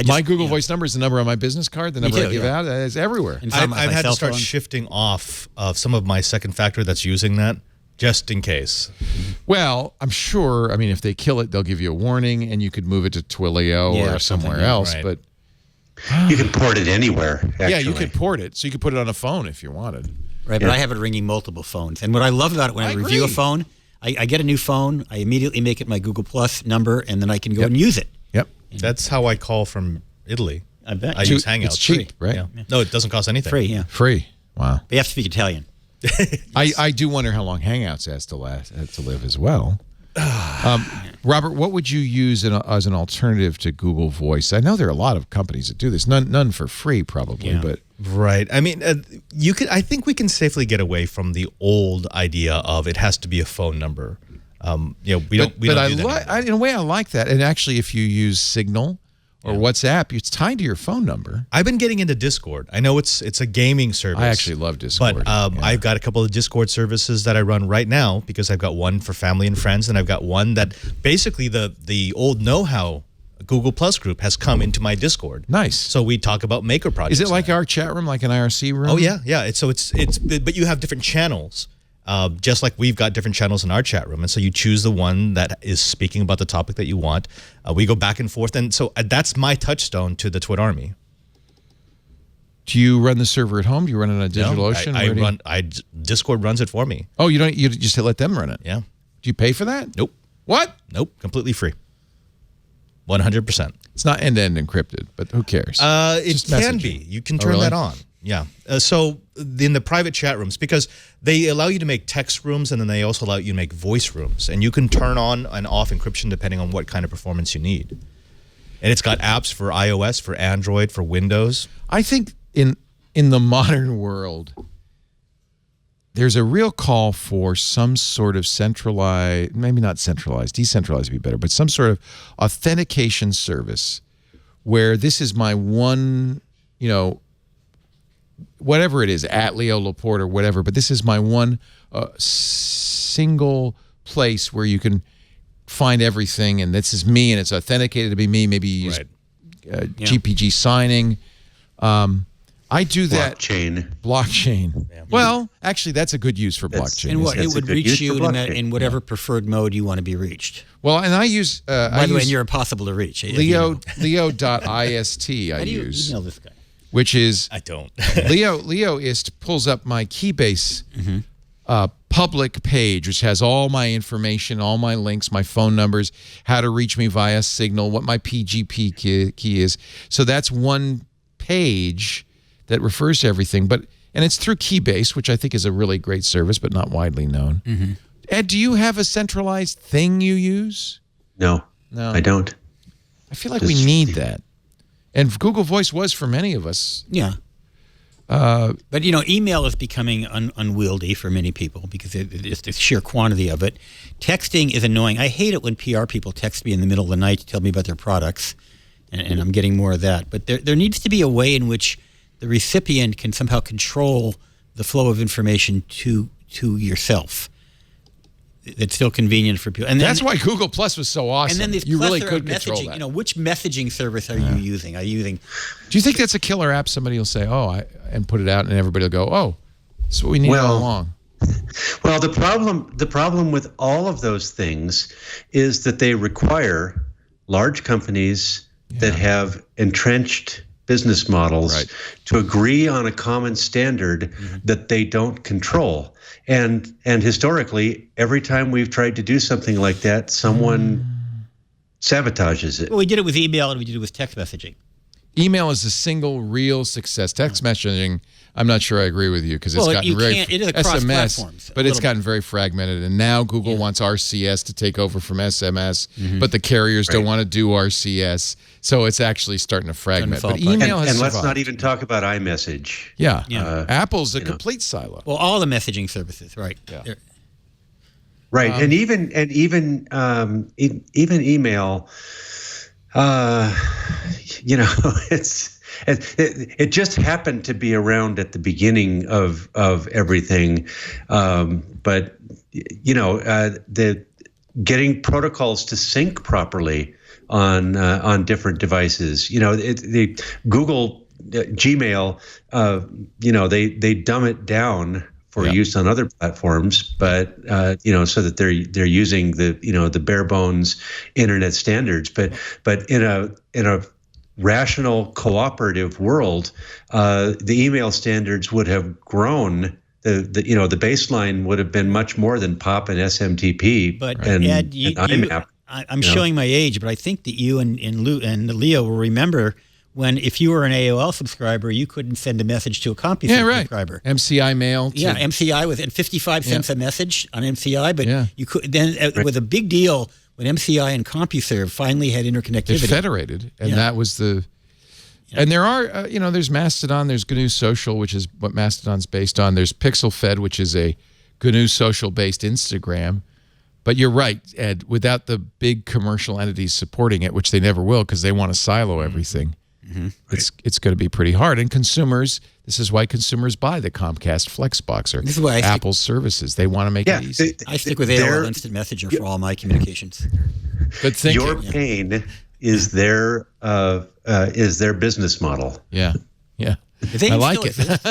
My Google Voice number is the number on my business card. The number I give out is everywhere. I've had to start shifting off of some of my second factor that's using that just in case. Well, I'm sure, I mean, if they kill it, they'll give you a warning and you could move it to Twilio or somewhere else. Right. But you can port it anywhere, actually. Yeah, you could port it. So you could put it on a phone if you wanted. Right, but I have it ringing multiple phones. And what I love about it when I review a phone, I get a new phone, I immediately make it my Google Plus number, and then I can go and use it. Yep. That's how I call from Italy. I bet. I use Hangouts. It's cheap, right? Yeah. No, it doesn't cost anything. Free, yeah. Free. Wow. But you have to speak Italian. I do wonder how long Hangouts has to live as well. Robert, what would you use as an alternative to Google Voice? I know there are a lot of companies that do this. None for free, probably, but right. I mean, you could. I think we can safely get away from the old idea of it has to be a phone number. We don't. We don't do that in a way, I like that. And actually, if you use Signal or WhatsApp, it's tied to your phone number. I've been getting into Discord. I know it's a gaming service. I actually love Discord. But I've got a couple of Discord services that I run right now because I've got one for family and friends, and I've got one that basically the old know-how Google Plus group has come into my Discord. Nice. So we talk about maker projects. Is it like our chat room, like an IRC room? Oh yeah. But you have different channels. Just like we've got different channels in our chat room. And so you choose the one that is speaking about the topic that you want. We go back and forth. And so that's my touchstone to the Twit Army. Do you run the server at home? Do you run it on a DigitalOcean? Discord runs it for me. Oh, you just let them run it? Yeah. Do you pay for that? Nope. What? Nope. Completely free. 100%. It's not end-to-end encrypted, but who cares? It can be. You can turn that on. Yeah. So in the private chat rooms, because they allow you to make text rooms, and then they also allow you to make voice rooms, and you can turn on and off encryption depending on what kind of performance you need. And it's got apps for iOS, for Android, for Windows. I think in the modern world, there's a real call for some sort of centralized, maybe not centralized, decentralized would be better, but some sort of authentication service where this is my one, whatever it is, at Leo Laporte or whatever, but this is my one single place where you can find everything, and this is me, and it's authenticated to be me. Maybe you use GPG signing. I do that. Blockchain. Yeah. Well, actually, that's a good use for blockchain. And it would reach you in whatever preferred mode you want to be reached. Well, and I use... By the way, you're impossible to reach. Leo.ist I use. How do you email this guy? Which is I don't. Leoist pulls up my Keybase public page, which has all my information, all my links, my phone numbers, how to reach me via Signal, what my PGP key is. So that's one page that refers to everything. And it's through Keybase, which I think is a really great service, but not widely known. Mm-hmm. Ed, do you have a centralized thing you use? No, I don't. I feel like we need that. And Google Voice was for many of us. Yeah. But, email is becoming unwieldy for many people because it's the sheer quantity of it. Texting is annoying. I hate it when PR people text me in the middle of the night to tell me about their products, and I'm getting more of that. But there needs to be a way in which the recipient can somehow control the flow of information to yourself. It's still convenient for people. And that's why Google Plus was so awesome. And then this you really plethora could of control messaging. that. Which messaging service are you using? Are you using? Do you think that's a killer app? Somebody will say, and put it out, and everybody will go, oh, that's what we need all along. Well, the problem with all of those things is that they require large companies that have entrenched business models to agree on a common standard that they don't control. And historically, every time we've tried to do something like that, someone sabotages it. Well, we did it with email and we did it with text messaging. Email is the single real success. Text messaging, I'm not sure I agree with you because it's gotten it is across platforms, but it's gotten very fragmented. And now Google wants RCS to take over from SMS, but the carriers don't want to do RCS. So it's actually starting to fragment. But email has and let's not even talk about iMessage. Yeah. Apple's a complete silo. Well, all the messaging services, right? Yeah. Right, and even email. It just happened to be around at the beginning of everything, but the getting protocols to sync properly on different devices. The Google Gmail, they dumb it down for use on other platforms, but so that they're using the bare bones internet standards. But in a rational cooperative world, the email standards would have grown the baseline would have been much more than POP and SMTP. But and Ed, IMAP. I'm showing my age, but I think that you and Leo will remember when, if you were an AOL subscriber, you couldn't send a message to a CompuServe subscriber. MCI mail. MCI with 55 cents a message on MCI, but you could then Right. with a big deal when MCI and CompuServe finally had interconnectivity. They federated, and that was the. And there are, there's Mastodon, there's GNU Social, which is what Mastodon's based on. There's PixelFed, which is a GNU Social-based Instagram. But you're right, Ed, without the big commercial entities supporting it, which they never will because they want to silo everything, it's going to be pretty hard. And consumers, this is why consumers buy the Comcast Flexbox or This is why Apple's services. They want to make it easy. I stick with AOL Instant Messenger for all my communications. Good thinking. Your pain is their business model. Yeah. They I like still it. exist.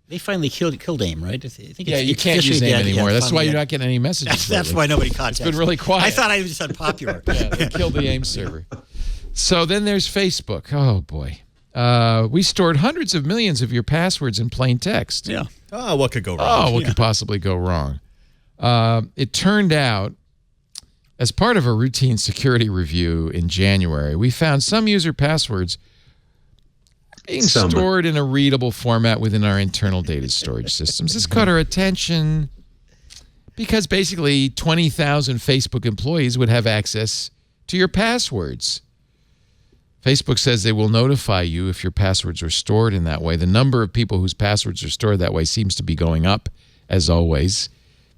They finally killed AIM, right? I think You can't use AIM anymore. That's why you're not getting any messages. That's why nobody contacts. It's been really quiet. I thought I was just unpopular. They killed the AIM server. So then there's Facebook. Oh, boy. We stored hundreds of millions of your passwords in plain text. Yeah. Oh, what could go wrong? What could possibly go wrong? It turned out, as part of a routine security review in January, we found some user passwords being stored in a readable format within our internal data storage systems. This caught our attention because basically 20,000 Facebook employees would have access to your passwords. Facebook says they will notify you if your passwords are stored in that way. The number of people whose passwords are stored that way seems to be going up, as always.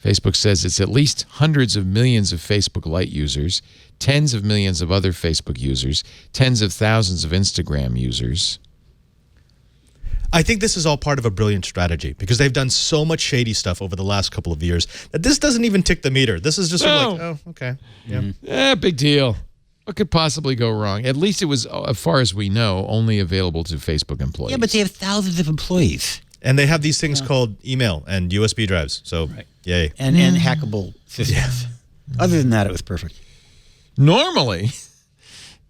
Facebook says it's at least hundreds of millions of Facebook Lite users, tens of millions of other Facebook users, tens of thousands of Instagram users. I think this is all part of a brilliant strategy because they've done so much shady stuff over the last couple of years that this doesn't even tick the meter. This is just sort of like, oh, okay. Yeah. Big deal. What could possibly go wrong? At least it was, as far as we know, only available to Facebook employees. Yeah, but they have thousands of employees. And they have these things called email and USB drives. So, yay. And hackable systems. Other than that, it was perfect. Normally,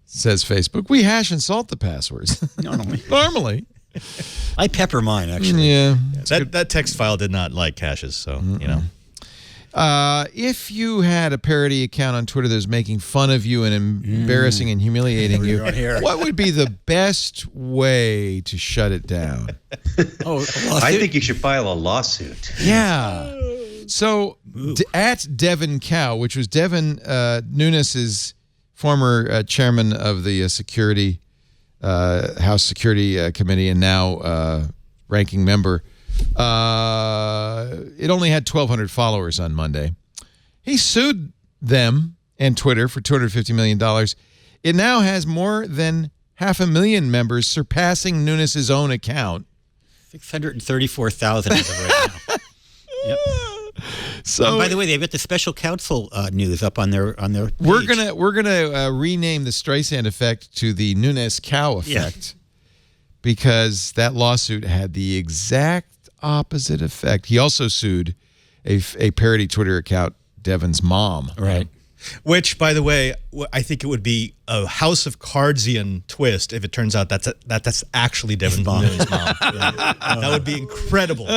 says Facebook, we hash and salt the passwords. Normally. I pepper mine, actually. Yeah. That text file did not like caches, so, If you had a parody account on Twitter that was making fun of you and embarrassing and humiliating you, what would be the best way to shut it down? I think you should file a lawsuit. Yeah. So at Devin Cow, which was Devin Nunez's former chairman of the House Security Committee and now ranking member, it only had 1,200 followers on Monday. He sued them and Twitter for $250 million. It now has more than 500,000 members, surpassing Nunez's own account. 634,000 as of right now. Yep. So, by the way, they've got the special counsel news up on their page. We're gonna rename the Streisand effect to the Nunez Cow effect because that lawsuit had the exact opposite effect. He also sued a parody Twitter account, Devin's mom. Right. Which, by the way, I think it would be a House of Cardsian twist if it turns out that's actually Devin's mom. That would be incredible.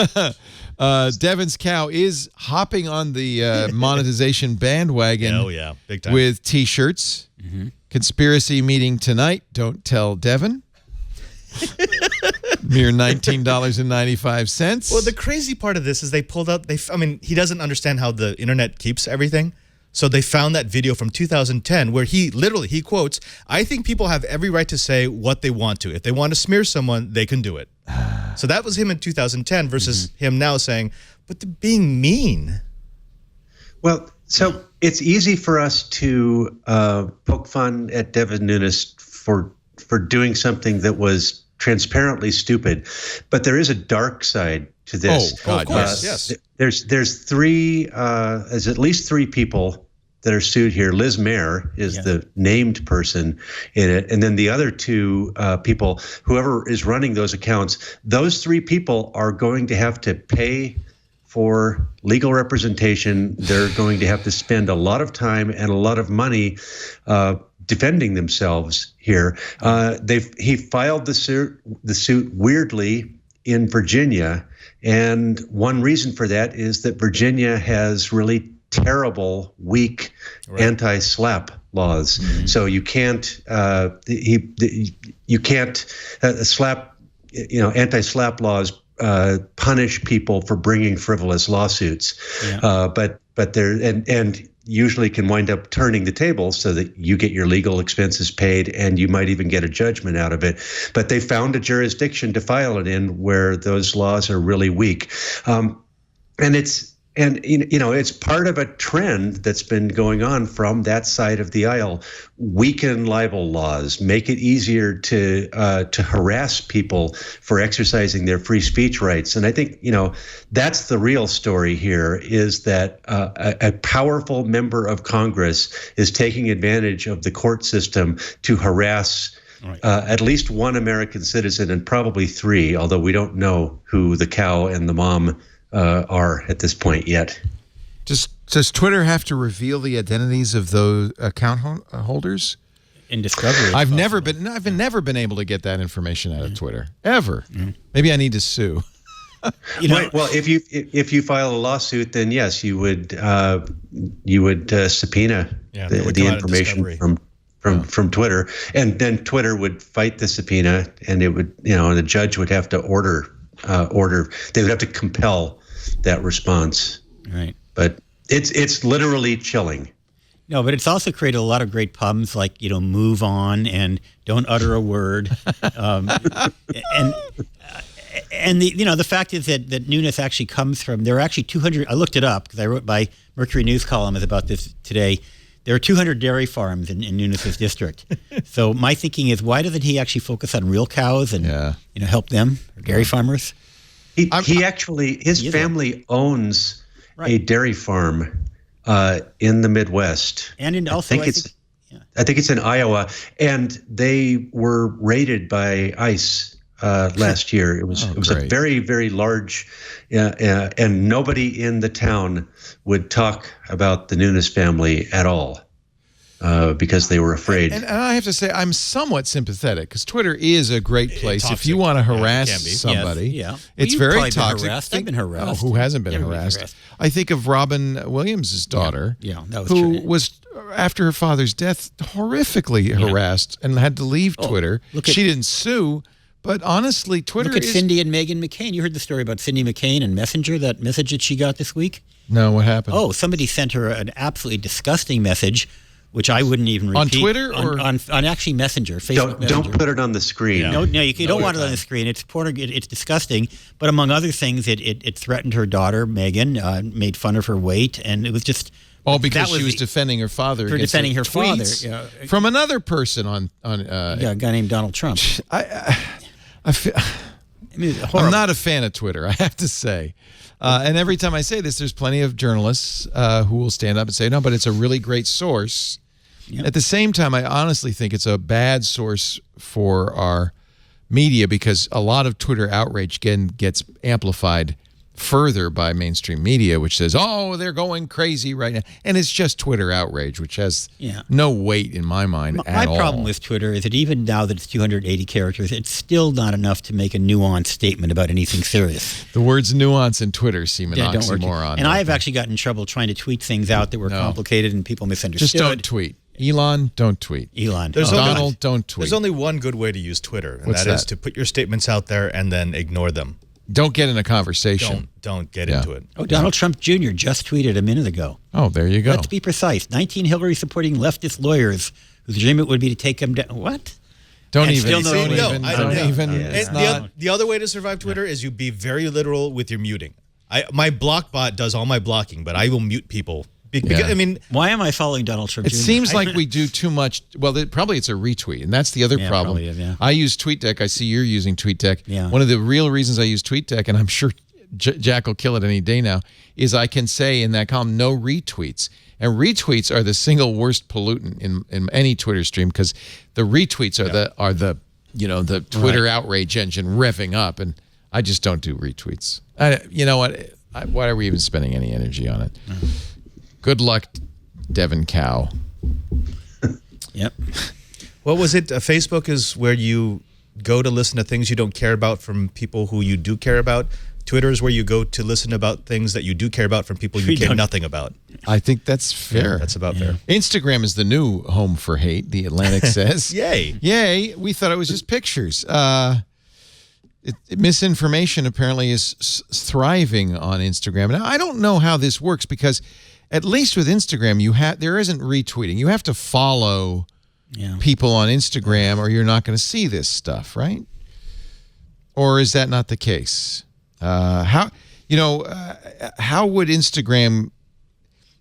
Devin's Cow is hopping on the monetization bandwagon. Oh, yeah. Big time. With T-shirts. Conspiracy meeting tonight. Don't tell Devin. Mere $19.95. Well, the crazy part of this is they pulled out, he doesn't understand how the internet keeps everything. So they found that video from 2010 where he quotes, "I think people have every right to say what they want to. If they want to smear someone, they can do it." So that was him in 2010 versus him now saying, "But they're being mean." Well, so it's easy for us to poke fun at Devin Nunez for doing something that was transparently stupid, but there is a dark side to this. Oh, God, of course, yes. There's at least three people that are sued here. Liz Mayer is the named person in it, and then the other two people, whoever is running those accounts, those three people are going to have to pay for legal representation. They're going to have to spend a lot of time and a lot of money defending themselves here. He filed the suit weirdly in Virginia. And one reason for that is that Virginia has really terrible, weak anti-SLAPP laws. So you can't SLAPP, anti-SLAPP laws punish people for bringing frivolous lawsuits. But they're and usually can wind up turning the tables so that you get your legal expenses paid and you might even get a judgment out of it. But they found a jurisdiction to file it in where those laws are really weak. And it's part of a trend that's been going on from that side of the aisle. Weaken libel laws, make it easier to harass people for exercising their free speech rights. And I think that's the real story here: is that a powerful member of Congress is taking advantage of the court system to harass at least one American citizen and probably three, although we don't know who the cow and the mom are at this point yet. Does Twitter have to reveal the identities of those account holders? In discovery, I've never been able to get that information out of Twitter ever. Maybe I need to sue. Well, if you file a lawsuit, then yes, you would subpoena the information from Twitter, and then Twitter would fight the subpoena, and it would and the judge would have to order. They would have to compel that response. Right. But it's literally chilling. No, but it's also created a lot of great problems, like move on and don't utter a word, and the fact is that Nunez actually comes from. There are actually 200. I looked it up because I wrote my Mercury News column about this today. There are 200 dairy farms in Nunez's district. So my thinking is, why doesn't he actually focus on real cows and help them, dairy farmers? His family owns a dairy farm in the Midwest, and I think it's in Iowa, and they were raided by ICE last year. It was a very, very large, and nobody in the town would talk about the Nunez family at all because they were afraid. And I have to say, I'm somewhat sympathetic because Twitter is a great place if you want to harass somebody. Yes. It's very toxic. I've been harassed. Who hasn't been harassed? I think of Robin Williams' daughter, who was, after her father's death, horrifically harassed and had to leave Twitter. She didn't sue. But honestly, Twitter Look at Cindy and Meghan McCain. You heard the story about Cindy McCain and Messenger, that message that she got this week? No, what happened? Oh, somebody sent her an absolutely disgusting message, which I wouldn't even repeat. On Twitter? Or? On actually Messenger, Facebook Messenger. Don't put it on the screen. No, you don't want it on the screen. It's it's disgusting. But among other things, it threatened her daughter, Meghan, made fun of her weight, and it was just... All because she was defending her father. For defending her father. From another person on a guy named Donald Trump. I'm not a fan of Twitter, I have to say. And every time I say this, there's plenty of journalists who will stand up and say, no, but it's a really great source. Yep. At the same time, I honestly think it's a bad source for our media because a lot of Twitter outrage gets amplified further by mainstream media, which says, oh, they're going crazy right now. And it's just Twitter outrage, which has no weight in my mind at all. My problem with Twitter is that even now that it's 280 characters, it's still not enough to make a nuanced statement about anything serious. The words nuance in Twitter seem an oxymoron. And I've actually gotten in trouble trying to tweet things out that were complicated and people misunderstood. Just don't tweet. Elon, don't tweet. Donald, don't tweet. There's only one good way to use Twitter, and that is to put your statements out there and then ignore them. Don't get in a conversation. Don't get into it. Oh, Donald Trump Jr. just tweeted a minute ago. Oh, there you go. Let's be precise. 19 Hillary-supporting leftist lawyers whose agreement would be to take him down. What? Don't even. The other way to survive Twitter is you be very literal with your muting. My block bot does all my blocking, but I will mute people. Because, I mean, why am I following Donald Trump Jr.? It seems like we do too much. Well, probably it's a retweet, and that's the other problem. Probably is, I use TweetDeck. I see you're using TweetDeck. Yeah. One of the real reasons I use TweetDeck, and I'm sure Jack will kill it any day now, is I can say in that column, no retweets. And retweets are the single worst pollutant in any Twitter stream because the retweets are the Twitter outrage engine revving up, and I just don't do retweets. You know what? Why are we even spending any energy on it? Good luck, Devin Cow. Yep. What was it? Facebook is where you go to listen to things you don't care about from people who you do care about. Twitter is where you go to listen about things that you do care about from people you care nothing about. I think that's fair. Yeah, that's about fair. Instagram is the new home for hate, The Atlantic says. Yay. Yay. We thought it was just pictures. Misinformation apparently is thriving on Instagram. Now, I don't know how this works because at least with Instagram, there isn't retweeting. You have to follow people on Instagram or you're not going to see this stuff, right? Or is that not the case? How would Instagram,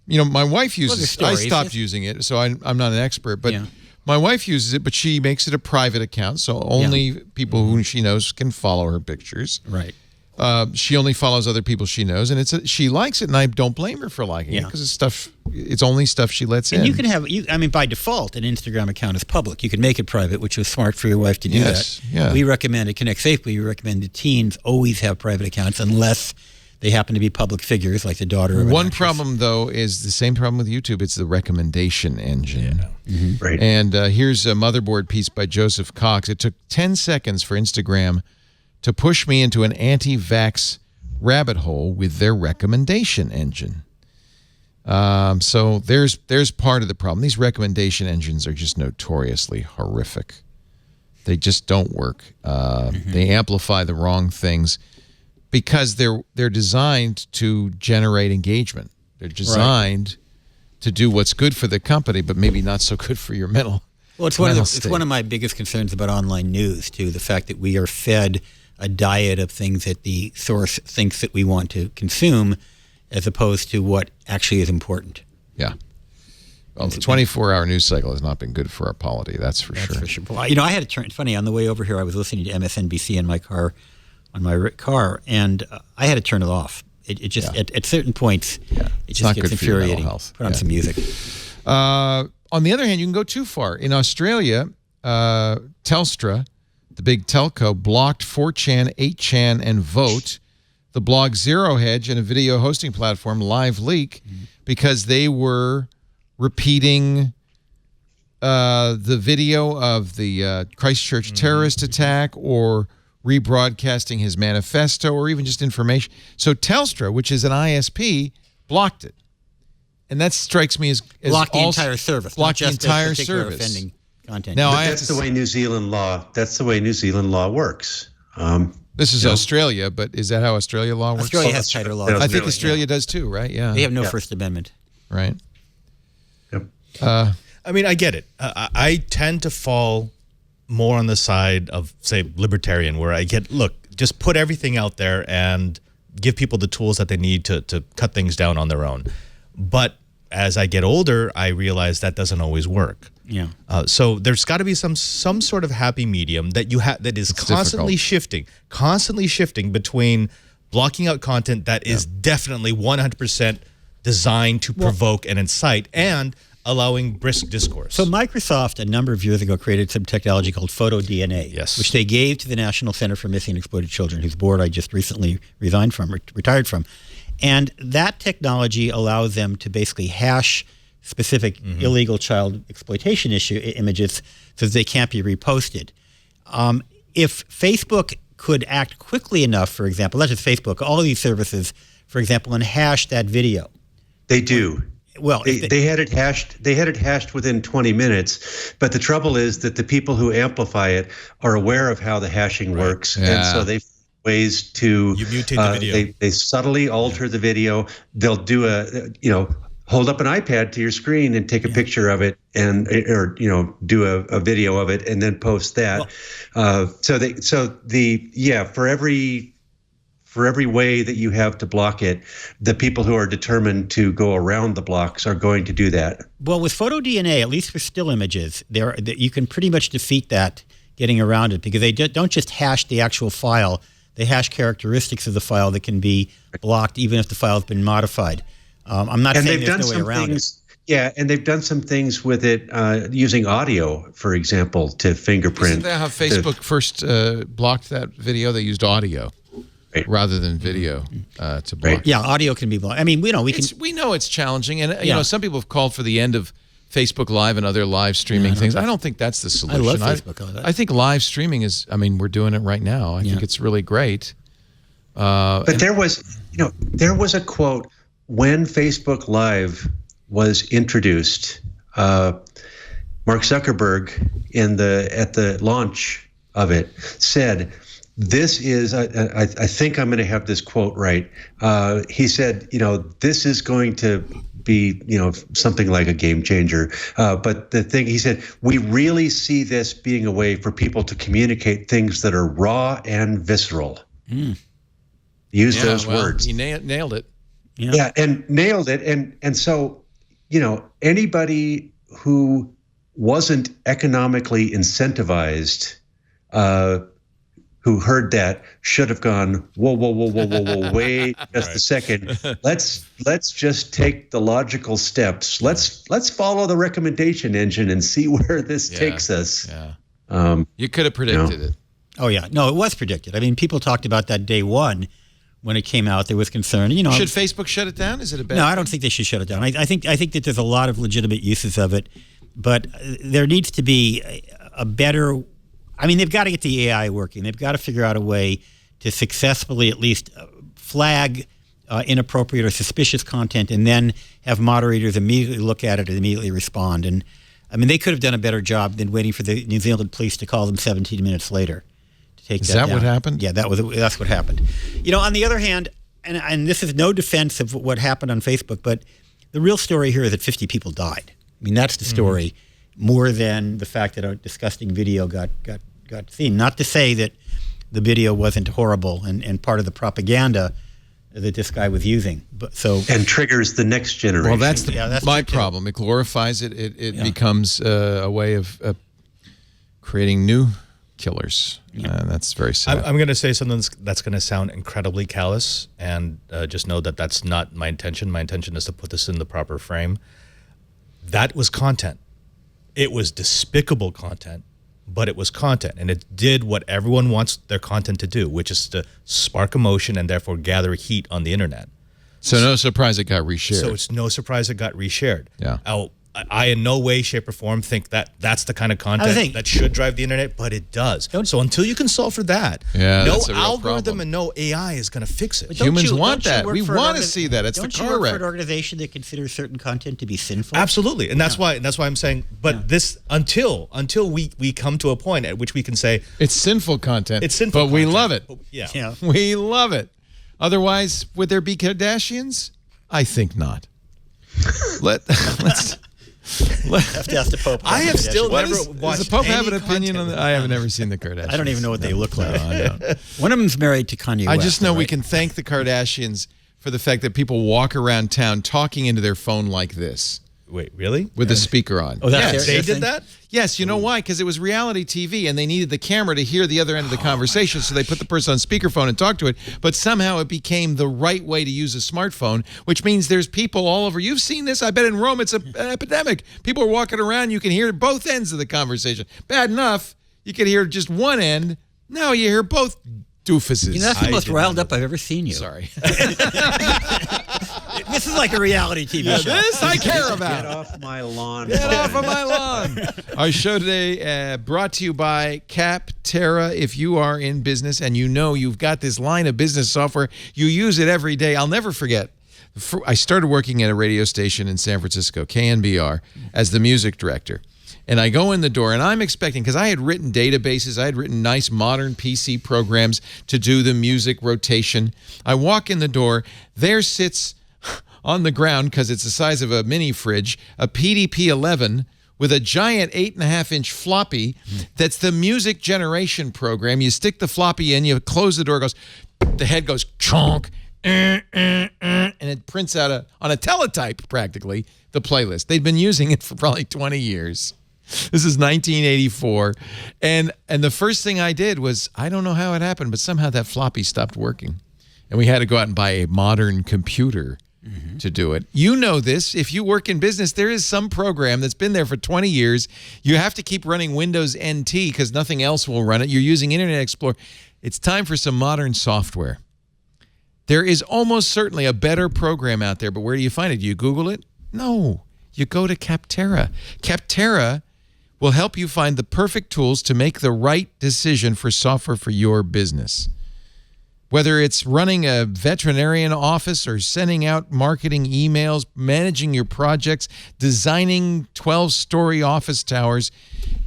my wife uses it. I stopped using it, so I'm not an expert, but my wife uses it, but she makes it a private account, so only people who she knows can follow her pictures. Right. She only follows other people she knows, and she likes it, and I don't blame her for liking it because it's only stuff she lets in. And you can have, by default, an Instagram account is public. You can make it private, which was smart for your wife to do that. Yeah. We recommend it connects safely. We recommend the teens always have private accounts unless they happen to be public figures like the daughter of One problem, though, is the same problem with YouTube. It's the recommendation engine. Right. And here's a motherboard piece by Joseph Cox. It took 10 seconds for Instagram to push me into an anti-vax rabbit hole with their recommendation engine. So there's part of the problem. These recommendation engines are just notoriously horrific. They just don't work. They amplify the wrong things because they're designed to generate engagement. They're designed to do what's good for the company, but maybe not so good for your mental. Well, it's one of my biggest concerns about online news too. The fact that we are fed a diet of things that the source thinks that we want to consume, as opposed to what actually is important. Yeah. Well, the 24-hour news cycle has not been good for our polity. That's for sure. For sure. Well, I had to turn. It's funny, on the way over here, I was listening to MSNBC in my car, and I had to turn it off. It just at certain points, it just gets infuriating. Put on some music. On the other hand, you can go too far. In Australia, Telstra, the big telco, blocked 4chan, 8chan, and Vote, the blog Zero Hedge, and a video hosting platform, Live Leak, because they were repeating the video of the Christchurch terrorist attack or rebroadcasting his manifesto or even just information. So Telstra, which is an ISP, blocked it. And that strikes me as block the entire service. Block the entire service. Offending content. Now, that's the way New Zealand law. That's the way New Zealand law works. This is Australia, but is that how Australia law works? Australia has tighter laws. I think Australia does too, right? Yeah. They have no First Amendment. Right. Yep. I mean, I get it. I tend to fall more on the side of, say, libertarian, where just put everything out there and give people the tools that they need to cut things down on their own. But as I get older, I realize that doesn't always work. Yeah. So there's got to be some sort of happy medium that that is constantly shifting between blocking out content that is definitely 100% designed to provoke and incite and allowing brisk discourse. So Microsoft, a number of years ago, created some technology called PhotoDNA, which they gave to the National Center for Missing and Exploited Children, whose board I just recently retired from. And that technology allows them to basically hash specific illegal child exploitation images so that they can't be reposted. If Facebook could act quickly enough, for example, not just Facebook, all of these services, for example, and hash that video. They do. Well, they had it hashed. They had it hashed within 20 minutes. But the trouble is that the people who amplify it are aware of how the hashing works, and so they ways to you mutate the video. They subtly alter the video. They'll do hold up an iPad to your screen and take a picture of it, or do a video of it and then post that. For every way that you have to block it, the people who are determined to go around the blocks are going to do that. Well, with PhotoDNA, at least for still images, you can pretty much defeat that getting around it, because they don't just hash the actual file. They hash characteristics of the file that can be blocked even if the file has been modified. I'm not saying there's no way around it. Yeah, and they've done some things with it using audio, for example, to fingerprint. Isn't that how Facebook first blocked that video? They used audio. Rather than video to block. Yeah, audio can be blocked. I mean, we know it's challenging, and you know, some people have called for the end of Facebook Live and other live streaming things. I don't think that's the solution. I love Facebook. I think live streaming is, I mean, we're doing it right now. I think it's really great. But there was a quote when Facebook Live was introduced. Mark Zuckerberg at the launch of it said, "This is." I think I'm going to have this quote right. He said, "This is going to be, something like a game changer." But the thing he said, we really see this being a way for people to communicate things that are raw and visceral. Use those words. He nailed it. Yeah, and nailed it. And so, anybody who wasn't economically incentivized, who heard that should have gone, whoa, wait just a second. Let's just take the logical steps. Let's follow the recommendation engine and see where this takes us. Yeah. You could have predicted it. Oh yeah, no, it was predicted. I mean, people talked about that day one when it came out. There was concern. Should Facebook shut it down? Is it a bad? No, I don't think they should shut it down. I think that there's a lot of legitimate uses of it, but there needs to be a better. I mean, they've got to get the AI working. They've got to figure out a way to successfully at least flag inappropriate or suspicious content, and then have moderators immediately look at it and immediately respond. And I mean, they could have done a better job than waiting for the New Zealand police to call them 17 minutes later. Is that what happened? Yeah, that's what happened. On the other hand, and this is no defense of what happened on Facebook, but the real story here is that 50 people died. I mean, that's the story, more than the fact that a disgusting video got seen. Not to say that the video wasn't horrible and part of the propaganda that this guy was using. And triggers the next generation. Well, that's my problem. It glorifies it. It becomes a way of creating new killers. That's very sad. I'm going to say something that's going to sound incredibly callous, and just know that that's not my intention. My intention is to put this in the proper frame. That was content. It was despicable content, but it was content, and it did what everyone wants their content to do, which is to spark emotion and therefore gather heat on the internet. So no surprise it got reshared. So it's no surprise it got reshared. Yeah. I in no way, shape, or form think that that's the kind of content that should drive the internet, but it does. So until you can solve for that, no algorithm and no AI is going to fix it. Humans want that. We want to see that. It's the car wreck. Don't you work for wreck. an organization that considers certain content to be sinful? Absolutely, and that's why I'm saying. But this until we come to a point at which we can say it's sinful content. It's sinful, but we love it. Yeah, we love it. Otherwise, would there be Kardashians? I think not. Let's. Have to ask the Pope. I have still never watched. Does the Pope have an opinion on that? I have never seen the Kardashians. I don't even know what they look like. No, I don't. One of them's married to Kanye West. I just know we can thank the Kardashians for the fact that people walk around town talking into their phone like this. Wait, really? With the speaker on. Oh, that's they did that? Yes, you know why? Because it was reality TV, and they needed the camera to hear the other end of the conversation, so they put the person on speakerphone and talk to it. But somehow it became the right way to use a smartphone, which means there's people all over. You've seen this. I bet in Rome it's an epidemic. People are walking around. You can hear both ends of the conversation. Bad enough, you could hear just one end. Now you hear both doofuses. That's the most riled up I've ever seen you. Sorry. This is like a reality TV show. This I care about. Get off my lawn. Get off of my lawn. Our show today brought to you by Capterra. If you are in business and you've got this line of business software, you use it every day. I'll never forget. I started working at a radio station in San Francisco, KNBR, as the music director. And I go in the door, and I'm expecting, because I had written databases, I had written nice modern PC programs to do the music rotation. I walk in the door, there sits on the ground, because it's the size of a mini fridge, a PDP-11 with a giant 8.5-inch floppy that's the music generation program. You stick the floppy in, you close the door, the head goes chonk, and it prints out on a teletype, practically, the playlist. They'd been using it for probably 20 years. This is 1984. And the first thing I did was, I don't know how it happened, but somehow that floppy stopped working. And we had to go out and buy a modern computer to do it. You know this. If you work in business, there is some program that's been there for 20 years. You have to keep running Windows NT because nothing else will run it. You're using Internet Explorer. It's time for some modern software. There is almost certainly a better program out there, but where do you find it? Do you Google it? No. you go to Capterra. Capterra will help you find the perfect tools to make the right decision for software for your business. Whether it's running a veterinarian office or sending out marketing emails, managing your projects, designing 12-story office towers,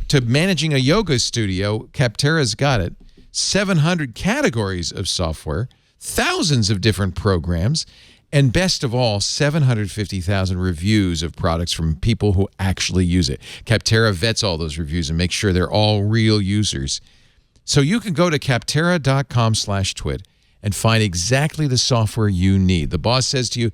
to managing a yoga studio, Capterra's got it. 700 categories of software, thousands of different programs, and best of all, 750,000 reviews of products from people who actually use it. Capterra vets all those reviews and makes sure they're all real users. So you can go to capterra.com/twit and find exactly the software you need. The boss says to you,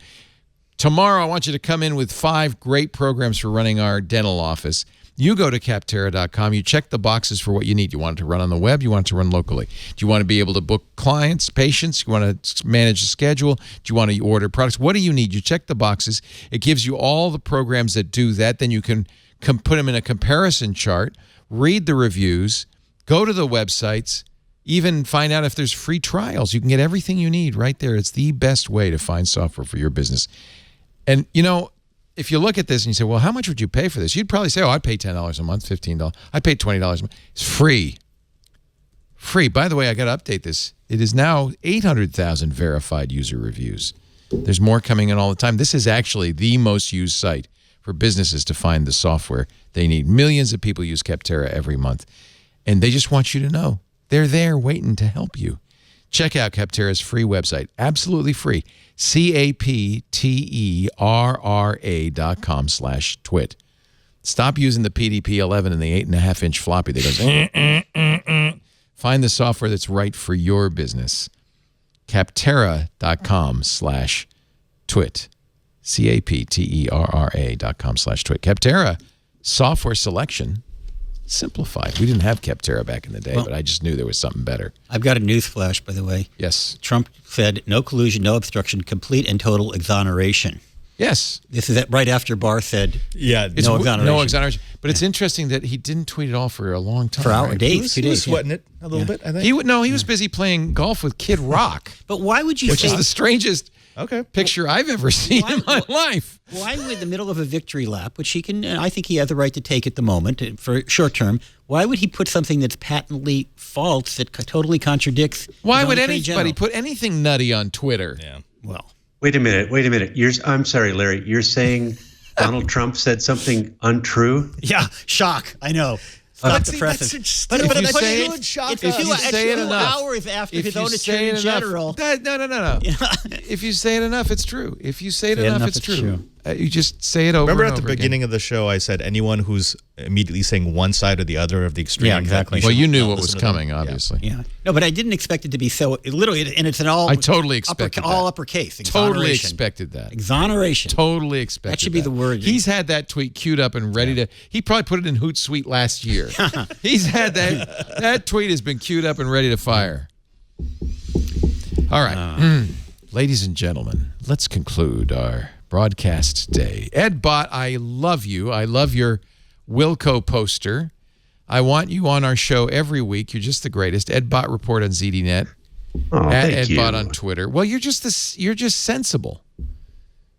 tomorrow I want you to come in with 5 great programs for running our dental office. You go to capterra.com, you check the boxes for what you need. You want it to run on the web, you want it to run locally. Do you want to be able to book clients, patients? You want to manage the schedule? Do you want to order products? What do you need? You check the boxes. It gives you all the programs that do that. Then you can put them in a comparison chart, read the reviews, go to the websites, even find out if there's free trials. You can get everything you need right there. It's the best way to find software for your business. And, you know, if you look at this and you say, well, how much would you pay for this? You'd probably say, oh, I'd pay $10 a month, $15. I'd pay $20 a month. It's free. Free. By the way, I got to update this. It is now 800,000 verified user reviews. There's more coming in all the time. This is actually the most used site for businesses to find the software they need. Millions of people use Capterra every month, and they just want you to know they're there waiting to help you. Check out Capterra's free website. Absolutely free. capterra.com/twit. Stop using the PDP-11 and the 8.5-inch floppy that goes, Find the software that's right for your business. Capterra.com/twit. capterra.com/twit. Capterra software selection simplified. We didn't have Capterra back in the day, but I just knew there was something better. I've got a news flash, by the way. Yes. Trump said, no collusion, no obstruction, complete and total exoneration. Yes. This is right after Barr said, yeah, no exoneration. No exoneration. But it's interesting that he didn't tweet at all for a long time. For hours, days. He was sweating it a little bit, I think. He was busy playing golf with Kid Rock. But why would you Which is the strangest picture I've ever seen in my life. Why would, in the middle of a victory lap, which he can, I think he has the right to take at the moment for short term, why would he put something that's patently false that totally contradicts? Why would anybody put anything nutty on Twitter? Yeah. Well. Wait a minute. I'm sorry, Larry. You're saying Donald Trump said something untrue? Yeah. Shock. I know. Stop the presses. But if you say it enough, hours after his own attorney general. No. If you say it enough, it's true. If you say it enough, it's true. You just say it over Remember and at the over beginning again. of the show, I said anyone who's immediately saying one side or the other of the extreme. Yeah, exactly. Well, you knew what was coming, obviously. Yeah. No, but I didn't expect it to be so, literally, and it's an all. I totally expected that. All uppercase. Totally expected that. Exoneration. Totally expected that. Should be the word. He's had that tweet queued up and ready to, he probably put it in Hootsuite last year. He's had that. That tweet has been queued up and ready to fire. All right. Ladies and gentlemen, let's conclude our broadcast day. Ed Bott, I love you. I love your Wilco poster. I want you on our show every week. You're just the greatest. Ed Bott Report on ZDNet. Oh, at thank Ed you. Bott on Twitter. Well, you're just sensible.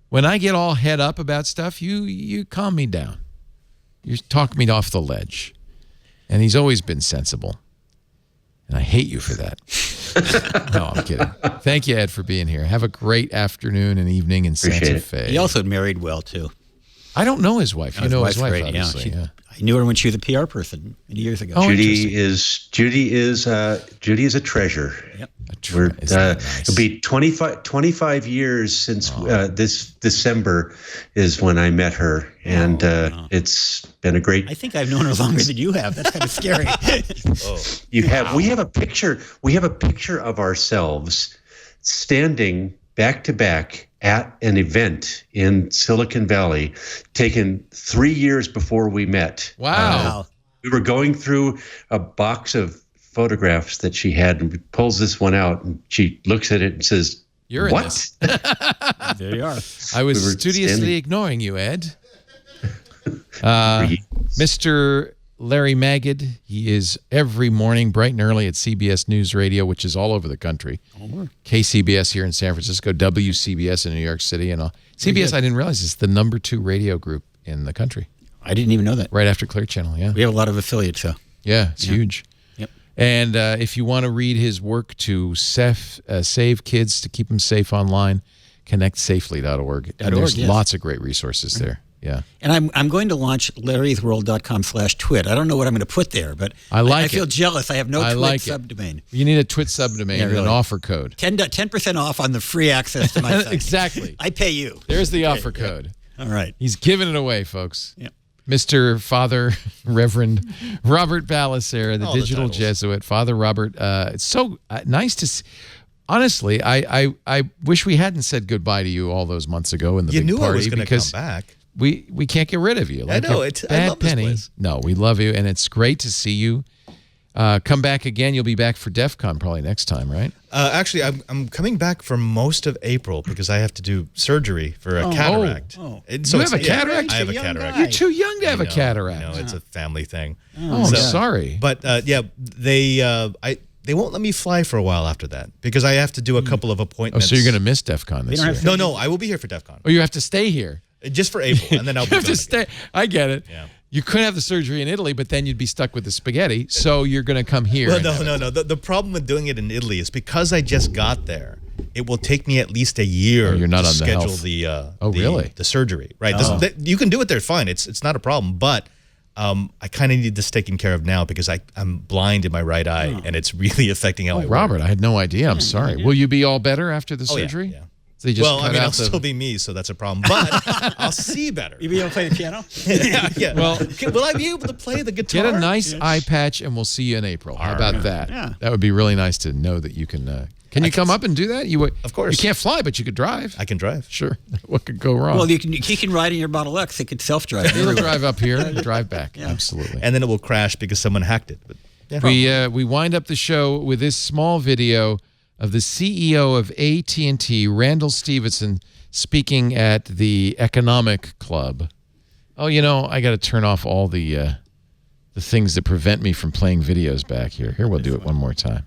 When I get all head up about stuff, you calm me down. You talk me off the ledge. And he's always been sensible. And I hate you for that. No, I'm kidding. Thank you, Ed, for being here. Have a great afternoon and evening in Santa Fe. He also married well, too. I don't know his wife. You know his wife, great, obviously. Yeah. I knew her when she was a PR person many years ago. Oh, Judy is a treasure. Yep. It'll be 25 years since this December is when I met her, and it's been a great. I think I've known her longer than you have. That's kind of scary. We have a picture. We have a picture of ourselves standing back to back at an event in Silicon Valley, taken 3 years before we met. Wow. We were going through a box of photographs that she had, and pulls this one out, and she looks at it and says, "You're what?" in this. There you are. I was studiously ignoring you, Ed. Mr. Larry Magid, he is every morning bright and early at CBS News Radio, which is all over the country. KCBS here in San Francisco, WCBS in New York City, and all. CBS, I didn't realize, is the #2 radio group in the country. I didn't even know that. Right after Clear Channel, yeah. We have a lot of affiliates, so. Yeah, it's huge. Yep. And if you want to read his work to save kids, to keep them safe online, connectsafely.org. And there's lots of great resources there. Yeah. And I'm going to launch larrysworld.com/twit. I don't know what I'm going to put there, but I feel jealous. I have no twit subdomain. You need a twit subdomain and an offer code. 10% off on the free access to my site. Exactly. I pay you. There's the offer code. All right. He's giving it away, folks. Yep. Mr. Father Reverend Robert Ballecer, the digital Jesuit. Father Robert, it's so nice to see. Honestly, I wish we hadn't said goodbye to you all those months ago in the big party. You knew I was going to come back. We can't get rid of you. Like I know. I love this place. No, we love you, and it's great to see you. Come back again. You'll be back for DEF CON probably next time, right? Actually, I'm coming back for most of April because I have to do surgery for a cataract. So you have a cataract? I have a cataract. You're too young to have a cataract. You know, it's a family thing. Oh, I'm sorry. But they won't let me fly for a while after that because I have to do a couple of appointments. Oh, so you're going to miss DEF CON this year? No, I will be here for DEF CON. Oh, you have to stay here? Just for April, and then I'll be have to stay. I get it. Yeah. You could have the surgery in Italy, but then you'd be stuck with the spaghetti. So you're going to come here. Well, no. The problem with doing it in Italy is because I just got there. It will take me at least a year you're not to on schedule the surgery. Right. You can do it there fine. It's not a problem. But I kind of need this taken care of now because I'm blind in my right eye, and it's really affecting how I work. Robert, I had no idea. I'm sorry. Will you be all better after the surgery? Yeah. So I'll still be me, so that's a problem. But I'll see better. You be able to play the piano? Yeah. Well, will I be able to play the guitar? Get a nice eye patch, and we'll see you in April. How about that? Yeah. That would be really nice to know that you can. Can you come up and do that? Of course. You can't fly, but you could drive. I can drive. Sure. What could go wrong? Well, he can ride in your Model X. It could self-drive. It'll drive up here and drive back. Yeah. Absolutely. And then it will crash because someone hacked it. But we wind up the show with this small video of the CEO of AT&T, Randall Stevenson, speaking at the Economic Club. Oh, I got to turn off all the things that prevent me from playing videos back here. Here, we'll do it one more time.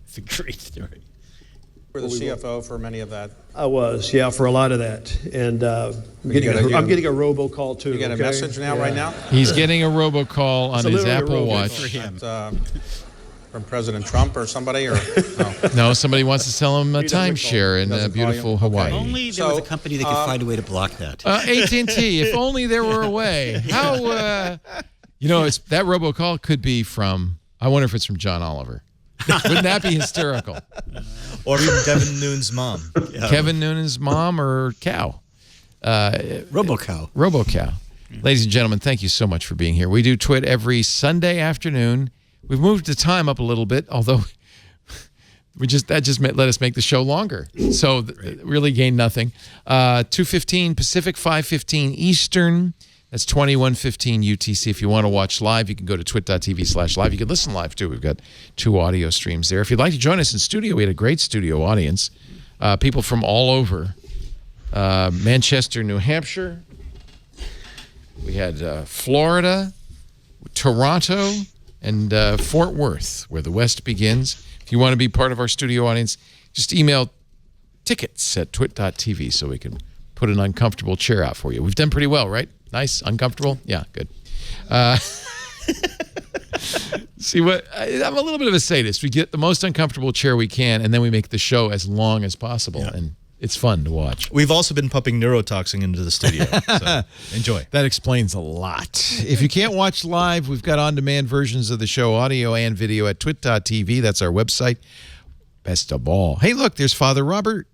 It's a great story. You were the CFO for many of that. I was, for a lot of that. And I'm getting a robocall, too. You get a message now, right now? He's getting a robocall on his Apple Watch. From President Trump or somebody? Or no? No, somebody wants to sell him a timeshare in beautiful Hawaii. If only there was a company that could find a way to block that. AT&T, if only there were a way. How, that robocall could be from, I wonder if it's from John Oliver. Wouldn't that be hysterical? Or even Devin Nunez's mom. Kevin Nunez's mom or cow? RoboCow. Ladies and gentlemen, thank you so much for being here. We do Twit every Sunday afternoon. We've moved the time up a little bit, although that just let us make the show longer. So really gained nothing. 2:15 Pacific, 5:15 Eastern. That's 21:15 UTC. If you want to watch live, you can go to twit.tv/live. You can listen live, too. We've got 2 audio streams there. If you'd like to join us in studio, we had a great studio audience. People from all over. Manchester, New Hampshire. We had Florida, Toronto, and Fort Worth, where the West begins. If you want to be part of our studio audience, just email tickets at twit.tv so we can put an uncomfortable chair out for you. We've done pretty well, right? Nice, uncomfortable? Yeah, good. See, I'm a little bit of a sadist. We get the most uncomfortable chair we can, and then we make the show as long as possible. Yeah. And it's fun to watch. We've also been pumping neurotoxin into the studio, so enjoy. That explains a lot. If you can't watch live, we've got on-demand versions of the show, audio and video, at twit.tv. That's our website. Best of all. Hey, look, there's Father Robert.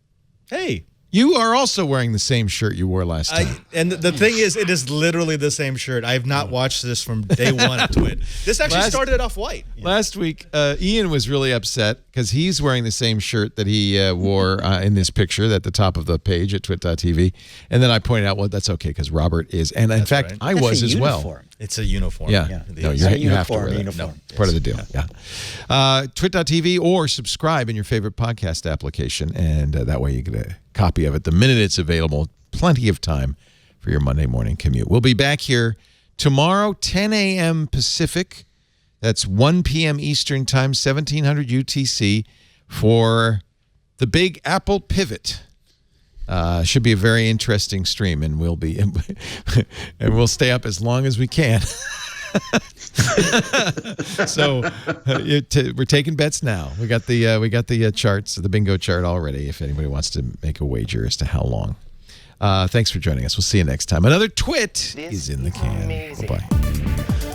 Hey. You are also wearing the same shirt you wore last time. And the thing is, it is literally the same shirt. I have not watched this from day one of Twit. This actually started off white. Last week, Ian was really upset because he's wearing the same shirt that he wore in this picture at the top of the page at twit.tv. And then I pointed out, well, that's okay because Robert is. And in fact, I was as well. It's a uniform. Yeah. No, you have to wear that. No, part of the deal. Yeah. Twit.tv or subscribe in your favorite podcast application. And that way you get a copy of it the minute it's available. Plenty of time for your Monday morning commute. We'll be back here tomorrow, 10 a.m. Pacific. That's 1 p.m. Eastern Time, 1700 UTC, for the big Apple pivot. Should be a very interesting stream, and we'll stay up as long as we can. So we're taking bets now. We got the charts, the bingo chart already. If anybody wants to make a wager as to how long. Thanks for joining us. We'll see you next time. Another twit is in the can. Bye bye.